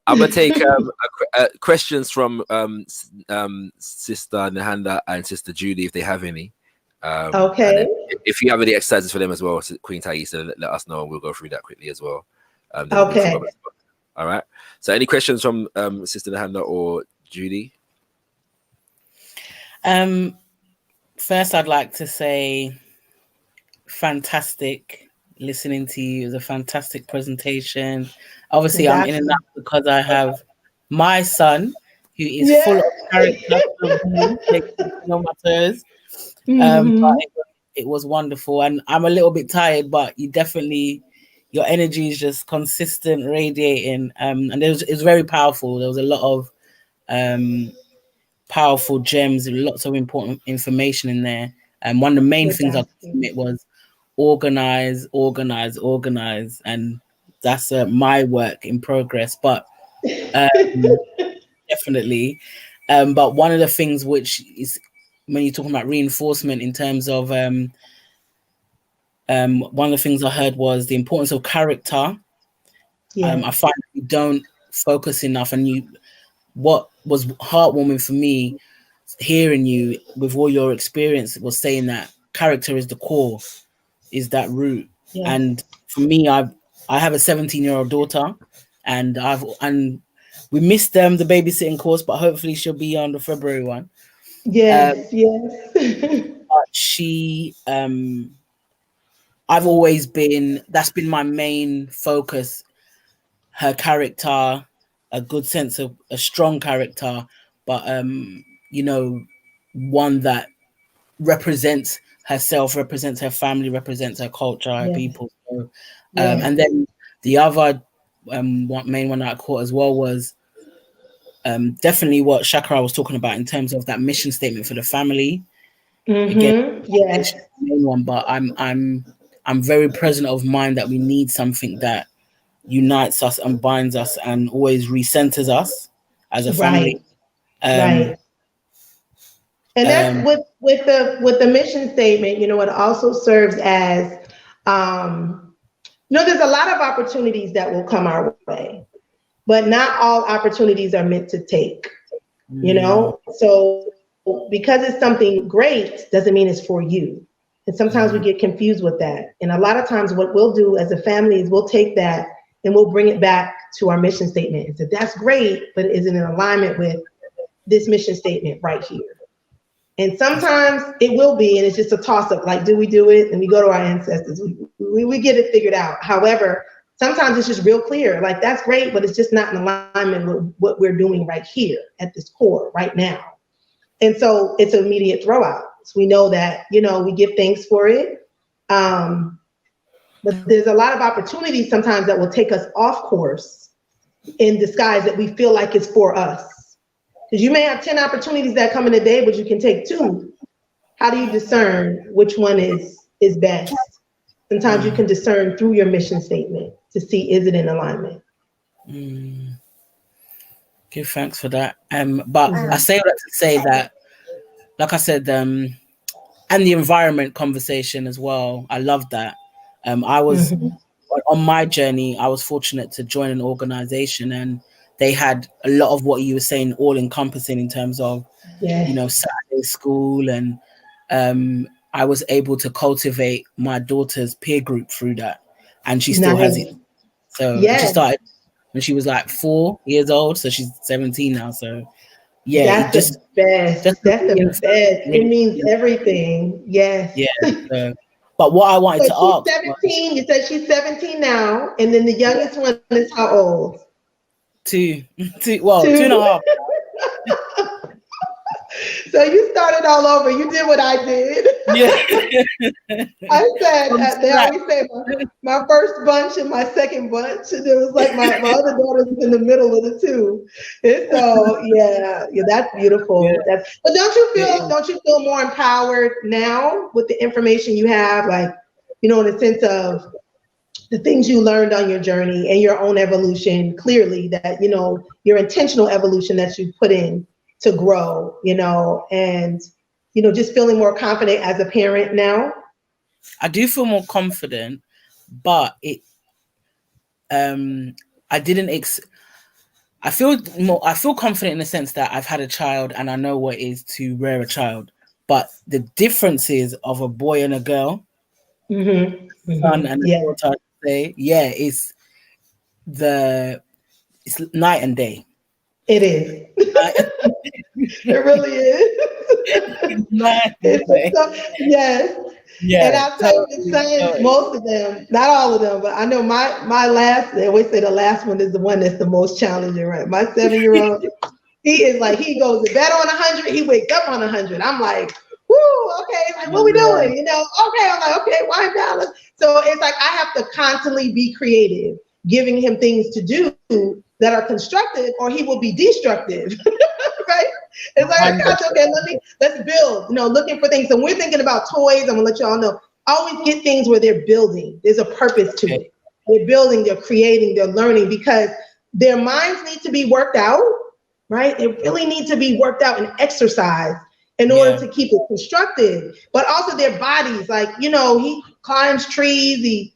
Speaker 1: I'm gonna take questions from Sister Nahanda and Sister Judy, if they have any.
Speaker 2: Okay.
Speaker 1: If you have any exercises for them as well, Queen Taese, let us know and we'll go through that quickly as well.
Speaker 2: Okay.
Speaker 1: All right. So any questions from Sister Nahanda or Judy?
Speaker 3: First, I'd like to say fantastic listening to you. It was a fantastic presentation. Obviously, I'm in and out because I have my son who is full of character, on my toes. But it was wonderful, and I'm a little bit tired, but your energy is just consistent, radiating, and it was very powerful. There was a lot of powerful gems, lots of important information in there. And one of the main things I commit was organize, and that's my work in progress. But definitely, but one of the things which is, when you're talking about reinforcement in terms of one of the things I heard was the importance of character. I find we don't focus enough, and what was heartwarming for me hearing you with all your experience was saying that character is the core, is that root. And for me, I have a 17-year-old daughter, and we missed the babysitting course, but hopefully she'll be on the February one.
Speaker 2: Yes.
Speaker 3: But she, I've always that's been my main focus, her character, a good sense of a strong character, but, one that represents herself, represents her family, represents her culture, her people. So, and then the other main one that I caught as well was definitely what Shakara was talking about in terms of that mission statement for the family. Again, the main one, but I'm very present of mind that we need something that unites us and binds us and always recenters us as a family.
Speaker 2: Right. And that's with the mission statement, it also serves as, there's a lot of opportunities that will come our way, but not all opportunities are meant to take, So because it's something great doesn't mean it's for you. And sometimes we get confused with that. And a lot of times what we'll do as a family is we'll take that and we'll bring it back to our mission statement and say, that's great, but is it in alignment with this mission statement right here? And sometimes it will be, and it's just a toss-up, like, do we do it? And we go to our ancestors, we get it figured out. However, sometimes it's just real clear, like, that's great, but it's just not in alignment with what we're doing right here at this core right now. And so it's an immediate throw out. So we know that, we give thanks for it. But there's a lot of opportunities sometimes that will take us off course in disguise that we feel like it's for us. Because you may have 10 opportunities that come in a day, but you can take 2. How do you discern which one is best? Sometimes you can discern through your mission statement to see, is it in alignment?
Speaker 3: Give thanks for that. But I say that to say that, like I said, and the environment conversation as well. I love that. I was on my journey, I was fortunate to join an organization, and they had a lot of what you were saying, all encompassing in terms of, Saturday school. And I was able to cultivate my daughter's peer group through that. And she still has it. So she started when she was like 4 years old. So she's 17 now. So yeah,
Speaker 2: that's the best. That's the best. It means everything. Yes.
Speaker 3: Yeah. But what I wanted to ask.
Speaker 2: 17. You said she's 17 now, and then the youngest one is how old?
Speaker 3: 2. Well, 2.5.
Speaker 2: So you started all over. You did what I did.
Speaker 3: Yeah.
Speaker 2: I said, they always say my first bunch and my second bunch. And it was like my other daughter's in the middle of the two. And so yeah, that's beautiful. Yeah. But don't you feel more empowered now with the information you have, like, in the sense of the things you learned on your journey and your own evolution, clearly that, your intentional evolution that you put in to grow, and, just feeling more confident as a parent now?
Speaker 3: I do feel more confident, but I feel confident in the sense that I've had a child and I know what it is to rear a child. But the differences of a boy and a girl, son and a daughter, it's night and day.
Speaker 2: It is. It really is. Yes. Yeah. And I'll tell you, the sons, most of them, not all of them, but I know my last, they always say the last one is the one that's the most challenging, right? My 7-year-old, he is like, he goes to bed on 100, he wakes up on 100. I'm like, woo, okay, like, what we doing? Okay, I'm like, okay, wind down. So it's like, I have to constantly be creative, giving him things to do that are constructive, or he will be destructive. Right? It's like, okay, let's build, looking for things. So when we're thinking about toys, I'm gonna let y'all know, always get things where they're building. There's a purpose to it. They're building, they're creating, they're learning, because their minds need to be worked out, right? They really need to be worked out and exercised in order to keep it constructive. But also their bodies, like, he climbs trees, he's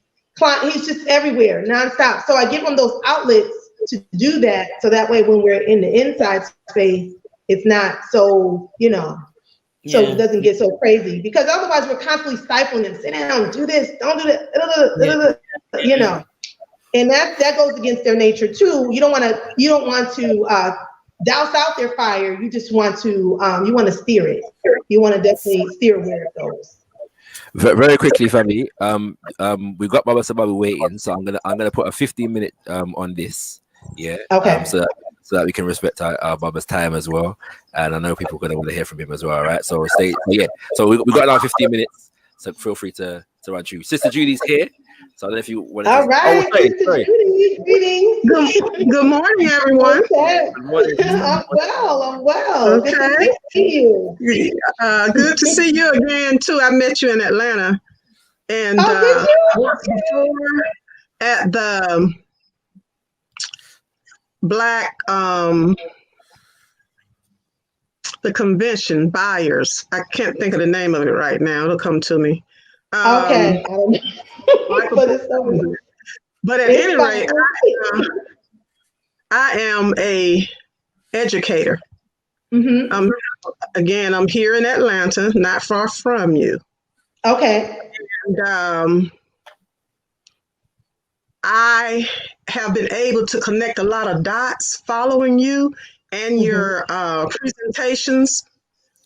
Speaker 2: just everywhere, nonstop. So I give him those outlets to do that, so that way when we're in the inside space, it's not so, so it doesn't get so crazy, because otherwise we're constantly stifling them. Sit down, do this, don't do that, and that goes against their nature too. You don't want to douse out their fire. You just want to you want to steer it. You want to definitely steer where it goes.
Speaker 1: Very quickly, family. We've got Baba Sababu waiting, so I'm gonna put a 15-minute on this. Yeah.
Speaker 2: Okay.
Speaker 1: So that we can respect our Baba's time as well, and I know people are gonna want to hear from him as well, right? So stay. Yeah. So we got another 15 minutes. So feel free to run through. Sister Judy's here. So I don't know if you want to.
Speaker 2: All right. Sister Judy, greetings.
Speaker 4: Good morning, everyone.
Speaker 2: Okay.
Speaker 1: Good morning.
Speaker 2: I'm well.
Speaker 4: Okay.
Speaker 2: Good to see you.
Speaker 4: Good to see you again too. I met you in Atlanta, and
Speaker 2: did you?
Speaker 4: Before at the Black the convention buyers. I can't think of the name of it right now. It'll come to me.
Speaker 2: Okay.
Speaker 4: But at any rate, I am a educator. I'm here in Atlanta, not far from you.
Speaker 2: Okay.
Speaker 4: And I have been able to connect a lot of dots following you and your presentations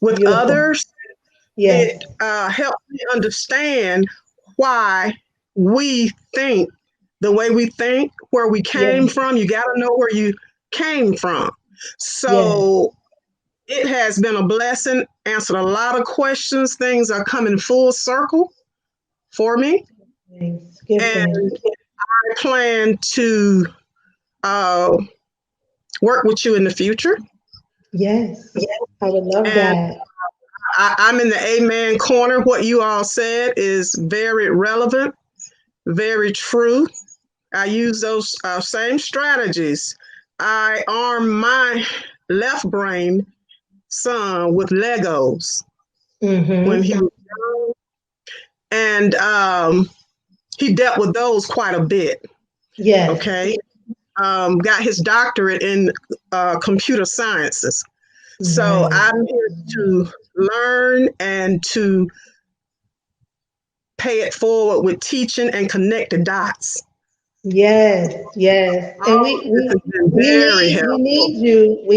Speaker 4: with others. Yes. It helped me understand why we think the way we think, where we came from. You got to know where you came from. So it has been a blessing, answered a lot of questions. Things are coming full circle for me. And I plan to work with you in the future.
Speaker 2: Yes, I would love that.
Speaker 4: I'm in the amen corner. What you all said is very relevant, very true. I use those same strategies. I arm my left brain son with Legos when he was young. And he dealt with those quite a bit.
Speaker 2: Yeah.
Speaker 4: Okay. Got his doctorate in computer sciences. So I'm here to learn and to pay it forward with teaching and connect the dots.
Speaker 2: Yes, yes. And we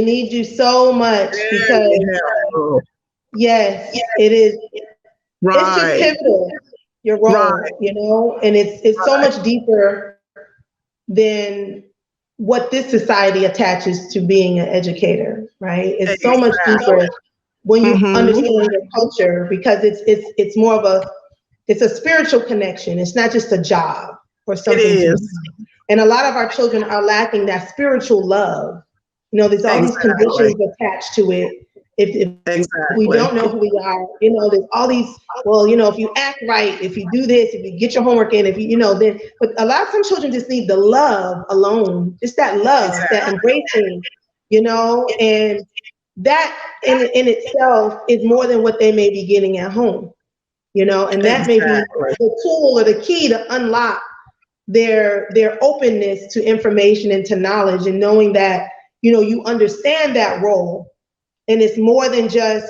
Speaker 2: need you so much because yes, it is.
Speaker 4: Right.
Speaker 2: It's just pivotal, your role, you know, and it's so much deeper than what this society attaches to being an educator, right? It's so much deeper when you understand your culture, because it's more of it's a spiritual connection. It's not just a job or something. It is. And a lot of our children are lacking that spiritual love. You know, there's all these conditions attached to it. If we don't know who we are, you know, there's all these, well, you know, if you act right, if you do this, if you get your homework in, if you know, then, but a lot of some children just need the love alone, just that love, that embracing, you know, and that in itself is more than what they may be getting at home, you know, and that may be the tool or the key to unlock their openness to information and to knowledge, and knowing that, you know, you understand that role. And it's more than just,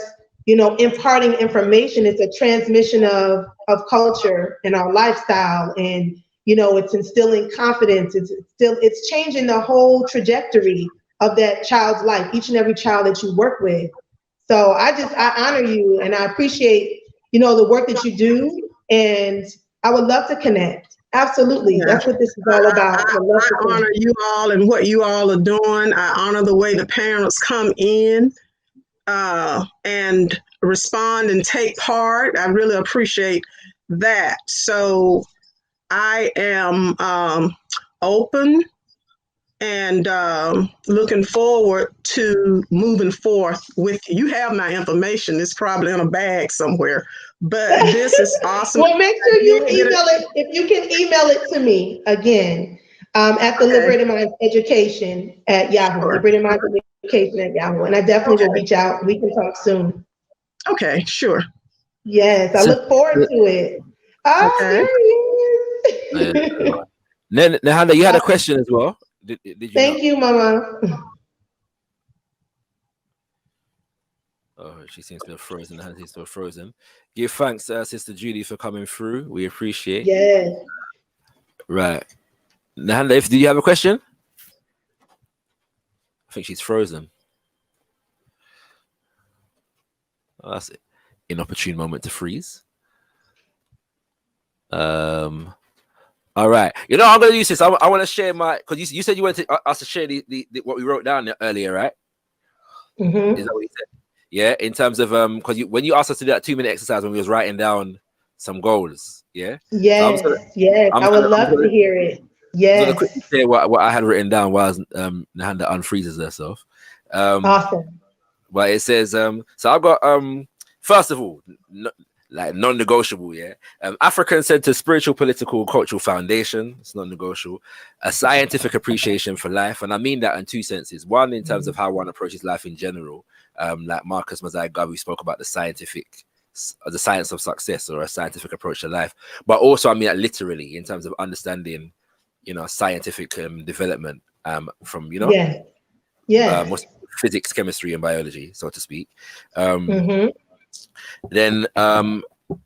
Speaker 2: you know, imparting information. It's a transmission of culture and our lifestyle. And, you know, it's instilling confidence. It's changing the whole trajectory of that child's life, each and every child that you work with. So I honor you, and I appreciate, you know, the work that you do. And I would love to connect. Absolutely. Yeah. That's what this is all about.
Speaker 4: I honor you all and what you all are doing. I honor the way the parents come in and respond and take part. I really appreciate that. So I am open and looking forward to moving forth with you. You have my information. It's probably in a bag somewhere, but this is awesome.
Speaker 2: Well, make sure you email it. If you can email it to me again at the Liberated Minds Education at Yahoo. Liberated Minds Education at Yahoo. And I definitely will reach out. We can talk soon.
Speaker 4: Okay, sure.
Speaker 2: Yes, I look forward to it. Oh, there he is.
Speaker 1: Nehanda, you had a question as well. Did you
Speaker 2: Thank you, Mama.
Speaker 1: Oh, she seems to have frozen. Nehanda seems to have frozen. Give thanks, Sister Judy, for coming through. We appreciate.
Speaker 2: Yes.
Speaker 1: Right. Nehanda, do you have a question? I think she's frozen. Oh, that's an inopportune moment to freeze. All right. You know, I'm going to use this. I want to share my, because you said you wanted us to share the what we wrote down earlier, right?
Speaker 2: Mm-hmm.
Speaker 1: Is that what you said? Yeah. In terms of, because when you asked us to do that 2-minute exercise when we was writing down some goals, yeah?
Speaker 2: Yes,
Speaker 1: so
Speaker 2: I would love to hear it. Yes.
Speaker 1: I'm going to quickly say what I had written down while Nehanda unfreezes herself.
Speaker 2: Awesome.
Speaker 1: But it says, so I've got, first of all, like non-negotiable, yeah. African-centered spiritual, political, cultural foundation. It's non-negotiable. A scientific appreciation for life, and I mean that in two senses. One, in terms of how one approaches life in general. Like Marcus Mazai Garvey spoke about the science of success, or a scientific approach to life. But also, I mean that literally in terms of understanding, you know, scientific development from, you know, what's physics, chemistry, and biology, so to speak. Then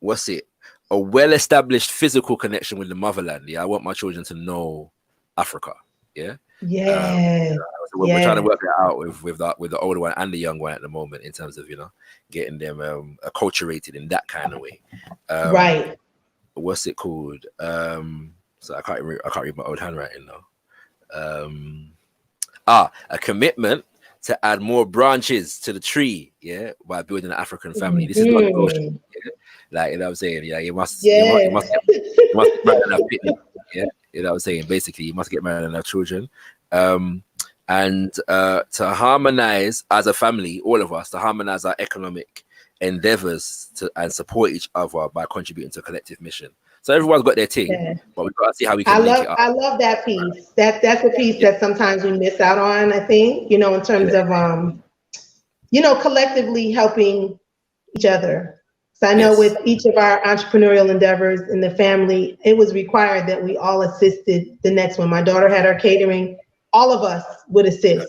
Speaker 1: what's it? A well-established physical connection with the motherland. Yeah, I want my children to know Africa. Yeah.
Speaker 2: Yeah.
Speaker 1: So we're trying to work it out with the older one and the young one at the moment, in terms of, you know, getting them acculturated in that kind of way.
Speaker 2: Right.
Speaker 1: What's it called? So I can't read my old handwriting now. A commitment to add more branches to the tree, yeah, by building an African family. This is not negotiable. Yeah? Like, you know what I'm saying? Yeah, you must get married and have picnic, yeah. You know what I'm saying? Basically, you must get married and have children. And to harmonize as a family, all of us, to harmonize our economic endeavors and support each other by contributing to a collective mission. So everyone's got their thing, but we've got to see how we can make it up.
Speaker 2: I love that piece. That's a piece that sometimes we miss out on, I think, you know, in terms of, you know, collectively helping each other So I know with each of our entrepreneurial endeavors in the family, it was required that we all assisted the next one. My daughter had her catering. All of us would assist.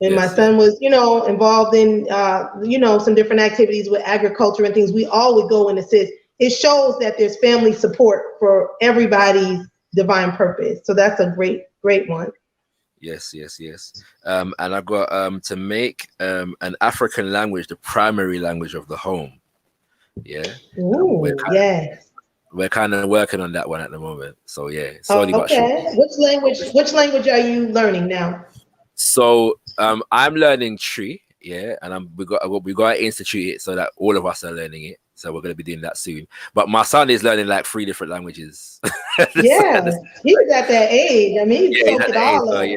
Speaker 2: And my son was, involved in, some different activities with agriculture and things. We all would go and assist. It shows that there's family support for everybody's divine purpose. So that's a great, great one.
Speaker 1: Yes. And I've got to make an African language the primary language of the home. Yeah.
Speaker 2: Ooh,
Speaker 1: we're kind of working on that one at the moment. So slowly but surely.
Speaker 2: Which language are you learning now?
Speaker 1: So I'm learning Tree, and we got to institute it so that all of us are learning it. So we're going to be doing that soon. But my son is learning like 3 different languages.
Speaker 2: He's at that age. I mean, he's soaked it all up.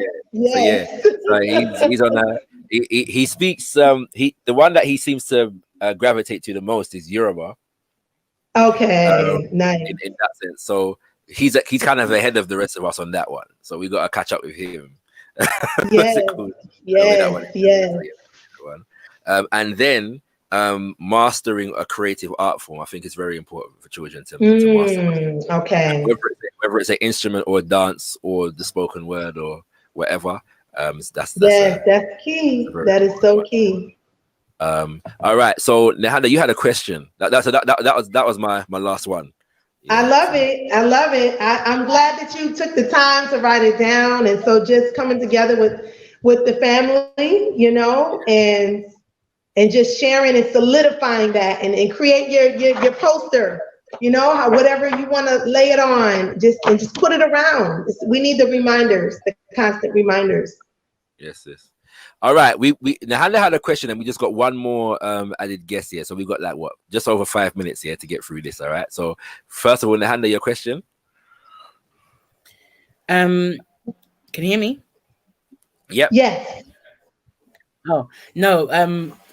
Speaker 1: So he's on a. He speaks. The one that he seems to gravitate to the most is Yoruba.
Speaker 2: Okay, nice.
Speaker 1: In that sense, so he's kind of ahead of the rest of us on that one. So we got to catch up with him.
Speaker 2: Yes.
Speaker 1: And then mastering a creative art form, I think is very important for children to master.
Speaker 2: Okay.
Speaker 1: Whether it's an instrument or a dance or the spoken word or whatever. That's
Speaker 2: key. That is so key.
Speaker 1: All right. So Nehanda, you had a question. That was my last one.
Speaker 2: I love it. I'm glad that you took the time to write it down. And so just coming together with the family, and just sharing and solidifying that and create your poster, whatever you want to lay it on, just put it around. We need the reminders, the constant reminders.
Speaker 1: Yes. All right. We Nehanda had a question and we just got one more added guest here. So we got just over 5 minutes here to get through this. All right. So first of all, Nehanda, your question.
Speaker 3: Can you hear me?
Speaker 1: Yep.
Speaker 2: Yes.
Speaker 3: Oh, no.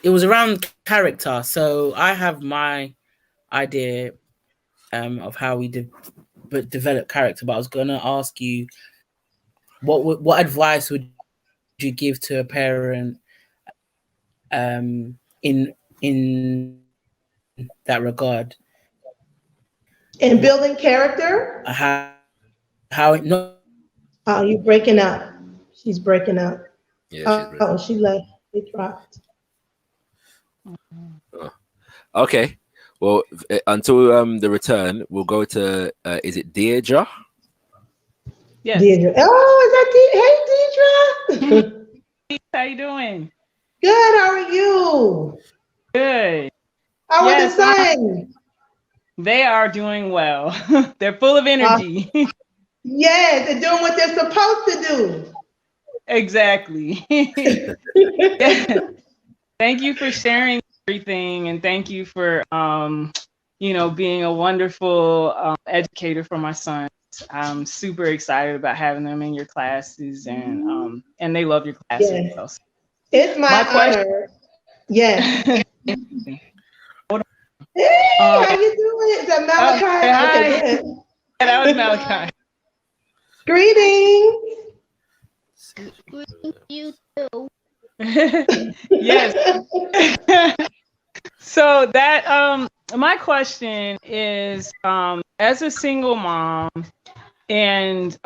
Speaker 3: It was around character. So I have my idea of how we develop character, but I was going to ask you, what advice would you give to a parent in that regard?
Speaker 2: In building character? Oh, you breaking up. She's breaking up. Yeah, she left. It dropped.
Speaker 1: Okay. Well, until the return, we'll go to is it Deirdre?
Speaker 5: Yes.
Speaker 2: Deirdre. Oh, is that Deirdre?
Speaker 5: How you doing?
Speaker 2: Good. How are you?
Speaker 5: Good.
Speaker 2: How are the sons?
Speaker 5: They are doing well. They're full of energy.
Speaker 2: Yes, they're doing what they're supposed to do.
Speaker 5: Exactly. Thank you for sharing everything, and thank you for being a wonderful educator for my sons. I'm super excited about having them in your classes, and they love your classes.
Speaker 2: Yes. It's my honor. Yes. Hey, how you doing? Is that Malachi?
Speaker 5: Hi. Okay, that was Malachi.
Speaker 2: Greetings.
Speaker 6: You too.
Speaker 5: Yes. So that my question is, as a single mom, and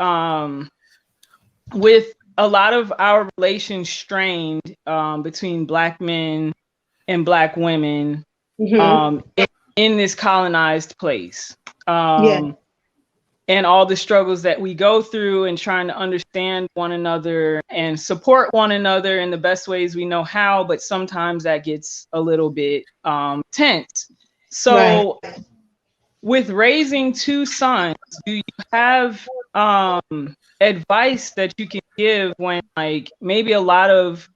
Speaker 5: with a lot of our relations strained between Black men and Black women, in this colonized place, and all the struggles that we go through, and trying to understand one another and support one another in the best ways we know how, but sometimes that gets a little bit tense. So with raising 2 sons, do you have advice that you can give when, like, maybe a lot of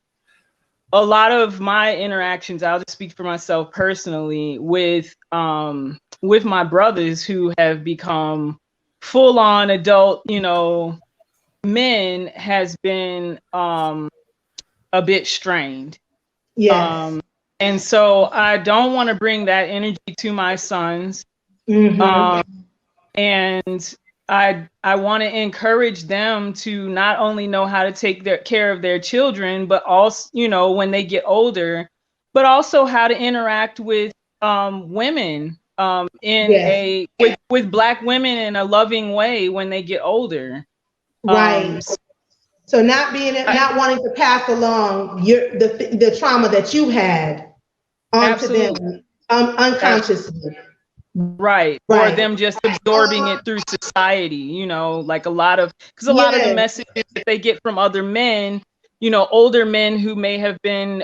Speaker 5: my interactions, I'll just speak for myself personally, with my brothers who have become full-on adult, men, has been a bit strained.
Speaker 2: Yes.
Speaker 5: And so I don't want to bring that energy to my sons. And I want to encourage them to not only know how to take care of their children, but also, when they get older, but also how to interact with women in with Black women in a loving way when they get older.
Speaker 2: Right. So not wanting to pass along the trauma that you had onto them unconsciously.
Speaker 5: Right. Or them just absorbing it through society, you know, like because a lot of the messages that they get from other men, you know, older men who may have been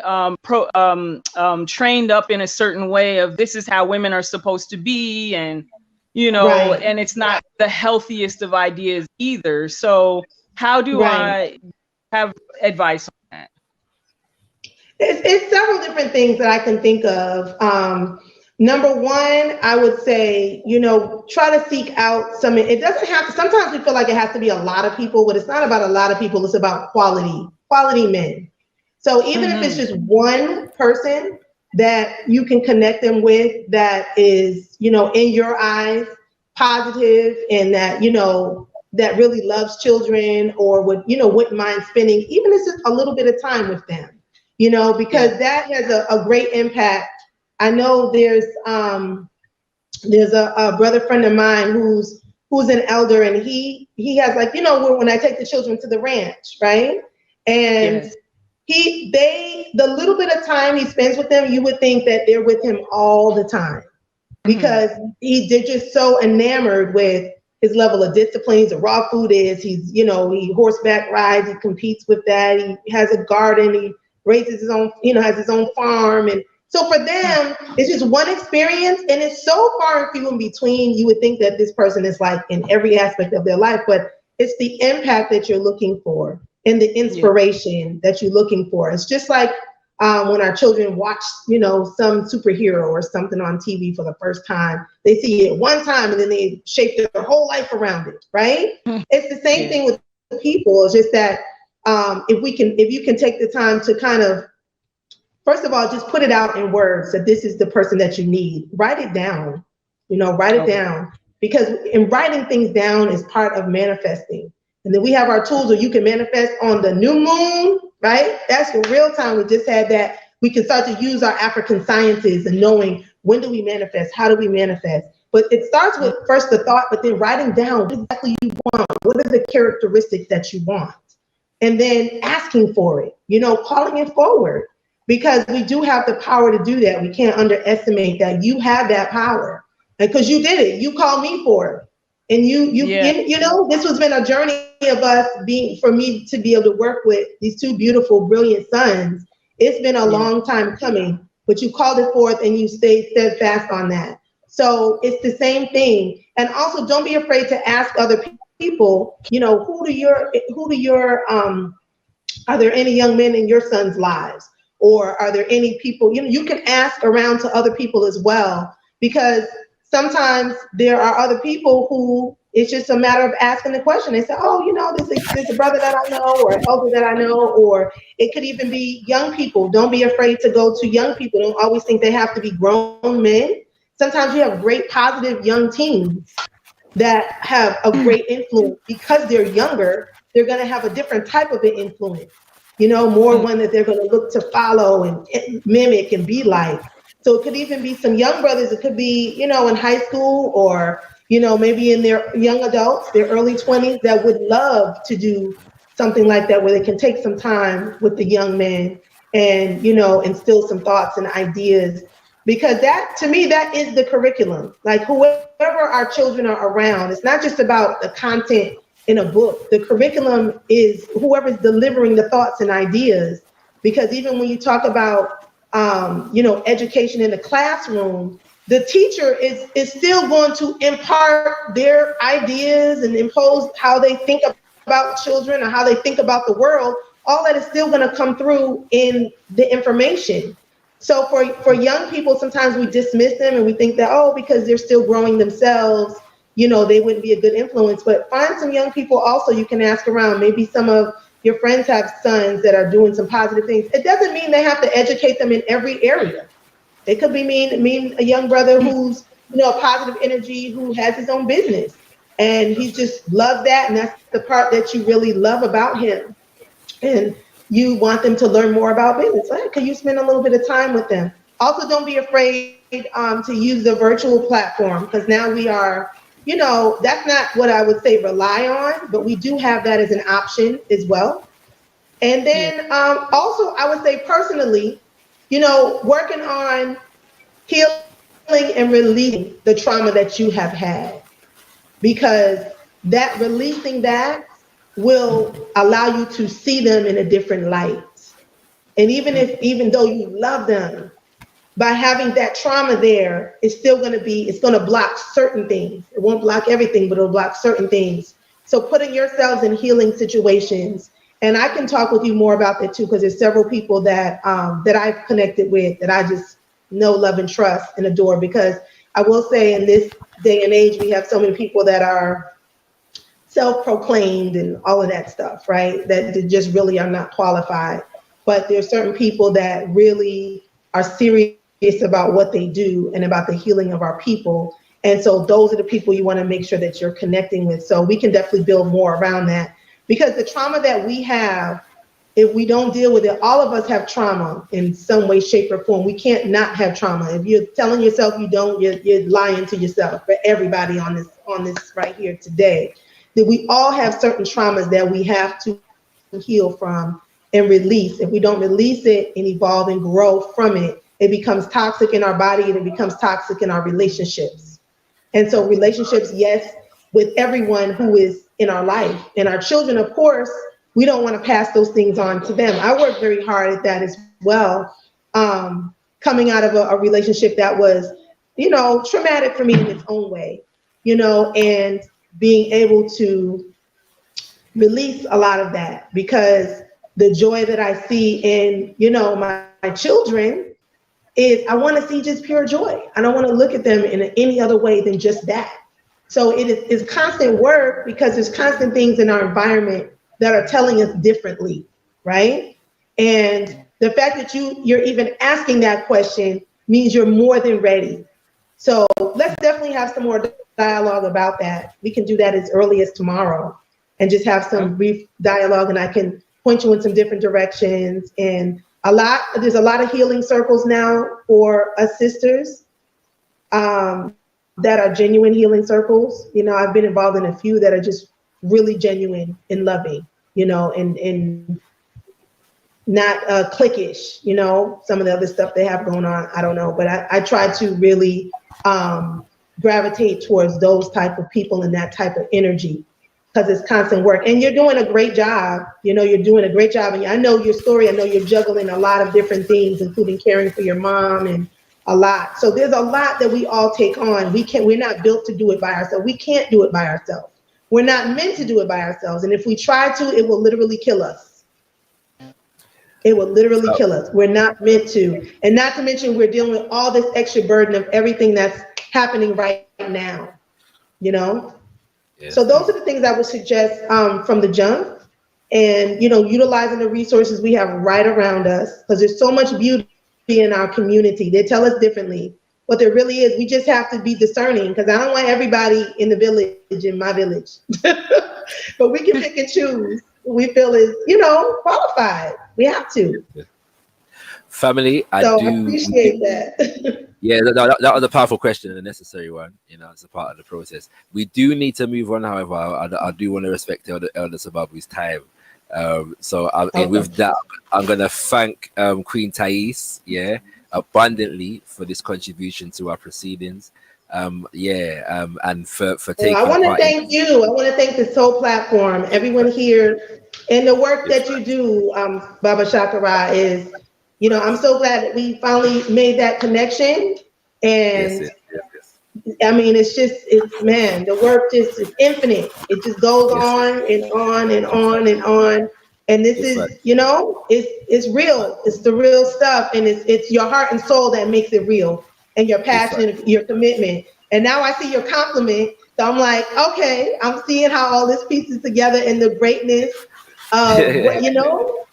Speaker 5: trained up in a certain way of this is how women are supposed to be, and you know, and it's not the healthiest of ideas either. So how do I have advice on that?
Speaker 2: It's several different things that I can think of. Number one, I would say, you know, try to seek out it doesn't have to, sometimes we feel like it has to be a lot of people, but it's not about a lot of people, it's about quality men. So even if it's just one person that you can connect them with that is, you know, in your eyes, positive, and that, you know, that really loves children or wouldn't mind spending even just a little bit of time with them, you know, because that has a great impact. I know there's a brother friend of mine who's an elder, and he has, like, you know, when I take the children to the ranch, right? And the little bit of time he spends with them, you would think that they're with him all the time, because they're just so enamored with his level of discipline. He's a raw food is. He's, you know, he horseback rides. He competes with that. He has a garden. He raises his own, you know, has his own farm. And so for them, it's just one experience, and it's so far and few in between. You would think that this person is like in every aspect of their life, but it's the impact that you're looking for and the inspiration that you're looking for. It's just like when our children watch, you know, some superhero or something on TV for the first time. They see it one time and then they shape their whole life around it, right? It's the same thing with people. It's just that if you can take the time to kind of, first of all, just put it out in words that this is the person that you need. Write it down, you know, write it down, because in writing things down is part of manifesting. And then we have our tools where you can manifest on the new moon, right? That's the real time. We just had that. We can start to use our African sciences and knowing when do we manifest, how do we manifest. But it starts with first the thought, but then writing down what exactly you want. What are the characteristics that you want? And then asking for it, you know, calling it forward. Because we do have the power to do that. We can't underestimate that. You have that power, because you did it. You called me for it, and you know, this has been a journey of us for me to be able to work with these two beautiful, brilliant sons. It's been a long time coming, but you called it forth and you stayed steadfast on that. So it's the same thing. And also, don't be afraid to ask other people. You know, are there any young men in your son's lives? Or are there any people, you know, you can ask around to other people as well, because sometimes there are other people who it's just a matter of asking the question. They say, oh, you know, there's a brother that I know, or an elder that I know, or it could even be young people. Don't be afraid to go to young people. Don't always think they have to be grown men. Sometimes you have great, positive young teens that have a great influence. Because they're younger, they're going to have a different type of an influence. You know, more one that they're going to look to follow and mimic and be like. So it could even be some young brothers. It could be, you know, in high school, or, you know, maybe in their young adults, their early 20s, that would love to do something like that, where they can take some time with the young men and, you know, instill some thoughts and ideas. Because that, to me, that is the curriculum. Like, whoever our children are around, it's not just about the content in a book. The curriculum is whoever's delivering the thoughts and ideas. Because even when you talk about, you know, education in the classroom, the teacher is still going to impart their ideas and impose how they think about children or how they think about the world. All that is still going to come through in the information. So for young people, sometimes we dismiss them and we think that, oh, because they're still growing themselves, you know, they wouldn't be a good influence. But find some young people also you can ask around. Maybe some of your friends have sons that are doing some positive things. It doesn't mean they have to educate them in every area. It could be mean a young brother who's, you know, a positive energy, who has his own business, and he just loves that, and that's the part that you really love about him. And you want them to learn more about business. Right? Can you spend a little bit of time with them? Also, don't be afraid to use the virtual platform, because now we are, you know, that's not what I would say rely on, but we do have that as an option as well. And then also, I would say personally, you know, working on healing and releasing the trauma that you have had, because that releasing that will allow you to see them in a different light. And even though you love them, by having that trauma there, it's going to block certain things. It won't block everything, but it'll block certain things. So putting yourselves in healing situations, and I can talk with you more about that too, because there's several people that I've connected with that I just know, love, and trust and adore. Because I will say, in this day and age, we have so many people that are self-proclaimed and all of that stuff, right? That just really are not qualified. But there's certain people that really are serious about what they do and about the healing of our people. And so those are the people you want to make sure that you're connecting with. So we can definitely build more around that, because the trauma that we have, if we don't deal with it, all of us have trauma in some way, shape, or form. We can't not have trauma. If you're telling yourself you don't, you're lying to yourself. For everybody on this right here today, that we all have certain traumas that we have to heal from and release. If we don't release it and evolve and grow from it, it becomes toxic in our body, and it becomes toxic in our relationships. And so relationships, yes, with everyone who is in our life. And our children, of course, we don't want to pass those things on to them. I worked very hard at that as well, coming out of a relationship that was, you know, traumatic for me in its own way, you know, and being able to release a lot of that, because the joy that I see in, you know, my children is, I want to see just pure joy. I don't want to look at them in any other way than just that. So it's constant work, because there's constant things in our environment that are telling us differently, right? And the fact that you're even asking that question means you're more than ready. So let's definitely have some more dialogue about that. We can do that as early as tomorrow and just have some brief dialogue, and I can point you in some different directions. And there's a lot of healing circles now for us sisters that are genuine healing circles. You know, I've been involved in a few that are just really genuine and loving, you know, and not cliquish, you know, some of the other stuff they have going on, I don't know. But I try to really gravitate towards those type of people and that type of energy, because it's constant work. And you're doing a great job. You know, you're doing a great job. And I know your story. I know you're juggling a lot of different things, including caring for your mom and a lot. So there's a lot that we all take on. We're not built to do it by ourselves. We can't do it by ourselves. We're not meant to do it by ourselves. And if we try to, it will literally kill us. It will literally kill us. We're not meant to. And not to mention, we're dealing with all this extra burden of everything that's happening right now, you know? Yes. So those are the things I would suggest from the jump. And, you know, utilizing the resources we have right around us, because there's so much beauty in our community. They tell us differently. What there really is, we just have to be discerning, because I don't want everybody in the village, in my village. But we can pick and choose who we feel is, you know, qualified. We have to.
Speaker 1: Family, I
Speaker 2: appreciate that.
Speaker 1: Yeah, that was a powerful question and a necessary one. You know, it's a part of the process. We do need to move on, however. I do want to respect Elder Sababu's time. And with that, I'm going to thank Queen Taese, abundantly for this contribution to our proceedings. And for taking
Speaker 2: I want to thank you. I want to thank this whole platform, everyone here, and the work that you do, Baba Shakara, is, you know, I'm so glad that we finally made that connection. And yes. I mean, it's the work just is infinite. It just goes on and on and on and on. And this is, you know, it's real. It's the real stuff. And it's your heart and soul that makes it real, and your passion, your commitment. And now I see your compliment. So I'm like, okay, I'm seeing how all this pieces together and the greatness of, you know,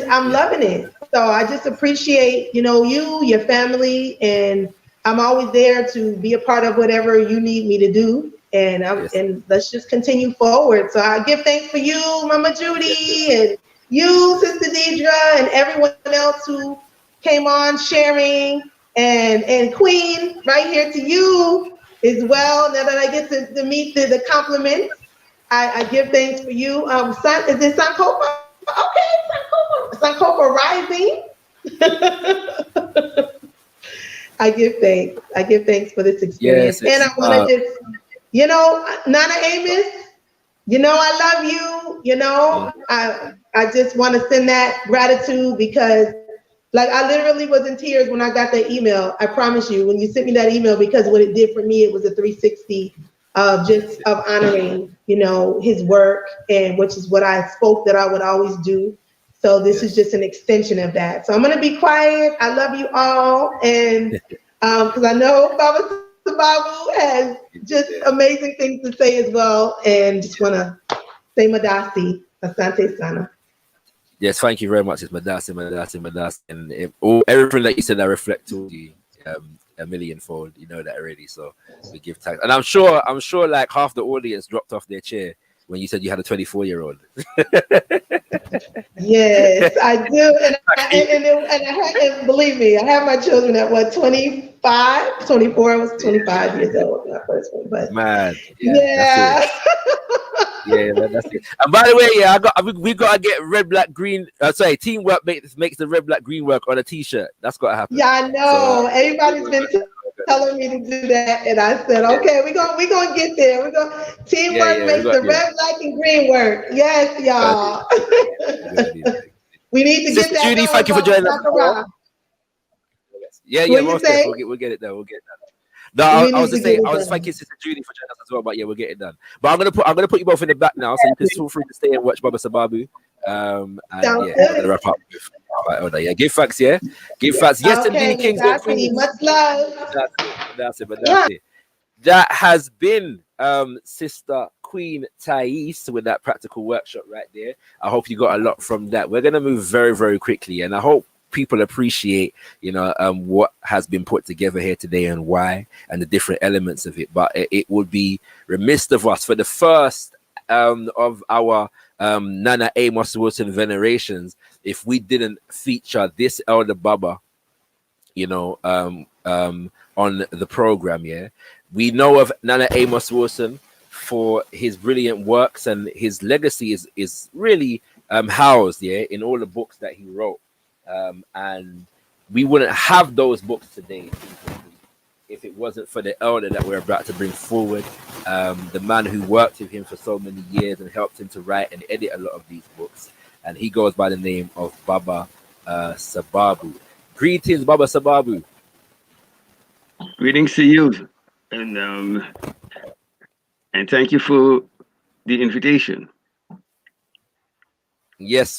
Speaker 2: I'm loving it. So I just appreciate, you know, you, your family, and I'm always there to be a part of whatever you need me to do. And and let's just continue forward. So I give thanks for you, Mama Judy, and you, Sister Deidre, and everyone else who came on sharing. And Queen, right here to you as well. Now that I get to meet the compliments, I give thanks for you. Sun, is it Sankofa? Okay, Sankofa Rising. I give thanks. I give thanks for this experience.
Speaker 1: Yes,
Speaker 2: and I want to just, Nana Amos, I love you. I just want to send that gratitude because, like, I literally was in tears when I got that email. I promise you, when you sent me that email, because what it did for me, it was a 360 of honoring, his work, and which is what I spoke that I would always do. So this is just an extension of that. So I'm going to be quiet. I love you all. And because I know Baba Sababu has just amazing things to say as well. And just want to say Madasi, Asante Sana.
Speaker 1: Yes, thank you very much. It's Madasi. And everything that you said, I reflect to you a millionfold. You know that already. So we give thanks. And I'm sure like half the audience dropped off their chair when you said you had a 24-year-old.
Speaker 2: Yes, I do. And believe me, I have my children at 25, 24. I was 25 years old when I first one. But
Speaker 1: man,
Speaker 2: yeah.
Speaker 1: That's it. And by the way, we gotta get red, black, green. Teamwork makes the red, black, green work on a T-shirt. That's gotta happen.
Speaker 2: Yeah, I know. So, everybody's been telling me to do that, and I said, okay, we're gonna get there. Teamwork makes the red, black, and green work. Yes, y'all. We need to
Speaker 1: Sister
Speaker 2: get that.
Speaker 1: Judy, thank you for joining us. We'll get it done. We'll get it done. No, I was just thanking Sister Judy for joining us as well, but we'll get it done. But I'm gonna put you both in the back now, so you can feel free to stay and watch Baba Sababu. I'm gonna wrap up with give thanks, give thanks. Yes, indeed, Kings and Queens.
Speaker 2: Much love.
Speaker 1: That's it. That has been Sister Queen Taese with that practical workshop right there. I hope you got a lot from that. We're gonna move very, very quickly, and I hope people appreciate what has been put together here today and why, and the different elements of it. But it would be remiss of us for the first of our Nana Amos Wilson venerations if we didn't feature this elder Baba on the program. We know of Nana Amos Wilson for his brilliant works, and his legacy is really housed in all the books that he wrote. And we wouldn't have those books today if it wasn't for the elder that we're about to bring forward, the man who worked with him for so many years and helped him to write and edit a lot of these books. And he goes by the name of Baba Sababu. Greetings, Baba Sababu.
Speaker 6: Greetings to you, and thank you for the invitation.
Speaker 1: Yes,